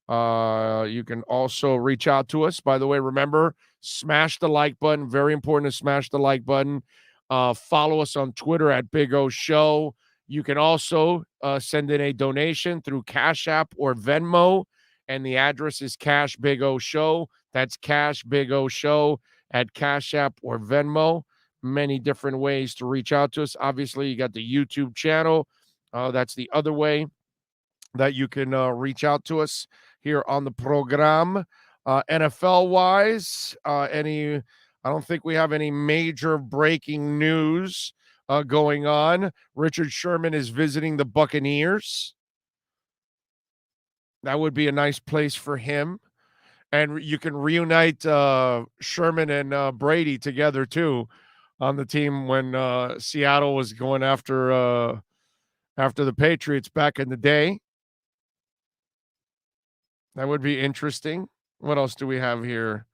You can also reach out to us. By the way, remember, smash the like button. Very important to smash the like button. Follow us on Twitter at Big O Show. You can also send in a donation through Cash App or Venmo, and the address is Cash Big O Show. That's Cash Big O Show at Cash App or Venmo. Many different ways to reach out to us. Obviously, you got the YouTube channel. That's the other way that you can reach out to us here on the program. NFL wise, I don't think we have any major breaking news going on. Richard Sherman is visiting the Buccaneers. That would be a nice place for him. And you can reunite Sherman and Brady together too on the team when Seattle was going after the Patriots back in the day. That would be interesting. What else do we have here?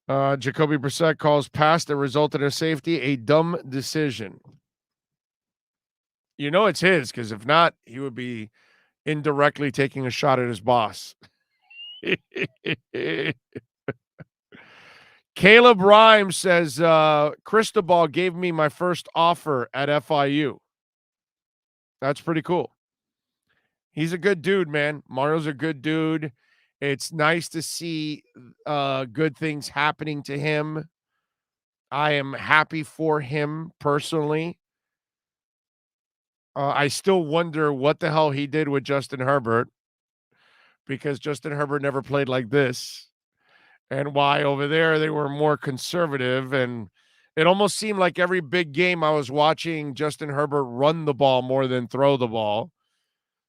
Jacoby Brissett calls pass that resulted in safety a dumb decision. You know it's his, because if not, he would be indirectly taking a shot at his boss. Caleb Rhymes says, Cristobal gave me my first offer at FIU. That's pretty cool. He's a good dude, man. Mario's a good dude. It's nice to see good things happening to him. I am happy for him personally. I still wonder what the hell he did with Justin Herbert, because Justin Herbert never played like this, and why over there they were more conservative. And it almost seemed like every big game I was watching Justin Herbert run the ball more than throw the ball.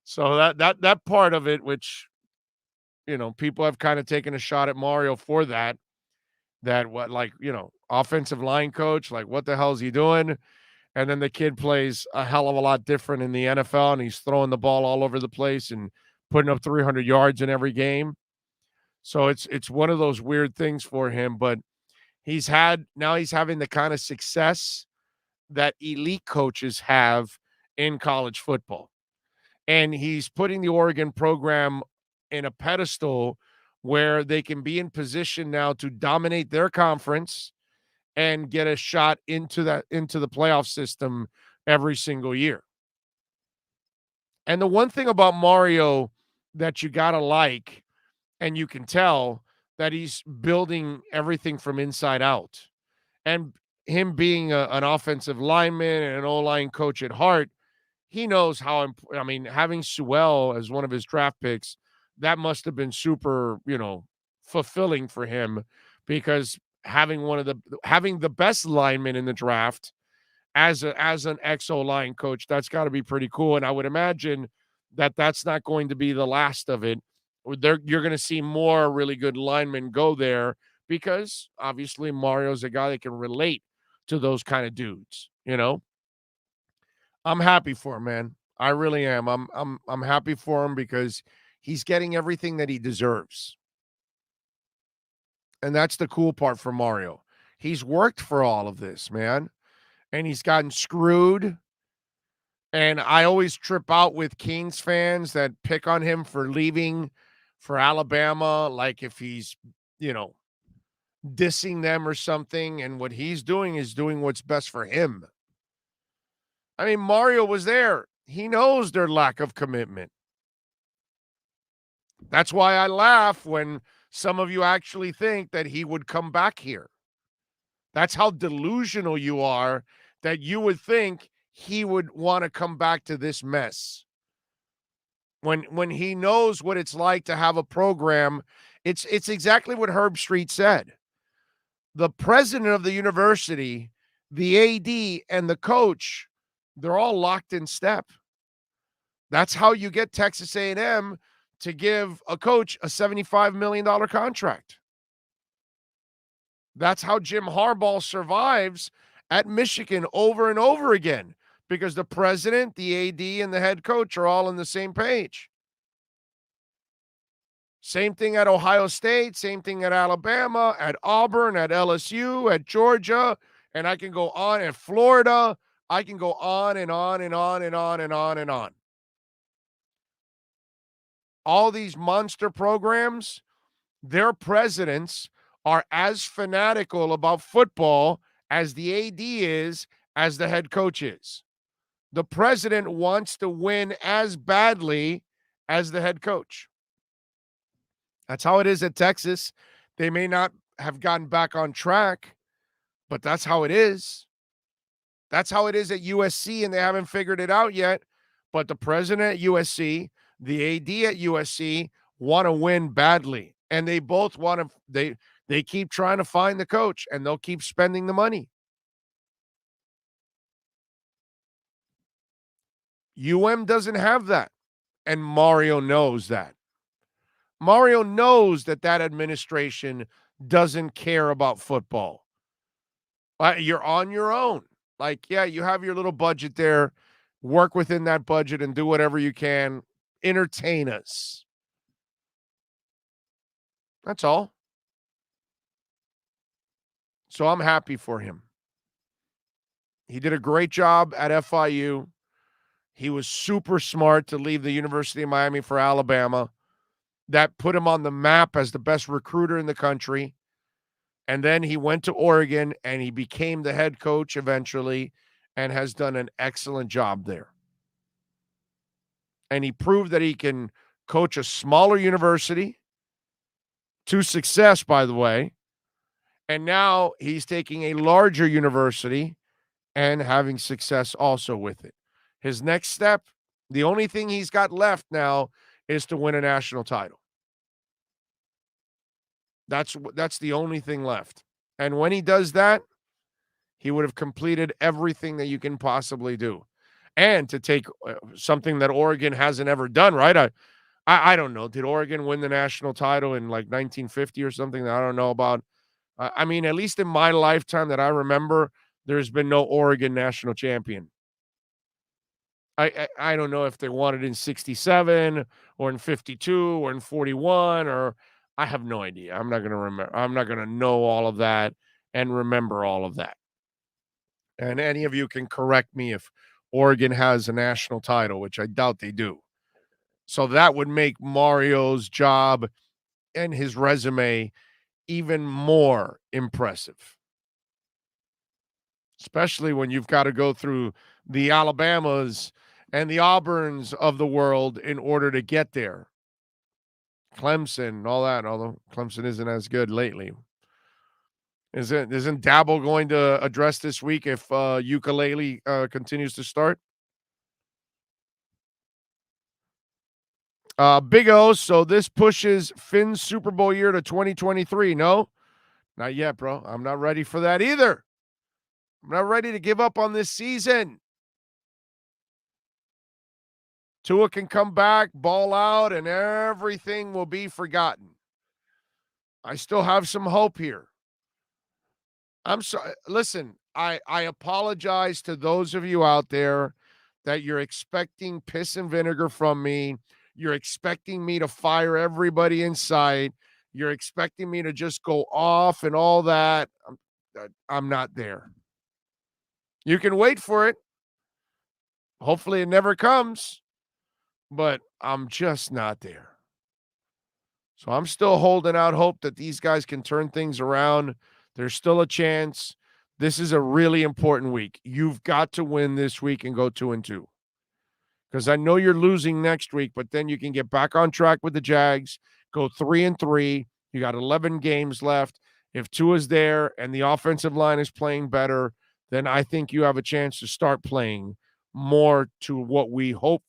So that part of it, which, you know, people have kind of taken a shot at Mario for that what, like, you know, offensive line coach, like, what the hell is he doing? And then the kid plays a hell of a lot different in the NFL, and he's throwing the ball all over the place and putting up 300 yards in every game. So it's one of those weird things for him, but he's having the kind of success that elite coaches have in college football. And he's putting the Oregon program in a pedestal where they can be in position now to dominate their conference and get a shot into the playoff system every single year. And the one thing about Mario that you got to like, and you can tell, that he's building everything from inside out. And him being an offensive lineman and an O-line coach at heart, he knows how, having Sewell as one of his draft picks, that must have been super, fulfilling for him, because having the best lineman in the draft as an XO line coach, that's got to be pretty cool. And I would imagine that that's not going to be the last of it. You're going to see more really good linemen go there, because obviously Mario's a guy that can relate to those kind of dudes, I'm happy for him, man. I really am. I'm happy for him because he's getting everything that he deserves. And that's the cool part for Mario. He's worked for all of this, man. And he's gotten screwed. And I always trip out with Kings fans that pick on him for leaving for Alabama, like if he's, dissing them or something. And what he's doing is doing what's best for him. I mean, Mario was there. He knows their lack of commitment. That's why I laugh when some of you actually think that he would come back here. That's how delusional you are, that you would think he would want to come back to this mess. When he knows what it's like to have a program, it's exactly what Herb Street said. The president of the university, the AD, and the coach, they're all locked in step. That's how you get Texas A&M to give a coach a $75 million contract. That's how Jim Harbaugh survives at Michigan over and over again, because the president, the AD, and the head coach are all on the same page. Same thing at Ohio State, same thing at Alabama, at Auburn, at LSU, at Georgia, and I can go on, at Florida. I can go on and on and on and on and on and on. all these monster programs, their presidents are as fanatical about football as the AD is, as the head coach is. The president wants to win as badly as the head coach. That's how it is at Texas. They may not have gotten back on track, but that's how it is. That's how it is at USC, and they haven't figured it out yet. But the president at USC, the AD at USC want to win badly, and they both want to. They keep trying to find the coach, and they'll keep spending the money. doesn't have that, and Mario knows that. Mario knows that administration doesn't care about football. You're on your own. Like, yeah, you have your little budget there. Work within that budget and do whatever you can. Entertain us. That's all. So I'm happy for him. He did a great job at FIU. He was super smart to leave the University of Miami for Alabama. That put him on the map as the best recruiter in the country. And then he went to Oregon and he became the head coach eventually and has done an excellent job there. And he proved that he can coach a smaller university to success, by the way. And now he's taking a larger university and having success also with it. His next step, the only thing he's got left now is to win a national title. That's the only thing left. And when he does that, he would have completed everything that you can possibly do. And to take something that Oregon hasn't ever done, right? I don't know. Did Oregon win the national title in like 1950 or something that I don't know about? I mean, at least in my lifetime that I remember, there's been no Oregon national champion. I don't know if they won it in 67 or in 52 or in 41 or I have no idea. I'm not going to remember. I'm not going to know all of that and remember all of that. And any of you can correct me if Oregon has a national title, which I doubt they do. So that would make Mario's job and his resume even more impressive. Especially when you've got to go through the Alabamas and the Auburns of the world in order to get there. Clemson, all that, although Clemson isn't as good lately. Isn't Dabble going to address this week if Ukulele continues to start? Big O, so this pushes Finn's Super Bowl year to 2023. No, not yet, bro. I'm not ready for that either. I'm not ready to give up on this season. Tua can come back, ball out, and everything will be forgotten. I still have some hope here. I'm sorry. Listen, I apologize to those of you out there that you're expecting piss and vinegar from me. You're expecting me to fire everybody in sight. You're expecting me to just go off and all that. I'm not there. You can wait for it. Hopefully it never comes. But I'm just not there. So I'm still holding out hope that these guys can turn things around. There's still a chance. This is a really important week. You've got to win this week and go 2-2. Because I know you're losing next week, but then you can get back on track with the Jags, go 3-3. You got 11 games left. If Tua's there and the offensive line is playing better, then I think you have a chance to start playing more to what we hoped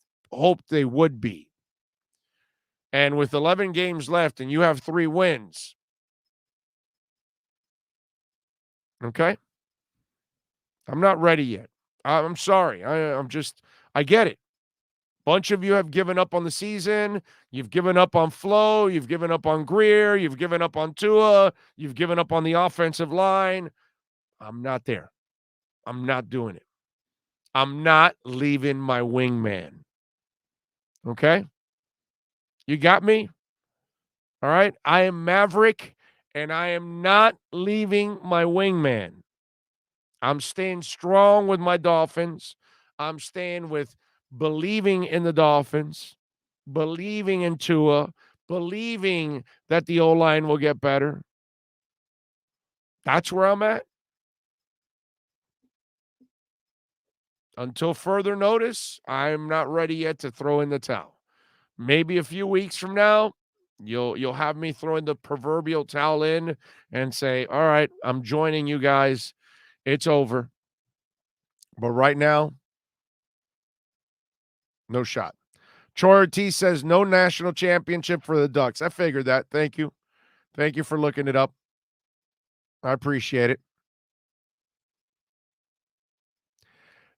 they would be. And with 11 games left and you have 3 wins, okay? I'm not ready yet. I'm sorry. I get it. Bunch of you have given up on the season. You've given up on Flo. You've given up on Greer. You've given up on Tua. You've given up on the offensive line. I'm not there. I'm not doing it. I'm not leaving my wingman. Okay? You got me? All right? I am Maverick, and I am not leaving my wingman. I'm staying strong with my Dolphins. I'm staying with believing in the Dolphins. believing in Tua, believing that the O-line will get better. That's where I'm at. Until further notice, I'm not ready yet to throw in the towel. Maybe a few weeks from now, you'll have me throwing the proverbial towel in and say, all right, I'm joining you guys. It's over. But right now, no shot. Troy Ortiz says no national championship for the Ducks. I figured that. Thank you. Thank you for looking it up. I appreciate it.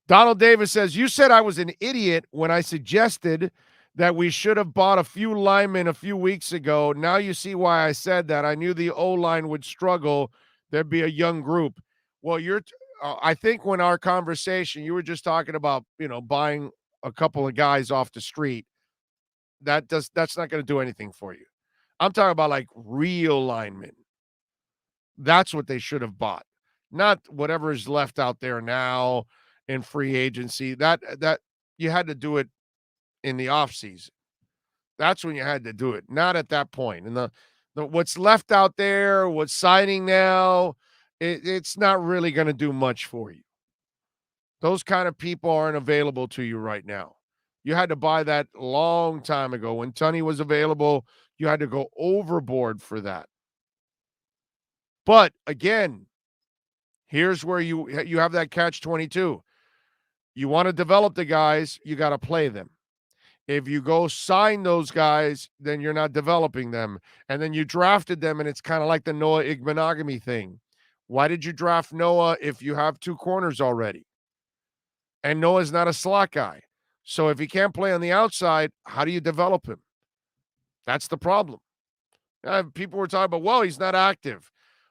Donald Davis says, you said I was an idiot when I suggested that we should have bought a few linemen a few weeks ago. Now you see why I said that. I knew the O-line would struggle. There'd be a young group. Well, I think when our conversation, you were just talking about, buying a couple of guys off the street. That's not going to do anything for you. I'm talking about like real linemen. That's what they should have bought. Not whatever is left out there now in free agency. That you had to do it in the offseason. That's when you had to do it, not at that point. And the what's left out there, what's signing now, it's not really going to do much for you. Those kind of people aren't available to you right now. You had to buy that long time ago. When Tunney was available, you had to go overboard for that. But again, here's where you have that catch-22. You want to develop the guys, you got to play them. If you go sign those guys, then you're not developing them. And then you drafted them, and it's kind of like the Noah Igbenogany thing. Why did you draft Noah if you have two corners already? And Noah's not a slot guy. So if he can't play on the outside, how do you develop him? That's the problem. People were talking about, well, he's not active.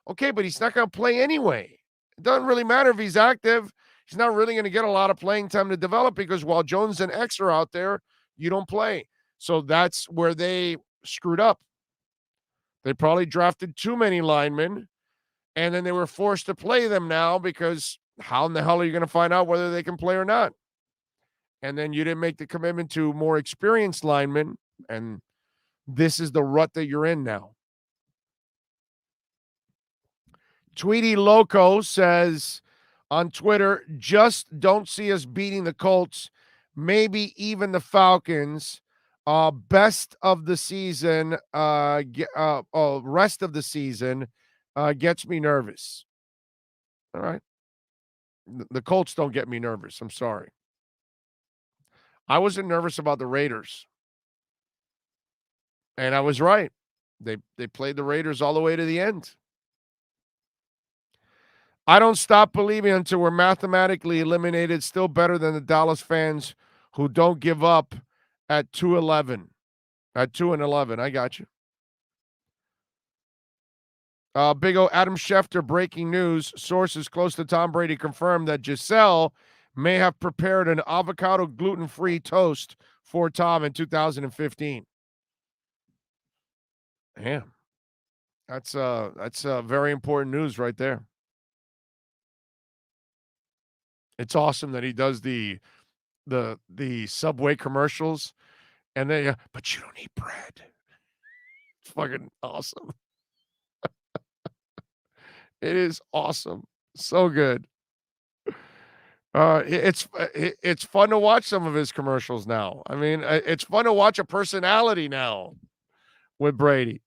Okay, but he's not going to play anyway. It doesn't really matter if he's active. He's not really going to get a lot of playing time to develop because while Jones and X are out there, you don't play. So that's where they screwed up. They probably drafted too many linemen, and then they were forced to play them now because how in the hell are you going to find out whether they can play or not? And then you didn't make the commitment to more experienced linemen, and this is the rut that you're in now. Tweety Loco says on Twitter, just don't see us beating the Colts, maybe even the Falcons. Best of the season, rest of the season gets me nervous. All right. The Colts don't get me nervous. I'm sorry. I wasn't nervous about the Raiders. And I was right. They played the Raiders all the way to the end. I don't stop believing until we're mathematically eliminated. Still better than the Dallas fans who don't give up at 2-11. At 2-11. I got you. Big O Adam Schefter, breaking news. Sources close to Tom Brady confirmed that Giselle may have prepared an avocado gluten-free toast for Tom in 2015. Damn. That's very important news right there. It's awesome that he does the Subway commercials, and then but you don't eat bread. It's fucking awesome. It is awesome. So good. It's fun to watch some of his commercials now. I mean, it's fun to watch a personality now with Brady.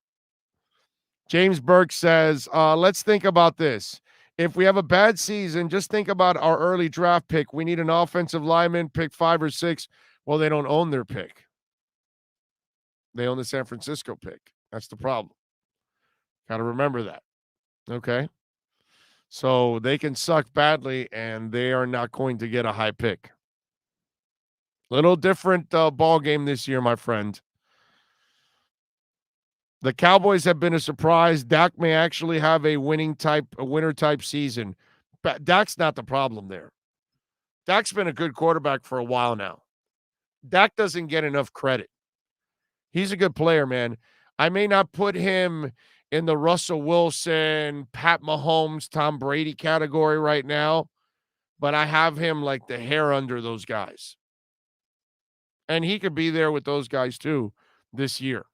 James Burke says, let's think about this. If we have a bad season, just think about our early draft pick. We need an offensive lineman, pick 5 or 6. Well, they don't own their pick. They own the San Francisco pick. That's the problem. Got to remember that. Okay? So they can suck badly, and they are not going to get a high pick. Little different ball game this year, my friend. The Cowboys have been a surprise. Dak may actually have a winner-type season. But Dak's not the problem there. Dak's been a good quarterback for a while now. Dak doesn't get enough credit. He's a good player, man. I may not put him in the Russell Wilson, Pat Mahomes, Tom Brady category right now, but I have him like the hair under those guys. And he could be there with those guys too this year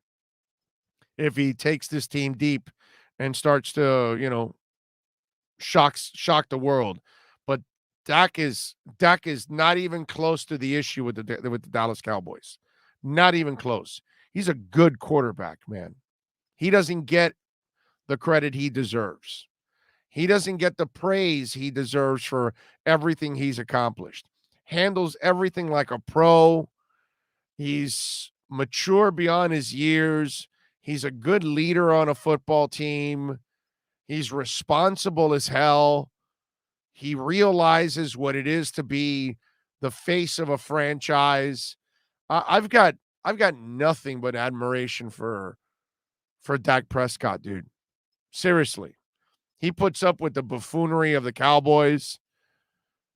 if he takes this team deep and starts to, shock the world. But Dak is not even close to the issue with the Dallas Cowboys. Not even close. He's a good quarterback, man. He doesn't get the credit he deserves. He doesn't get the praise he deserves for everything he's accomplished. Handles everything like a pro. He's mature beyond his years. He's a good leader on a football team. He's responsible as hell. He realizes what it is to be the face of a franchise. I've got nothing but admiration for Dak Prescott, dude. Seriously. He puts up with the buffoonery of the Cowboys.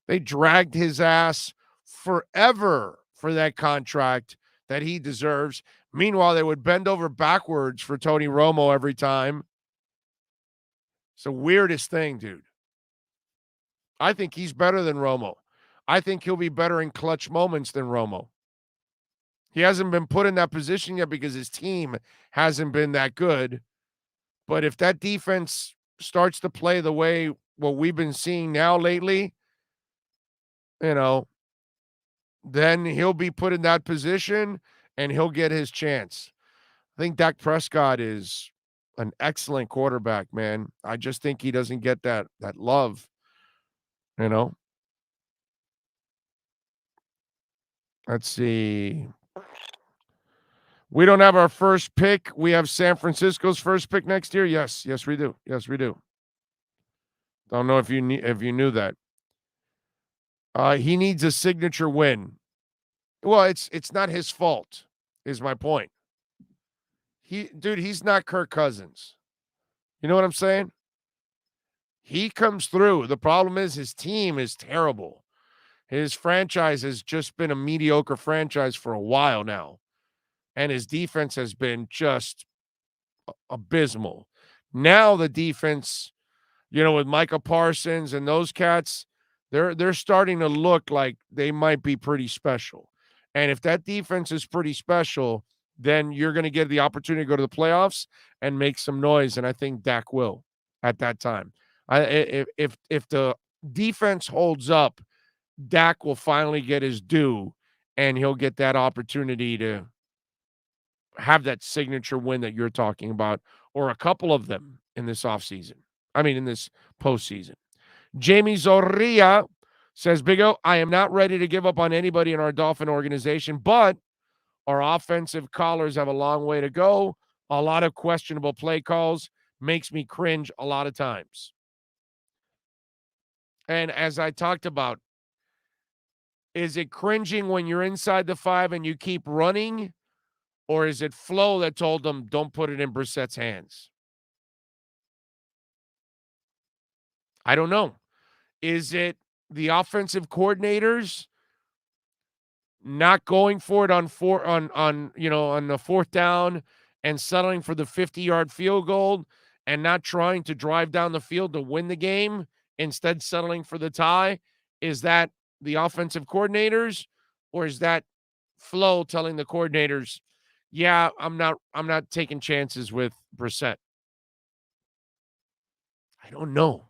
They dragged his ass forever for that contract that he deserves. Meanwhile, they would bend over backwards for Tony Romo every time. It's the weirdest thing, dude. I think he's better than Romo. I think he'll be better in clutch moments than Romo. He hasn't been put in that position yet because his team hasn't been that good. But if that defense starts to play the way what we've been seeing now lately, then he'll be put in that position and he'll get his chance. I think Dak Prescott is an excellent quarterback, man. I just think he doesn't get that love, Let's see. We don't have our first pick. We have San Francisco's first pick next year. Yes, we do. Yes, we do. Don't know if you knew that. He needs a signature win. Well, it's not his fault, is my point. He's not Kirk Cousins. You know what I'm saying? He comes through. The problem is his team is terrible. His franchise has just been a mediocre franchise for a while now. And his defense has been just abysmal. Now the defense, with Micah Parsons and those cats, they're starting to look like they might be pretty special. And if that defense is pretty special, then you're going to get the opportunity to go to the playoffs and make some noise. And I think Dak will at that time. If the defense holds up, Dak will finally get his due, and he'll get that opportunity to have that signature win that you're talking about, or a couple of them in this offseason. In this postseason. Jamie Zorria says, Big O, I am not ready to give up on anybody in our Dolphin organization, but our offensive callers have a long way to go. A lot of questionable play calls makes me cringe a lot of times. And as I talked about, is it cringing when you're inside the 5 and you keep running? Or is it Flo that told them, don't put it in Brissett's hands? I don't know. Is it the offensive coordinators not going for it on the fourth down and settling for the 50-yard field goal and not trying to drive down the field to win the game, instead settling for the tie? Is that the offensive coordinators, or is that Flo telling the coordinators, yeah, I'm not taking chances with Brissett? I don't know.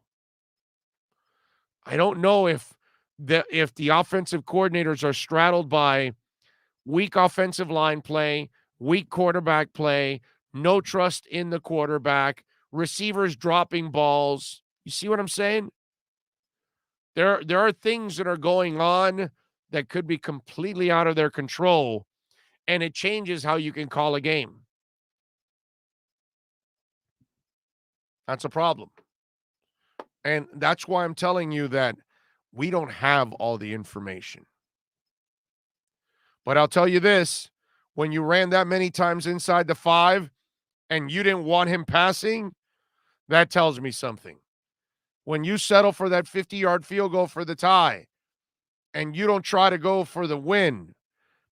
I don't know if the offensive coordinators are straddled by weak offensive line play, weak quarterback play, no trust in the quarterback, receivers dropping balls. You see what I'm saying? There are things that are going on that could be completely out of their control, and it changes how you can call a game. That's a problem. And that's why I'm telling you that we don't have all the information. But I'll tell you this, when you ran that many times inside the 5 and you didn't want him passing, that tells me something. When you settle for that 50-yard field goal for the tie and you don't try to go for the win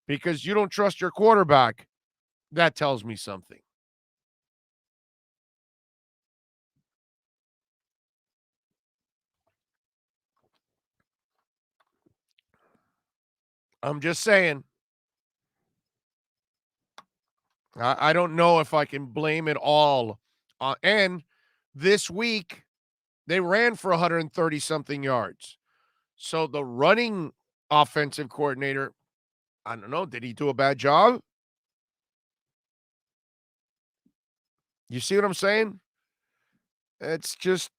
because you don't trust your quarterback, that tells me something. I'm just saying. I don't know if I can blame it all. And this week, they ran for 130 something yards. So the running offensive coordinator, I don't know, did he do a bad job? You see what I'm saying? It's just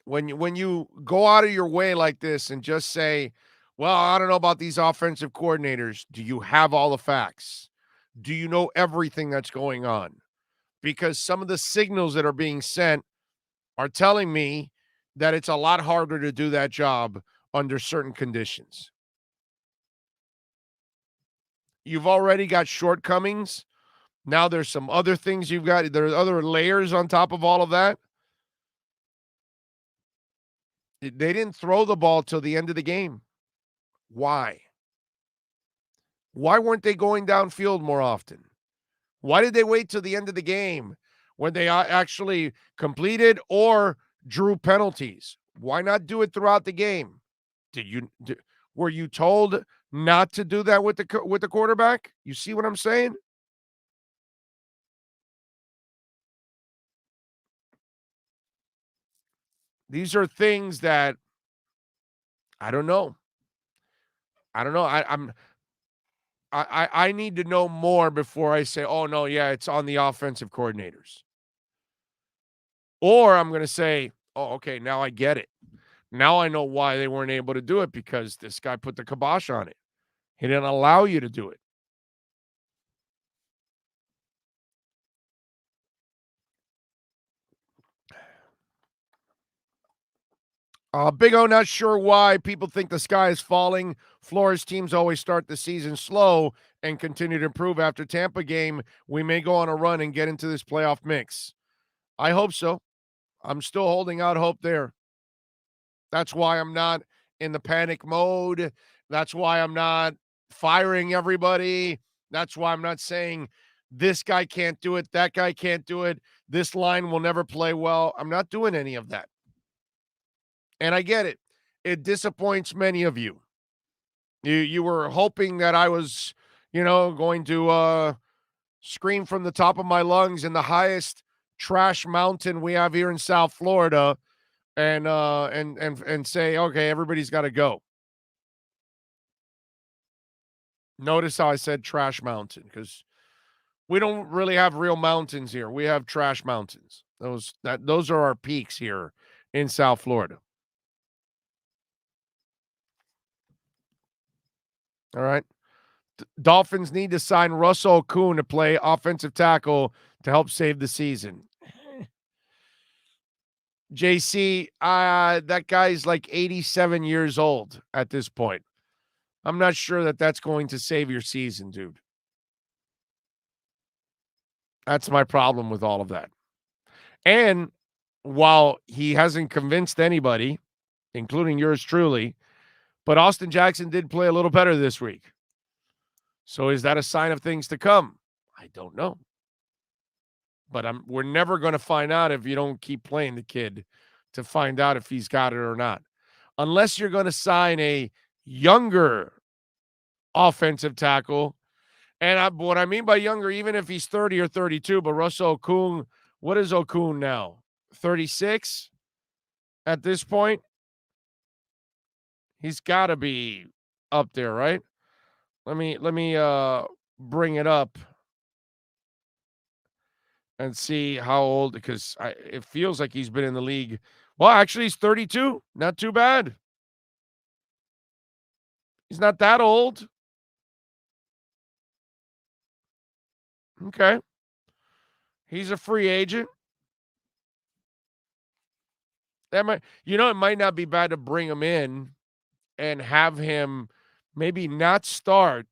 when you go out of your way like this and just say, well, I don't know about these offensive coordinators. Do you have all the facts? Do you know everything that's going on? Because some of the signals that are being sent are telling me that it's a lot harder to do that job under certain conditions. You've already got shortcomings. Now there's some other things you've got. There's other layers on top of all of that. They didn't throw the ball till the end of the game. Why? Why weren't they going downfield more often? Why did they wait till the end of the game when they actually completed or drew penalties? Why not do it throughout the game? Were you told not to do that with the quarterback? You see what I'm saying? These are things that I don't know. I don't know. I need to know more before I say, oh no, yeah, it's on the offensive coordinators. Or I'm going to say, oh, okay, now I get it. Now I know why they weren't able to do it, because this guy put the kibosh on it. He didn't allow you to do it. Big O, not sure why people think the sky is falling. Flores teams always start the season slow and continue to improve. After Tampa game, we may go on a run and get into this playoff mix. I hope so. I'm still holding out hope there. That's why I'm not in the panic mode. That's why I'm not firing everybody. That's why I'm not saying this guy can't do it, that guy can't do it, this line will never play well. I'm not doing any of that. And I get it. It disappoints many of you. You were hoping that I was, going to scream from the top of my lungs in the highest trash mountain we have here in South Florida and say, okay, everybody's got to go. Notice how I said trash mountain, because we don't really have real mountains here. We have trash mountains. Those are our peaks here in South Florida. All right. Dolphins need to sign Russell Okung to play offensive tackle to help save the season. JC, that guy's like 87 years old at this point. I'm not sure that that's going to save your season, dude. That's my problem with all of that. And while he hasn't convinced anybody, including yours truly, but Austin Jackson did play a little better this week. So is that a sign of things to come? I don't know. But we're never going to find out if you don't keep playing the kid to find out if he's got it or not. Unless you're going to sign a younger offensive tackle. And what I mean by younger, even if he's 30 or 32, but Russell Okung, what is Okung now? 36 at this point? He's got to be up there, right? Let me bring it up and see how old, because it feels like he's been in the league. Well, actually, he's 32. Not too bad. He's not that old. Okay. He's a free agent. It might not be bad to bring him in and have him maybe not start,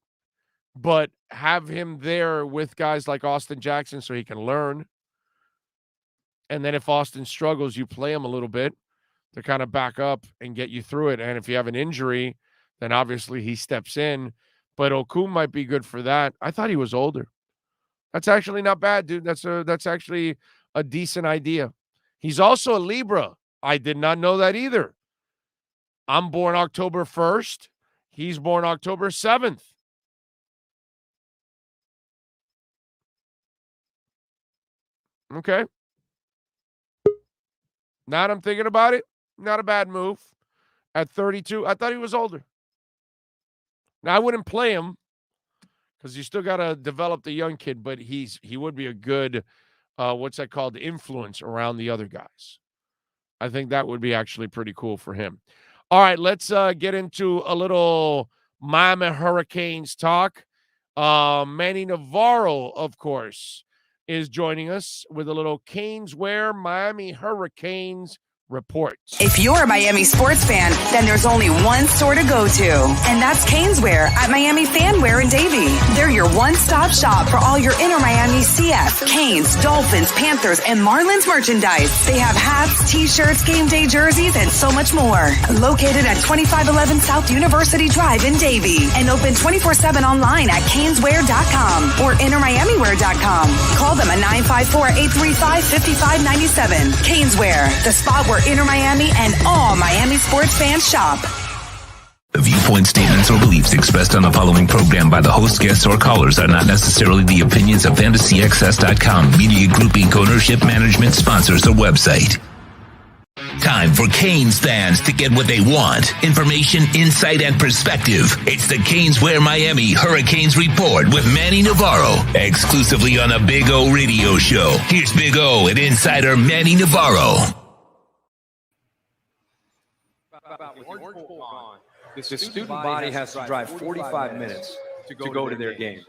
but have him there with guys like Austin Jackson so he can learn. And then if Austin struggles, you play him a little bit to kind of back up and get you through it. And if you have an injury, then obviously he steps in. But Okung might be good for that. I thought he was older. That's actually not bad, dude. That's actually a decent idea. He's also a Libra. I did not know that either. I'm born October 1st. He's born October 7th. Okay. Now that I'm thinking about it, not a bad move. At 32, I thought he was older. Now, I wouldn't play him because you still got to develop the young kid, but he would be a good, what's that called, influence around the other guys. I think that would be actually pretty cool for him. All right, let's get into a little Miami Hurricanes talk. Manny Navarro, of course, is joining us with a little Caneswear Miami Hurricanes report. If you're a Miami sports fan, then there's only one store to go to, and that's Caneswear at Miami Fanwear in Davie. They're your one-stop shop for all your inner Miami CF, Canes, Dolphins, Panthers, and Marlins merchandise. They have hats, t-shirts, game day jerseys, and so much more. Located at 2511 South University Drive in Davie, and open 24/7 online at caneswear.com or innermiamiwear.com. Call them at 954-835-5597. Caneswear, the spot where Inter Miami and all Miami sports fans shop. The viewpoint, statements, or beliefs expressed on the following program by the host, guests, or callers are not necessarily the opinions of FantasyXS.com, Media Group Inc. ownership, management, sponsors, or website. Time for Canes fans to get what they want. Information, insight, and perspective. It's the Caneswear Miami Hurricanes Report with Manny Navarro, exclusively on the Big O Radio Show. Here's Big O and insider Manny Navarro. The student body has to drive 45 minutes to go to their games.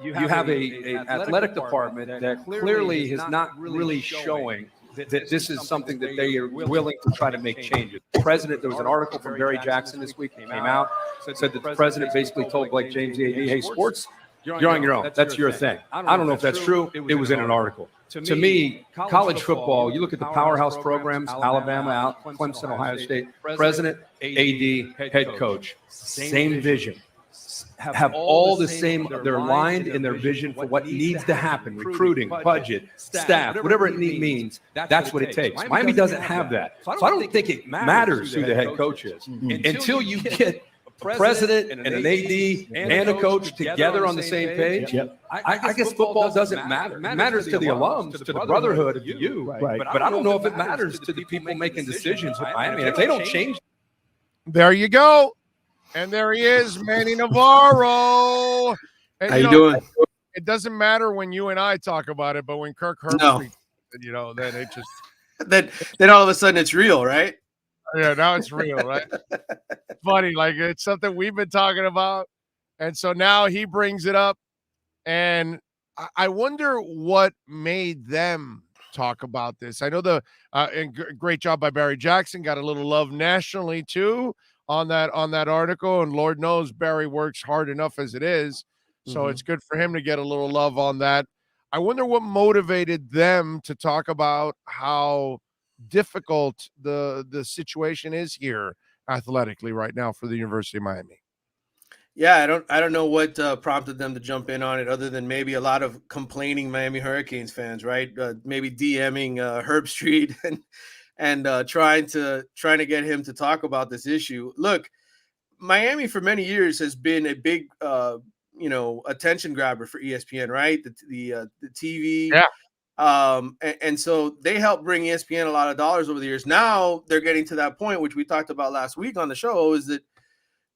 You have a athletic department that clearly is not really showing that this is something that they are willing to try to make changes. The president, there was an article from Barry Jackson this week, came out, said that the president basically told Blake James, the AD, hey, sports, you're on your own. That's your thing. I don't know if that's true. It was in an article. To me, college football, you look at the powerhouse programs, Alabama, Clemson, Ohio State, president, AD, head coach, same vision. Have all the same, they're aligned in their vision for what needs to happen, recruiting, budget, staff, whatever it means, that's what it takes. Miami doesn't have that. So I don't think it matters who the head coach is until you get a president and an AD and a coach together on the same page. I guess football doesn't matter. It matters to the alums, to the brotherhood of you. But I don't know if it matters to the people making decisions with Miami. And if they don't change. There you go. And there he is, Manny Navarro. And, How you doing? It doesn't matter when you and I talk about it, but when Kirk Herbstreit, then it just then all of a sudden it's real, right? Yeah, now it's real, right? Funny, like it's something we've been talking about, and so now he brings it up, and I wonder what made them talk about this. I know and great job by Barry Jackson, got a little love nationally too on that article, and Lord knows Barry works hard enough as it is, so it's good for him to get a little love on that. I wonder what motivated them to talk about how difficult the situation is here athletically right now for the University of Miami. Yeah, I don't know what prompted them to jump in on it, other than maybe a lot of complaining Miami Hurricanes fans, right? Maybe DMing Herbstreit and trying to get him to talk about this issue. Look, Miami for many years has been a big attention grabber for ESPN, right? The TV. Yeah. And so they helped bring ESPN a lot of dollars over the years. Now they're getting to that point, which we talked about last week on the show, is that,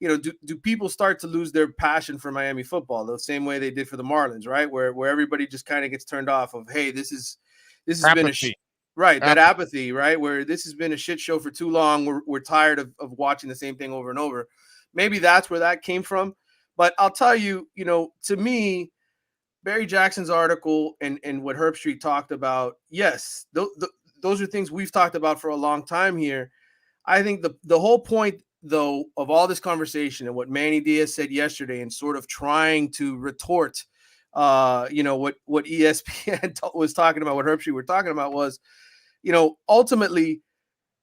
do people start to lose their passion for Miami football the same way they did for the Marlins, right? Where everybody just kind of gets turned off of, hey, this has apathy. Been that apathy, right? Where this has been a shit show for too long. We're tired of watching the same thing over and over. Maybe that's where that came from. But I'll tell you, to me, Barry Jackson's article and what Herbstreit talked about, yes, those are things we've talked about for a long time here. I think the whole point, though, of all this conversation and what Manny Diaz said yesterday and sort of trying to retort, what ESPN was talking about, what Herbstreit were talking about was, ultimately,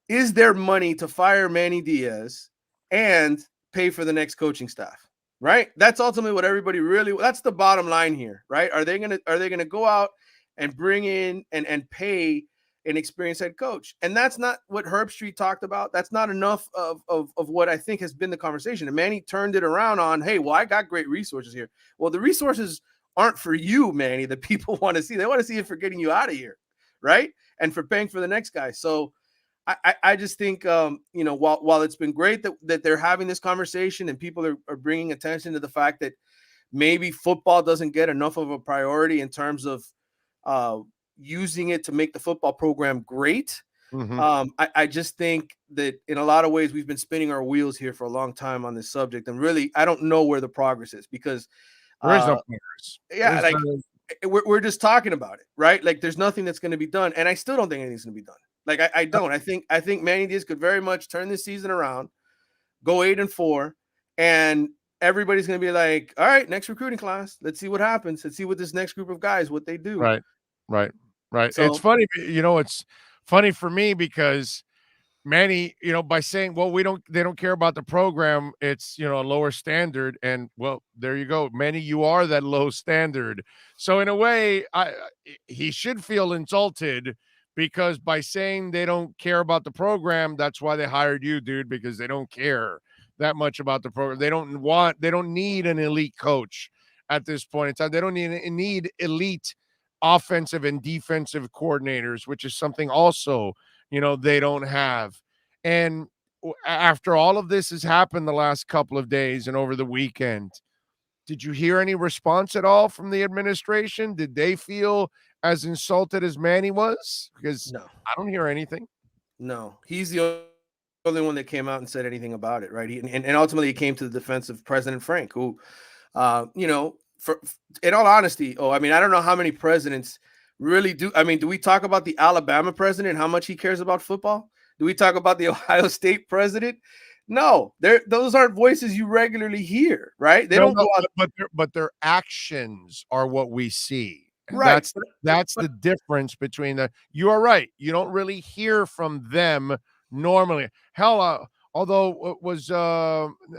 is there money to fire Manny Diaz and pay for the next coaching staff? Right. That's ultimately what everybody that's the bottom line here. Right. Are they going to go out and bring in and pay an experienced head coach? And that's not what Herbstreit talked about. That's not enough of what I think has been the conversation. And Manny turned it around on, hey, well, I got great resources here. Well, the resources aren't for you, Manny, that people want to see. They want to see it for getting you out of here. right? And for paying for the next guy. So I just think, while it's been great that they're having this conversation and people are bringing attention to the fact that maybe football doesn't get enough of a priority in terms of using it to make the football program great. I just think that in a lot of ways we've been spinning our wheels here for a long time on this subject, and really I don't know where the progress is, because there is no progress. Yeah, we're just talking about it, right? Like there's nothing that's going to be done, and I still don't think anything's going to be done. Like I don't. I think Manny Diaz could very much turn this season around, go 8-4, and everybody's going to be like, all right, next recruiting class, let's see what happens. Let's see what this next group of guys, what they do. Right. So, it's funny, it's funny for me because Manny, by saying, well, they don't care about the program, it's, a lower standard. And well, there you go. Manny, you are that low standard. So in a way, he should feel insulted, because by saying they don't care about the program, that's why they hired you, dude, because they don't care that much about the program. They don't need an elite coach at this point in time. They don't need elite offensive and defensive coordinators, which is something also, they don't have. And after all of this has happened the last couple of days and over the weekend, did you hear any response at all from the administration? Did they feel as insulted as Manny was? Because no, I don't hear anything. No, he's the only one that came out and said anything about it, right? And ultimately, he came to the defense of President Frank, who, for in all honesty, I don't know how many presidents really do. I mean, do we talk about the Alabama president, how much he cares about football? Do we talk about the Ohio State president? No, those aren't voices you regularly hear, right? They don't go out, but their actions are what we see. Right. That's the difference between you are right. You don't really hear from them normally. Hell, although it was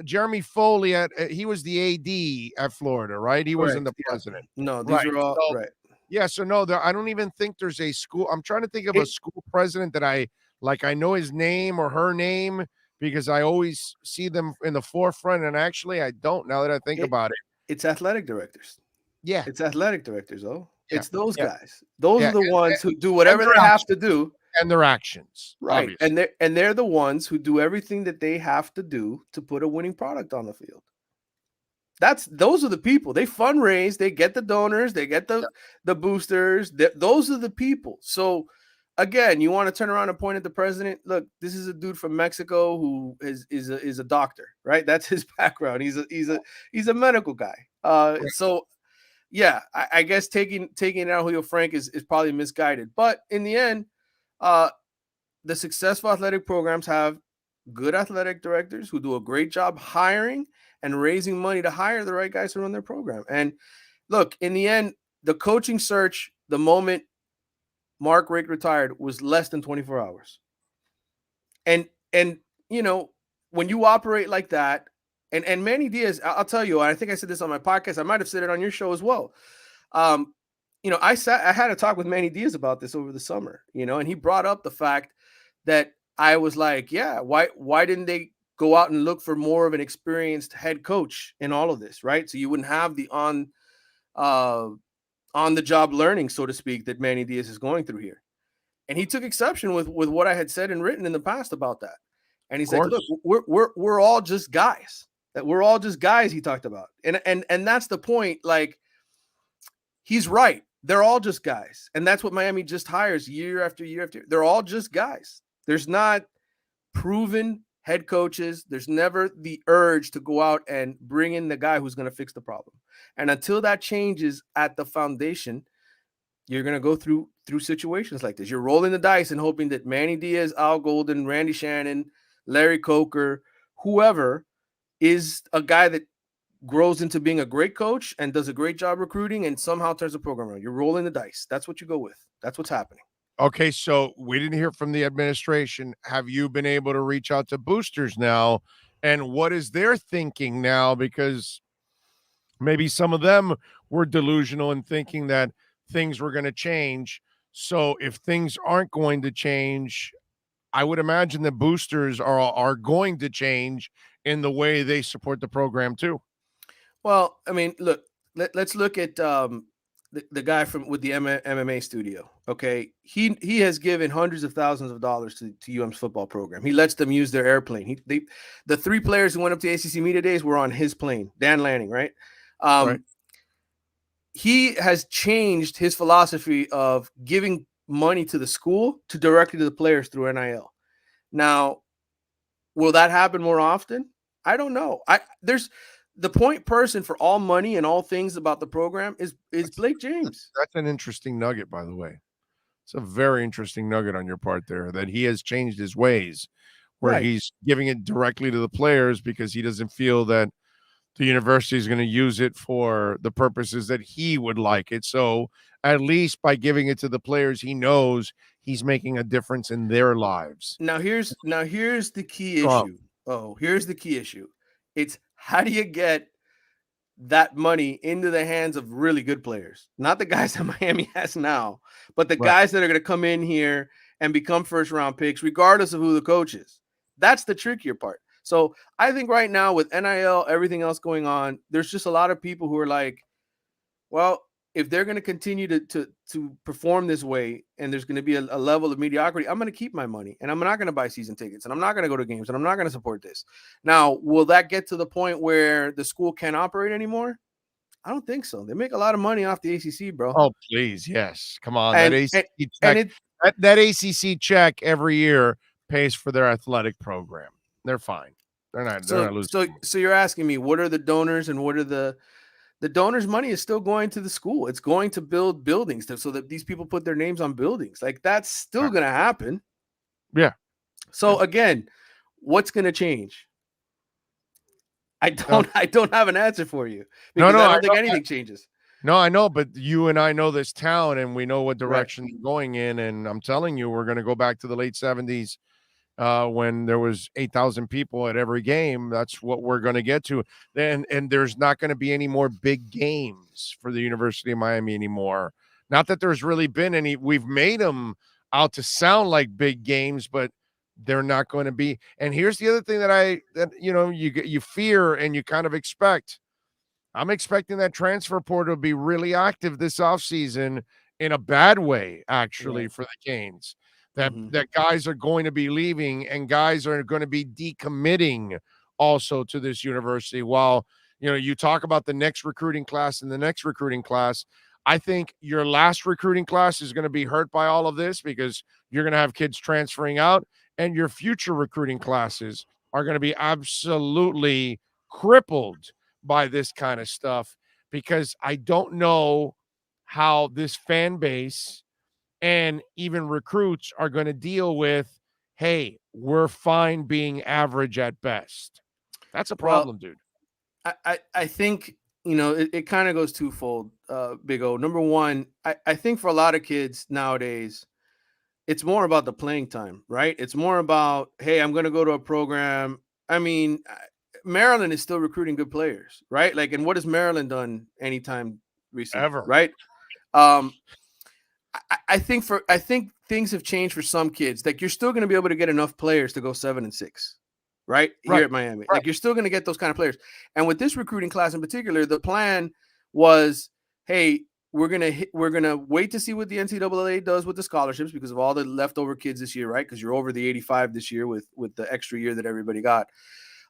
Jeremy Foley he was the AD at Florida, right? He wasn't the president. No, these are all right. Yeah, so no, I don't even think there's a school. I'm trying to think of a school president that I know his name or her name, because I always see them in the forefront, and actually I don't, now that I think about it. It's athletic directors. Yeah. It's athletic directors, though. Yeah. It's those guys. Those are the ones who do whatever they have to do. And their actions. Right. Obviously. And they're the ones who do everything that they have to do to put a winning product on the field. Those are the people. They fundraise, they get the donors, they get the boosters. Those are the people. So again, you want to turn around and point at the president. Look, this is a dude from Mexico who is a doctor, right? That's his background. He's a medical guy. So yeah, I guess taking it out Julio Frank is probably misguided. But in the end, the successful athletic programs have good athletic directors who do a great job hiring and raising money to hire the right guys to run their program. And look, in the end, the coaching search, the moment Mark Richt retired, was less than 24 hours. And when you operate like that, and Manny Diaz, I'll tell you, I think I said this on my podcast, I might have said it on your show as well. I had a talk with Manny Diaz about this over the summer, and he brought up the fact that I was like, yeah, why didn't they go out and look for more of an experienced head coach in all of this, right? So you wouldn't have the on the job learning, so to speak, that Manny Diaz is going through here. And he took exception with what I had said and written in the past about that. And he's like, look, we're all just guys. That we're all just guys, he talked about. And that's the point. Like, he's right. They're all just guys. And that's what Miami just hires year after year after year. They're all just guys. There's not proven head coaches. There's never the urge to go out and bring in the guy who's going to fix the problem. And until that changes at the foundation, you're going to go through situations like this. You're rolling the dice and hoping that Manny Diaz, Al Golden, Randy Shannon, Larry Coker, whoever is a guy that grows into being a great coach and does a great job recruiting and somehow turns the program around. You're rolling the dice. That's what you go with. That's what's happening. Okay, so we didn't hear from the administration. Have you been able to reach out to boosters now? And what is their thinking now? Because maybe some of them were delusional in thinking that things were going to change. So if things aren't going to change, I would imagine that boosters are going to change in the way they support the program too. Well, I mean, look, let's look at the guy with the MMA studio, okay, he has given hundreds of thousands of dollars to UM's football program. He lets them use their airplane. The 3 players who went up to ACC Media Days were on his plane. Dan Lanning, right? Right. He has changed his philosophy of giving money to the school to directly to the players through NIL. Now, will that happen more often? I don't know. There's the point person for all money and all things about the program is Blake James. That's an interesting nugget, by the way. It's a very interesting nugget on your part there, that he has changed his ways, where Right. he's giving it directly to the players because he doesn't feel that the university is going to use it for the purposes that he would like it. So at least by giving it to the players, he knows he's making a difference in their lives. Now here's the key Trump. issue. Oh, here's the key issue. It's how do you get that money into the hands of really good players? Not the guys that Miami has now, but the Right. guys that are going to come in here and become first round picks, regardless of who the coach is. That's the trickier part. So I think right now with NIL, everything else going on, there's just a lot of people who are like, well, if they're going to continue to perform this way and there's going to be a level of mediocrity, I'm going to keep my money and I'm not going to buy season tickets and I'm not going to go to games and I'm not going to support this. Now, will that get to the point where the school can't operate anymore? I don't think so. They make a lot of money off the ACC, bro. Oh, please. Yes. Come on. And- that ACC and check, that ACC check every year pays for their athletic program. They're fine. They're not losing. So you're asking me, what are the donors and what are the donors' money is still going to the school. It's going to build buildings so that these people put their names on buildings. Like that's still going to happen. Yeah. So again, what's going to change? I don't have an answer for you because I don't think anything changes. No, I know, but you and I know this town and we know what direction they're going in. And I'm telling you, we're going to go back to the late 70s when there was 8,000 people at every game. That's what we're going to get to. And there's not going to be any more big games for the University of Miami anymore. Not that there's really been any. We've made them out to sound like big games, but they're not going to be. And here's the other thing that you fear and you kind of expect. I'm expecting that transfer portal to be really active this offseason in a bad way, actually, for the Canes. That guys are going to be leaving and guys are going to be decommitting also to this university. While, you talk about the next recruiting class and the next recruiting class, I think your last recruiting class is going to be hurt by all of this because you're going to have kids transferring out and your future recruiting classes are going to be absolutely crippled by this kind of stuff because I don't know how this fan base and even recruits are going to deal with, hey, we're fine being average at best. That's a problem, dude. I think, it kind of goes twofold, Big O. Number one, I think for a lot of kids nowadays, it's more about the playing time, right? It's more about, hey, I'm going to go to a program. I mean, Maryland is still recruiting good players, right? Like, and what has Maryland done anytime recently? Ever. Right? I think things have changed for some kids. Like you're still going to be able to get enough players to go 7-6, right? Here at Miami. Like you're still going to get those kind of players. And with this recruiting class in particular, the plan was, hey, we're gonna wait to see what the NCAA does with the scholarships because of all the leftover kids this year, right? Because you're over the 85 this year with the extra year that everybody got.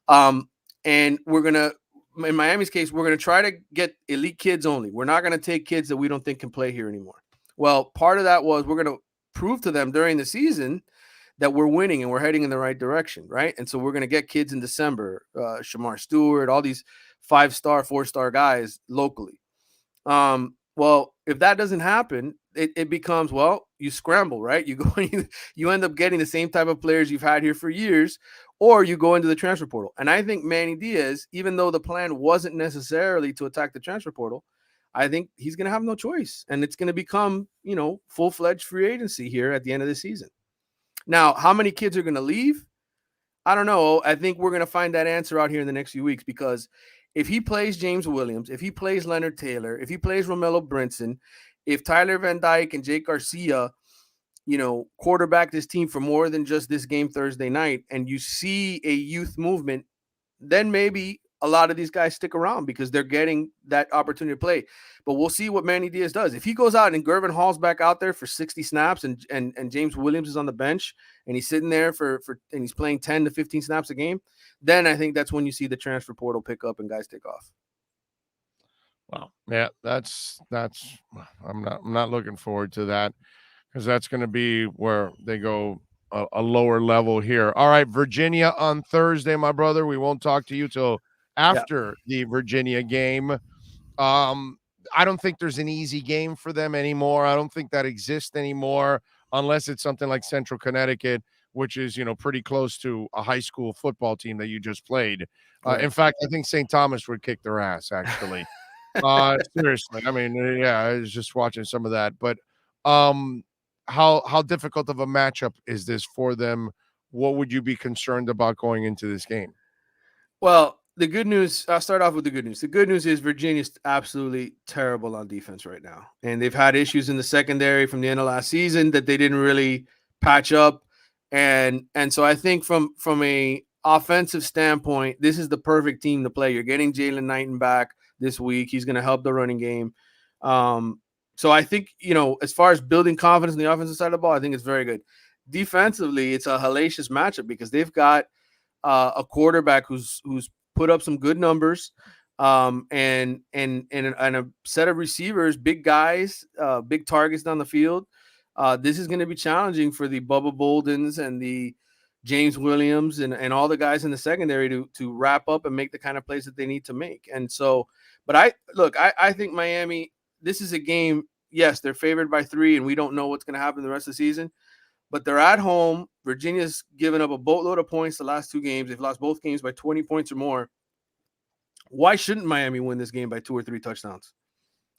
And we're gonna, in Miami's case, we're gonna try to get elite kids only. We're not gonna take kids that we don't think can play here anymore. Well, part of that was we're going to prove to them during the season that we're winning and we're heading in the right direction, right? And so we're going to get kids in December, Shamar Stewart, all these 5-star, 4-star guys locally. Well, if that doesn't happen, it becomes, well, you scramble, right? You go and you end up getting the same type of players you've had here for years, or you go into the transfer portal. And I think Manny Diaz, even though the plan wasn't necessarily to attack the transfer portal, I think he's going to have no choice. And it's going to become, full-fledged free agency here at the end of the season. Now, how many kids are going to leave? I don't know. I think we're going to find that answer out here in the next few weeks because if he plays James Williams, if he plays Leonard Taylor, if he plays Romello Brinson, if Tyler Van Dyke and Jake Garcia, quarterback this team for more than just this game Thursday night, and you see a youth movement, then maybe a lot of these guys stick around because they're getting that opportunity to play. But we'll see what Manny Diaz does. If he goes out and Gervin Hall's back out there for 60 snaps and James Williams is on the bench and he's sitting there and he's playing 10 to 15 snaps a game, then I think that's when you see the transfer portal pick up and guys take off. Well, yeah, that's I'm not looking forward to that because that's going to be where they go a lower level here. All right, Virginia on Thursday, my brother. We won't talk to you till after the Virginia game. I don't think there's an easy game for them anymore. I don't think that exists anymore unless it's something like Central Connecticut, which is, pretty close to a high school football team that you just played. In fact, I think St. Thomas would kick their ass, actually. Seriously. I mean, yeah, I was just watching some of that. But how difficult of a matchup is this for them? What would you be concerned about going into this game? Well, the good news, I'll start off with the good news. The good news is Virginia's absolutely terrible on defense right now. And they've had issues in the secondary from the end of last season that they didn't really patch up. And so I think from a offensive standpoint, this is the perfect team to play. You're getting Jalen Knighton back this week. He's going to help the running game. So I think, as far as building confidence in the offensive side of the ball, I think it's very good. Defensively, it's a hellacious matchup because they've got a quarterback who's put up some good numbers, and a set of receivers, big guys, big targets down the field. This is going to be challenging for the Bubba Boldens and the James Williams and all the guys in the secondary to wrap up and make the kind of plays that they need to make. And so, but I think Miami, this is a game. Yes, they're favored by 3, and we don't know what's going to happen the rest of the season. But they're at home. Virginia's given up a boatload of points the last 2 games. They've lost both games by 20 points or more. Why shouldn't Miami win this game by 2 or 3 touchdowns?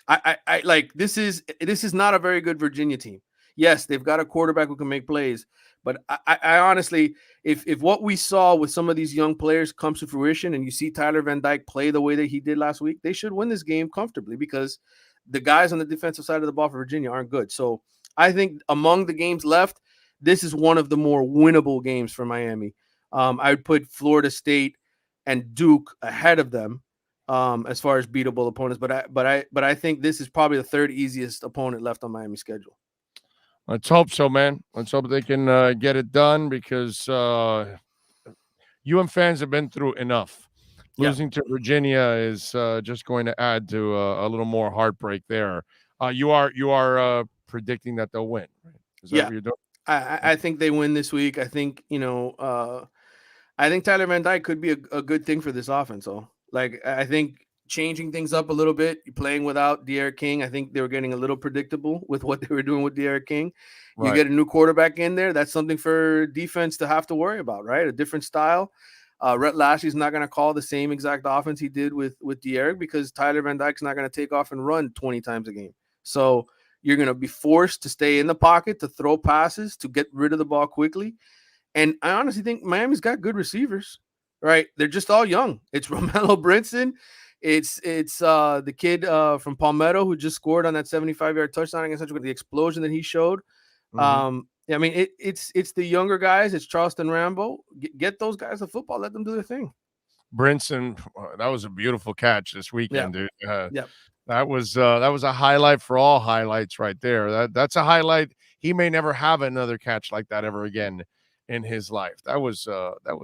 I like this is not a very good Virginia team. Yes, they've got a quarterback who can make plays, but I honestly, if what we saw with some of these young players comes to fruition, and you see Tyler Van Dyke play the way that he did last week, they should win this game comfortably because the guys on the defensive side of the ball for Virginia aren't good. So I think among the games left, this is one of the more winnable games for Miami. I would put Florida State and Duke ahead of them as far as beatable opponents, but I think this is probably the 3rd easiest opponent left on Miami's schedule. Let's hope so, man. Let's hope they can get it done because UM fans have been through enough. Losing to Virginia is just going to add to a little more heartbreak there. You are predicting that they'll win, right? Is that what you're doing? I think they win this week. I think, I think Tyler Van Dyke could be a good thing for this offense. So, I think changing things up a little bit, playing without De'Aaron King, I think they were getting a little predictable with what they were doing with De'Aaron King. Right. You get a new quarterback in there, that's something for defense to have to worry about, right? A different style. Rhett Lashley's not going to call the same exact offense he did with De'Aaron because Tyler Van Dyke's not going to take off and run 20 times a game. So you're going to be forced to stay in the pocket, to throw passes, to get rid of the ball quickly. And I honestly think Miami's got good receivers, right? They're just all young. It's Romello Brinson. It's the kid from Palmetto who just scored on that 75-yard touchdown against Central, the explosion that he showed. Mm-hmm. I mean, it's the younger guys. It's Charleston Rambo. Get those guys the football. Let them do their thing. Brinson, that was a beautiful catch this weekend, dude. Yeah. That was a highlight for all highlights right there. That's a highlight. He may never have another catch like that ever again in his life. That was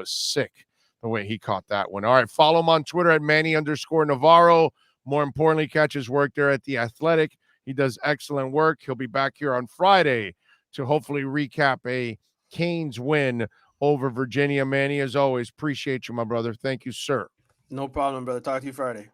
sick the way he caught that one. All right, follow him on Twitter at Manny_Navarro. More importantly, catch his work there at The Athletic. He does excellent work. He'll be back here on Friday to hopefully recap a Canes win over Virginia. Manny, as always, appreciate you, my brother. Thank you, sir. No problem, brother. Talk to you Friday.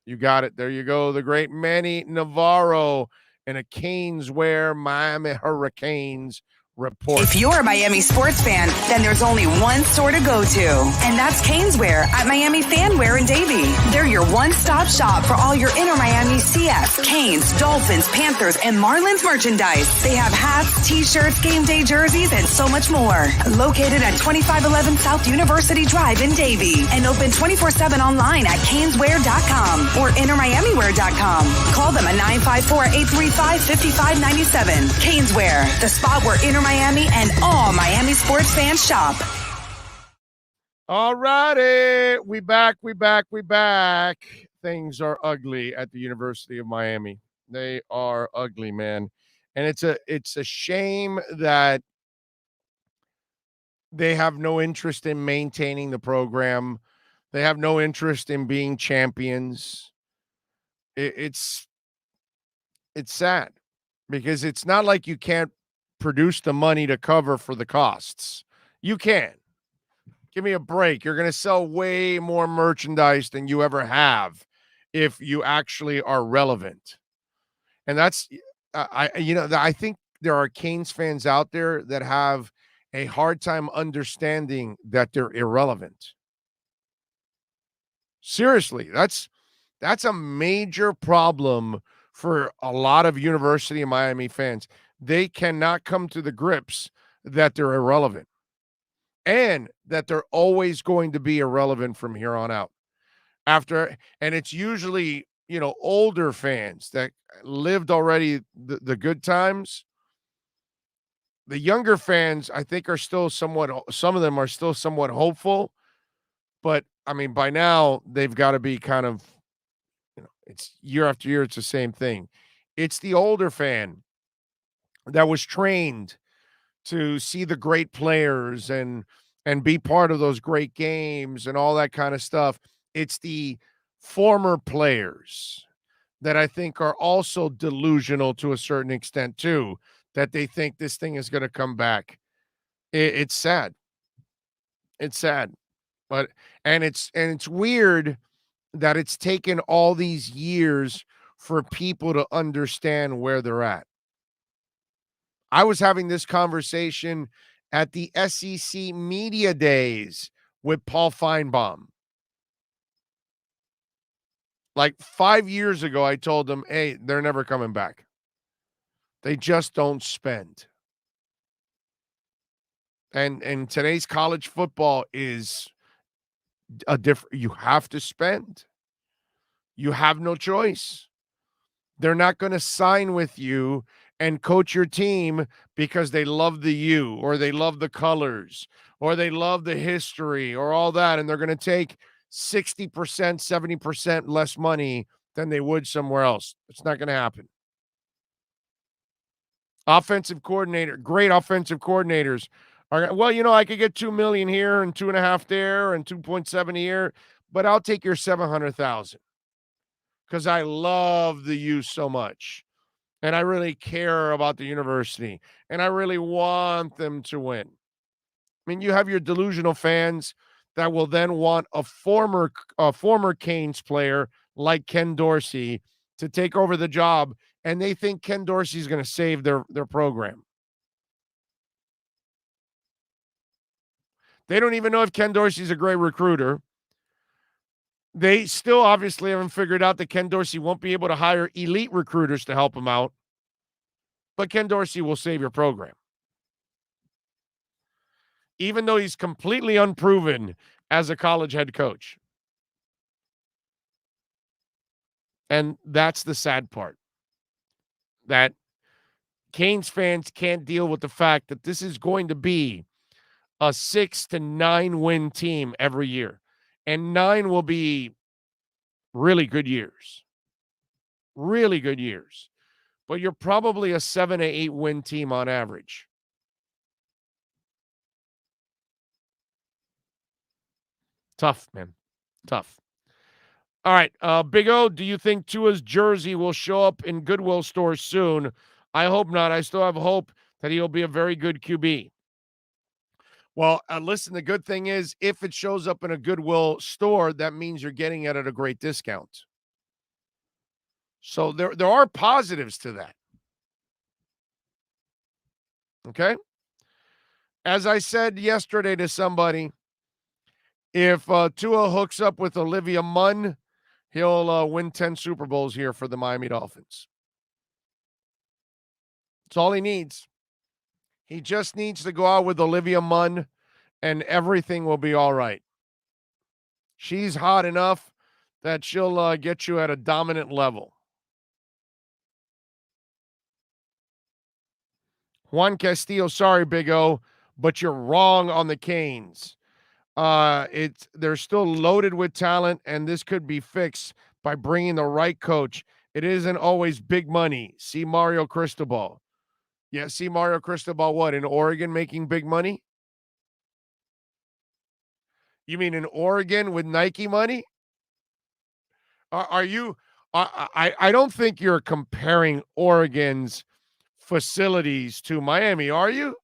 You got it. There you go. The great Manny Navarro in a Canes wear Miami Hurricanes report. If you're a Miami sports fan, then there's only one store to go to, and that's Caneswear at Miami Fanwear in Davie. They're your one-stop shop for all your inner Miami CF, Canes, Dolphins, Panthers, and Marlins merchandise. They have hats, t-shirts, game day jerseys, and so much more. Located at 2511 South University Drive in Davie, and open 24/7 online at caneswear.com or innermiamiwear.com. Call them at 954-835-5597. Caneswear, the spot where inner Miami and all Miami sports fans shop. All righty. We back. Things are ugly at the University of Miami. They are ugly, man. And it's a shame that they have no interest in maintaining the program. They have no interest in being champions. It's sad because it's not like you can't produce the money to cover for the costs. You can. Give me a break. You're going to sell way more merchandise than you ever have if you actually are relevant. And that's I think there are Canes fans out there that have a hard time understanding that they're irrelevant. Seriously, that's a major problem for a lot of University of Miami fans. They cannot come to the grips that they're irrelevant and that they're always going to be irrelevant from here on out. And it's usually, older fans that lived already the good times. The younger fans, I think, some of them are still somewhat hopeful, but I mean, by now they've got to be kind of, it's year after year, it's the same thing. It's the older fan that was trained to see the great players and be part of those great games and all that kind of stuff. It's the former players that I think are also delusional to a certain extent too, that they think this thing is going to come back. It's sad. It's sad. But it's weird that it's taken all these years for people to understand where they're at. I was having this conversation at the SEC Media Days with Paul Feinbaum. Like 5 years ago, I told them, hey, they're never coming back. They just don't spend. And today's college football is you have to spend. You have no choice. They're not going to sign with you and coach your team because they love the U or they love the colors or they love the history or all that. And they're going to take 60%, 70% less money than they would somewhere else. It's not going to happen. Offensive coordinator, great offensive coordinators are, well, I could get $2 million here and 2.5 there and 2.7 here, but I'll take your 700,000 because I love the U so much. And I really care about the university. And I really want them to win. I mean, you have your delusional fans that will then want a former Canes player like Ken Dorsey to take over the job. And they think Ken Dorsey is going to save their program. They don't even know if Ken Dorsey is a great recruiter. They still obviously haven't figured out that Ken Dorsey won't be able to hire elite recruiters to help him out. But Ken Dorsey will save your program. Even though he's completely unproven as a college head coach. And that's the sad part. That Canes fans can't deal with the fact that this is going to be a 6 to 9 win team every year. And 9 will be really good years. Really good years. But you're probably a 7 to 8 win team on average. Tough, man. Tough. All right. Big O, do you think Tua's jersey will show up in Goodwill stores soon? I hope not. I still have hope that he'll be a very good QB. Well, listen, the good thing is if it shows up in a Goodwill store, that means you're getting it at a great discount. So there are positives to that. Okay? As I said yesterday to somebody, if Tua hooks up with Olivia Munn, he'll win 10 Super Bowls here for the Miami Dolphins. That's all he needs. He just needs to go out with Olivia Munn, and everything will be all right. She's hot enough that she'll get you at a dominant level. Juan Castillo, sorry, Big O, but you're wrong on the Canes. They're still loaded with talent, and this could be fixed by bringing the right coach. It isn't always big money. See Mario Cristobal. Yeah, see Mario Cristobal what, in Oregon making big money? You mean in Oregon with Nike money? Are you I don't think you're comparing Oregon's facilities to Miami, are you?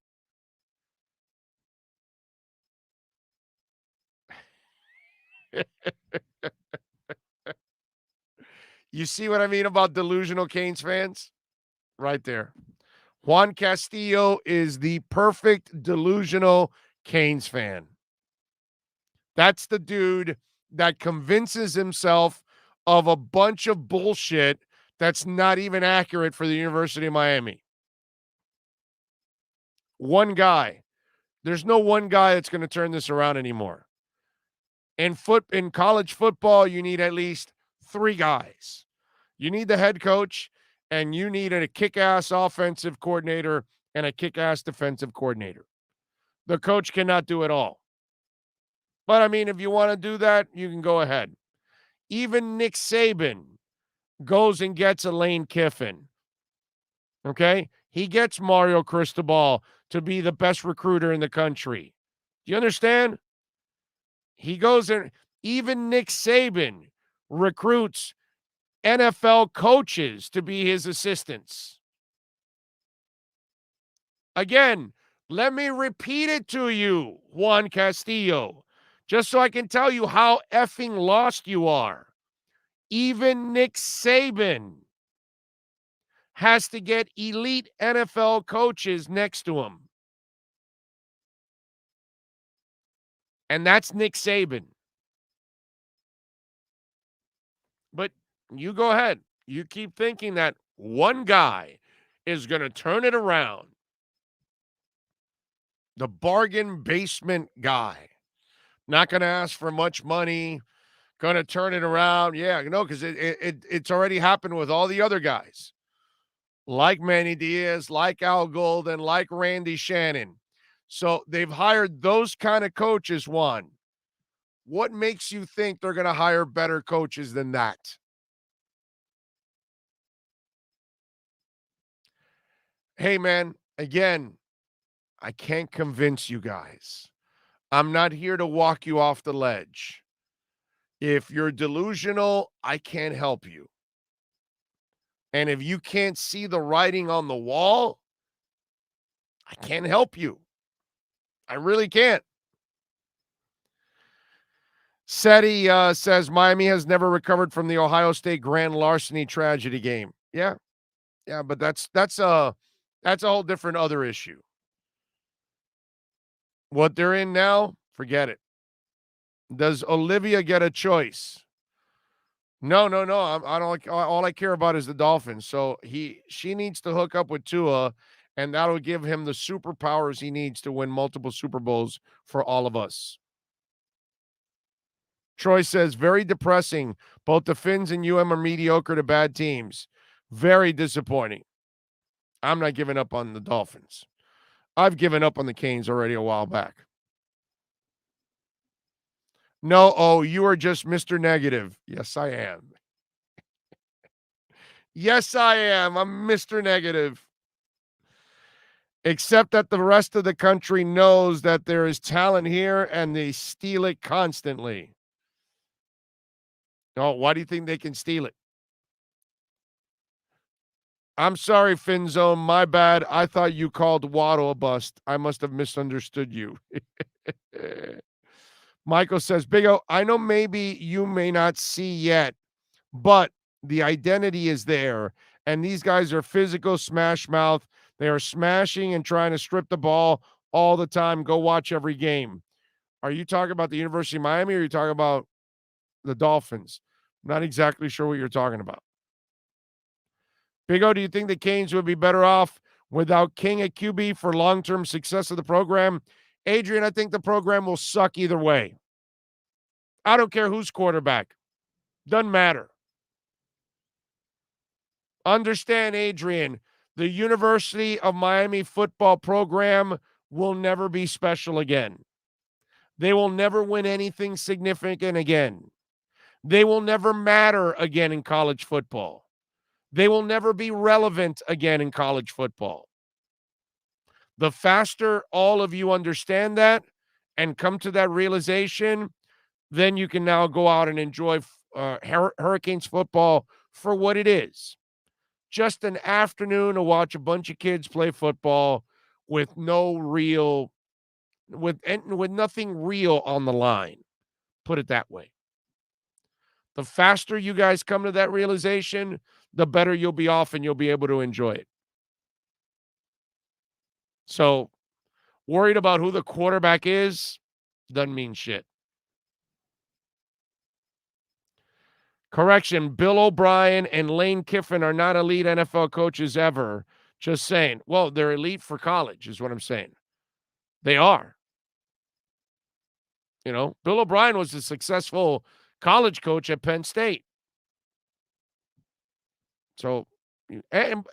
You see what I mean about delusional Canes fans? Right there. Juan Castillo is the perfect delusional Canes fan. That's the dude that convinces himself of a bunch of bullshit that's not even accurate for the University of Miami. One guy. There's no one guy that's going to turn this around anymore. In college football, you need at least 3 guys. You need the head coach, and you need a kick-ass offensive coordinator and a kick-ass defensive coordinator. The coach cannot do it all. But, I mean, if you want to do that, you can go ahead. Even Nick Saban goes and gets a Lane Kiffin. Okay? He gets Mario Cristobal to be the best recruiter in the country. Do you understand? He goes and even Nick Saban recruits NFL coaches to be his assistants. Again, let me repeat it to you, Juan Castillo, just so I can tell you how effing lost you are. Even Nick Saban has to get elite NFL coaches next to him. And that's Nick Saban. But you go ahead. You keep thinking that one guy is going to turn it around. The bargain basement guy. Not going to ask for much money. Going to turn it around. Yeah, because it's already happened with all the other guys. Like Manny Diaz, like Al Golden, like Randy Shannon. So they've hired those kind of coaches, Juan. What makes you think they're going to hire better coaches than that? Hey, man, again, I can't convince you guys. I'm not here to walk you off the ledge. If you're delusional, I can't help you. And if you can't see the writing on the wall, I can't help you. I really can't. Seti says Miami has never recovered from the Ohio State grand larceny tragedy game. Yeah, but that's a whole different other issue. What they're in now, forget it. Does Olivia get a choice? No. I don't. All I care about is the Dolphins. So she needs to hook up with Tua, and that'll give him the superpowers he needs to win multiple Super Bowls for all of us. Troy says, very depressing. Both the Finns and UM are mediocre to bad teams. Very disappointing. I'm not giving up on the Dolphins. I've given up on the Canes already a while back. No, you are just Mr. Negative. Yes, I am. Yes, I am. I'm Mr. Negative. Except that the rest of the country knows that there is talent here and they steal it constantly. Oh, why do you think they can steal it? I'm sorry, Finzone. My bad. I thought you called Waddle a bust. I must have misunderstood you. Michael says, Big O, I know maybe you may not see yet, but the identity is there. And these guys are physical smash mouth. They are smashing and trying to strip the ball all the time. Go watch every game. Are you talking about the University of Miami or are you talking about the Dolphins? I'm not exactly sure what you're talking about. Big O, do you think the Canes would be better off without King at QB for long-term success of the program? Adrian, I think the program will suck either way. I don't care who's quarterback. Doesn't matter. Understand, Adrian, the University of Miami football program will never be special again. They will never win anything significant again. They will never matter again in college football. They will never be relevant again in college football. The faster all of you understand that and come to that realization, then you can now go out and enjoy Hurricanes football for what it is. Just an afternoon to watch a bunch of kids play football with no real, with nothing real on the line. Put it that way. The faster you guys come to that realization, the better you'll be off and you'll be able to enjoy it. So, worried about who the quarterback is doesn't mean shit. Correction, Bill O'Brien and Lane Kiffin are not elite NFL coaches ever. Just saying. Well, they're elite for college is what I'm saying. They are. You know, Bill O'Brien was a successful college coach at Penn State. So, and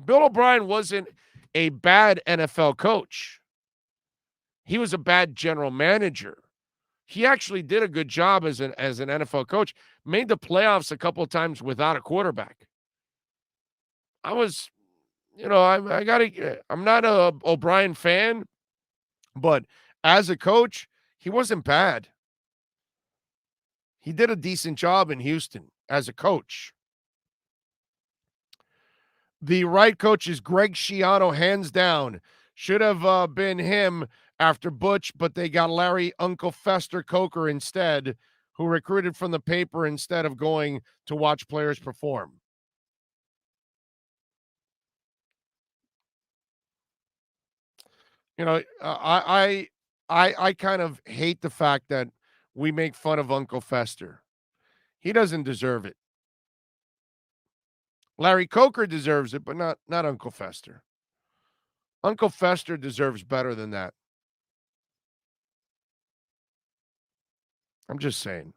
Bill O'Brien wasn't a bad NFL coach. He was a bad general manager. He actually did a good job as an NFL coach. Made the playoffs a couple of times without a quarterback. I'm not a O'Brien fan, but as a coach, he wasn't bad. He did a decent job in Houston as a coach. The right coach is Greg Schiano, hands down. Should have been him after Butch, but they got Larry Uncle Fester Coker instead, who recruited from the paper instead of going to watch players perform. You know, I kind of hate the fact that we make fun of Uncle Fester. He doesn't deserve it. Larry Coker deserves it, but not Uncle Fester. Uncle Fester deserves better than that. I'm just saying.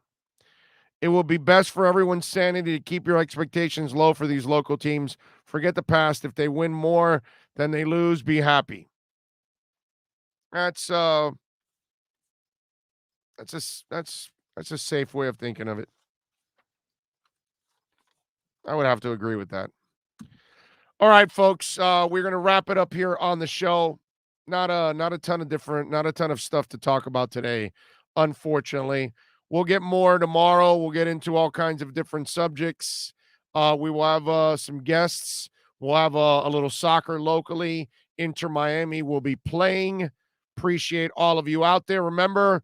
It will be best for everyone's sanity to keep your expectations low for these local teams. Forget the past. If they win more than they lose, be happy. That's a safe way of thinking of it. I would have to agree with that. All right, folks, we're going to wrap it up here on the show. Not a ton of stuff to talk about today, unfortunately. We'll get more tomorrow. We'll get into all kinds of different subjects. We will have some guests. We'll have a little soccer locally. Inter Miami will be playing. Appreciate all of you out there. Remember,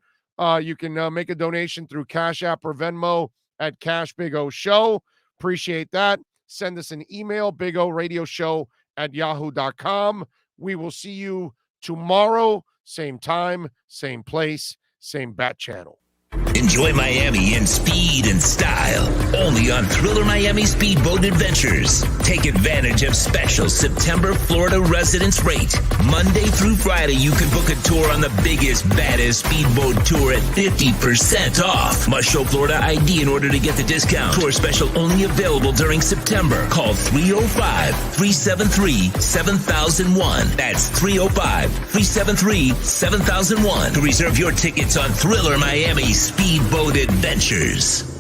you can make a donation through Cash App or Venmo at Cash Big O Show. Appreciate that. Send us an email, bigoradioshow@yahoo.com. We will see you tomorrow, same time, same place, same bat channel. Enjoy Miami in speed and style. Only on Thriller Miami Speedboat Adventures. Take advantage of special September Florida residence rate. Monday through Friday, you can book a tour on the biggest, baddest speedboat tour at 50% off. Must show Florida ID in order to get the discount. Tour special only available during September. Call 305-373-7001. That's 305-373-7001 to reserve your tickets on Thriller Miami Speedboat Adventures.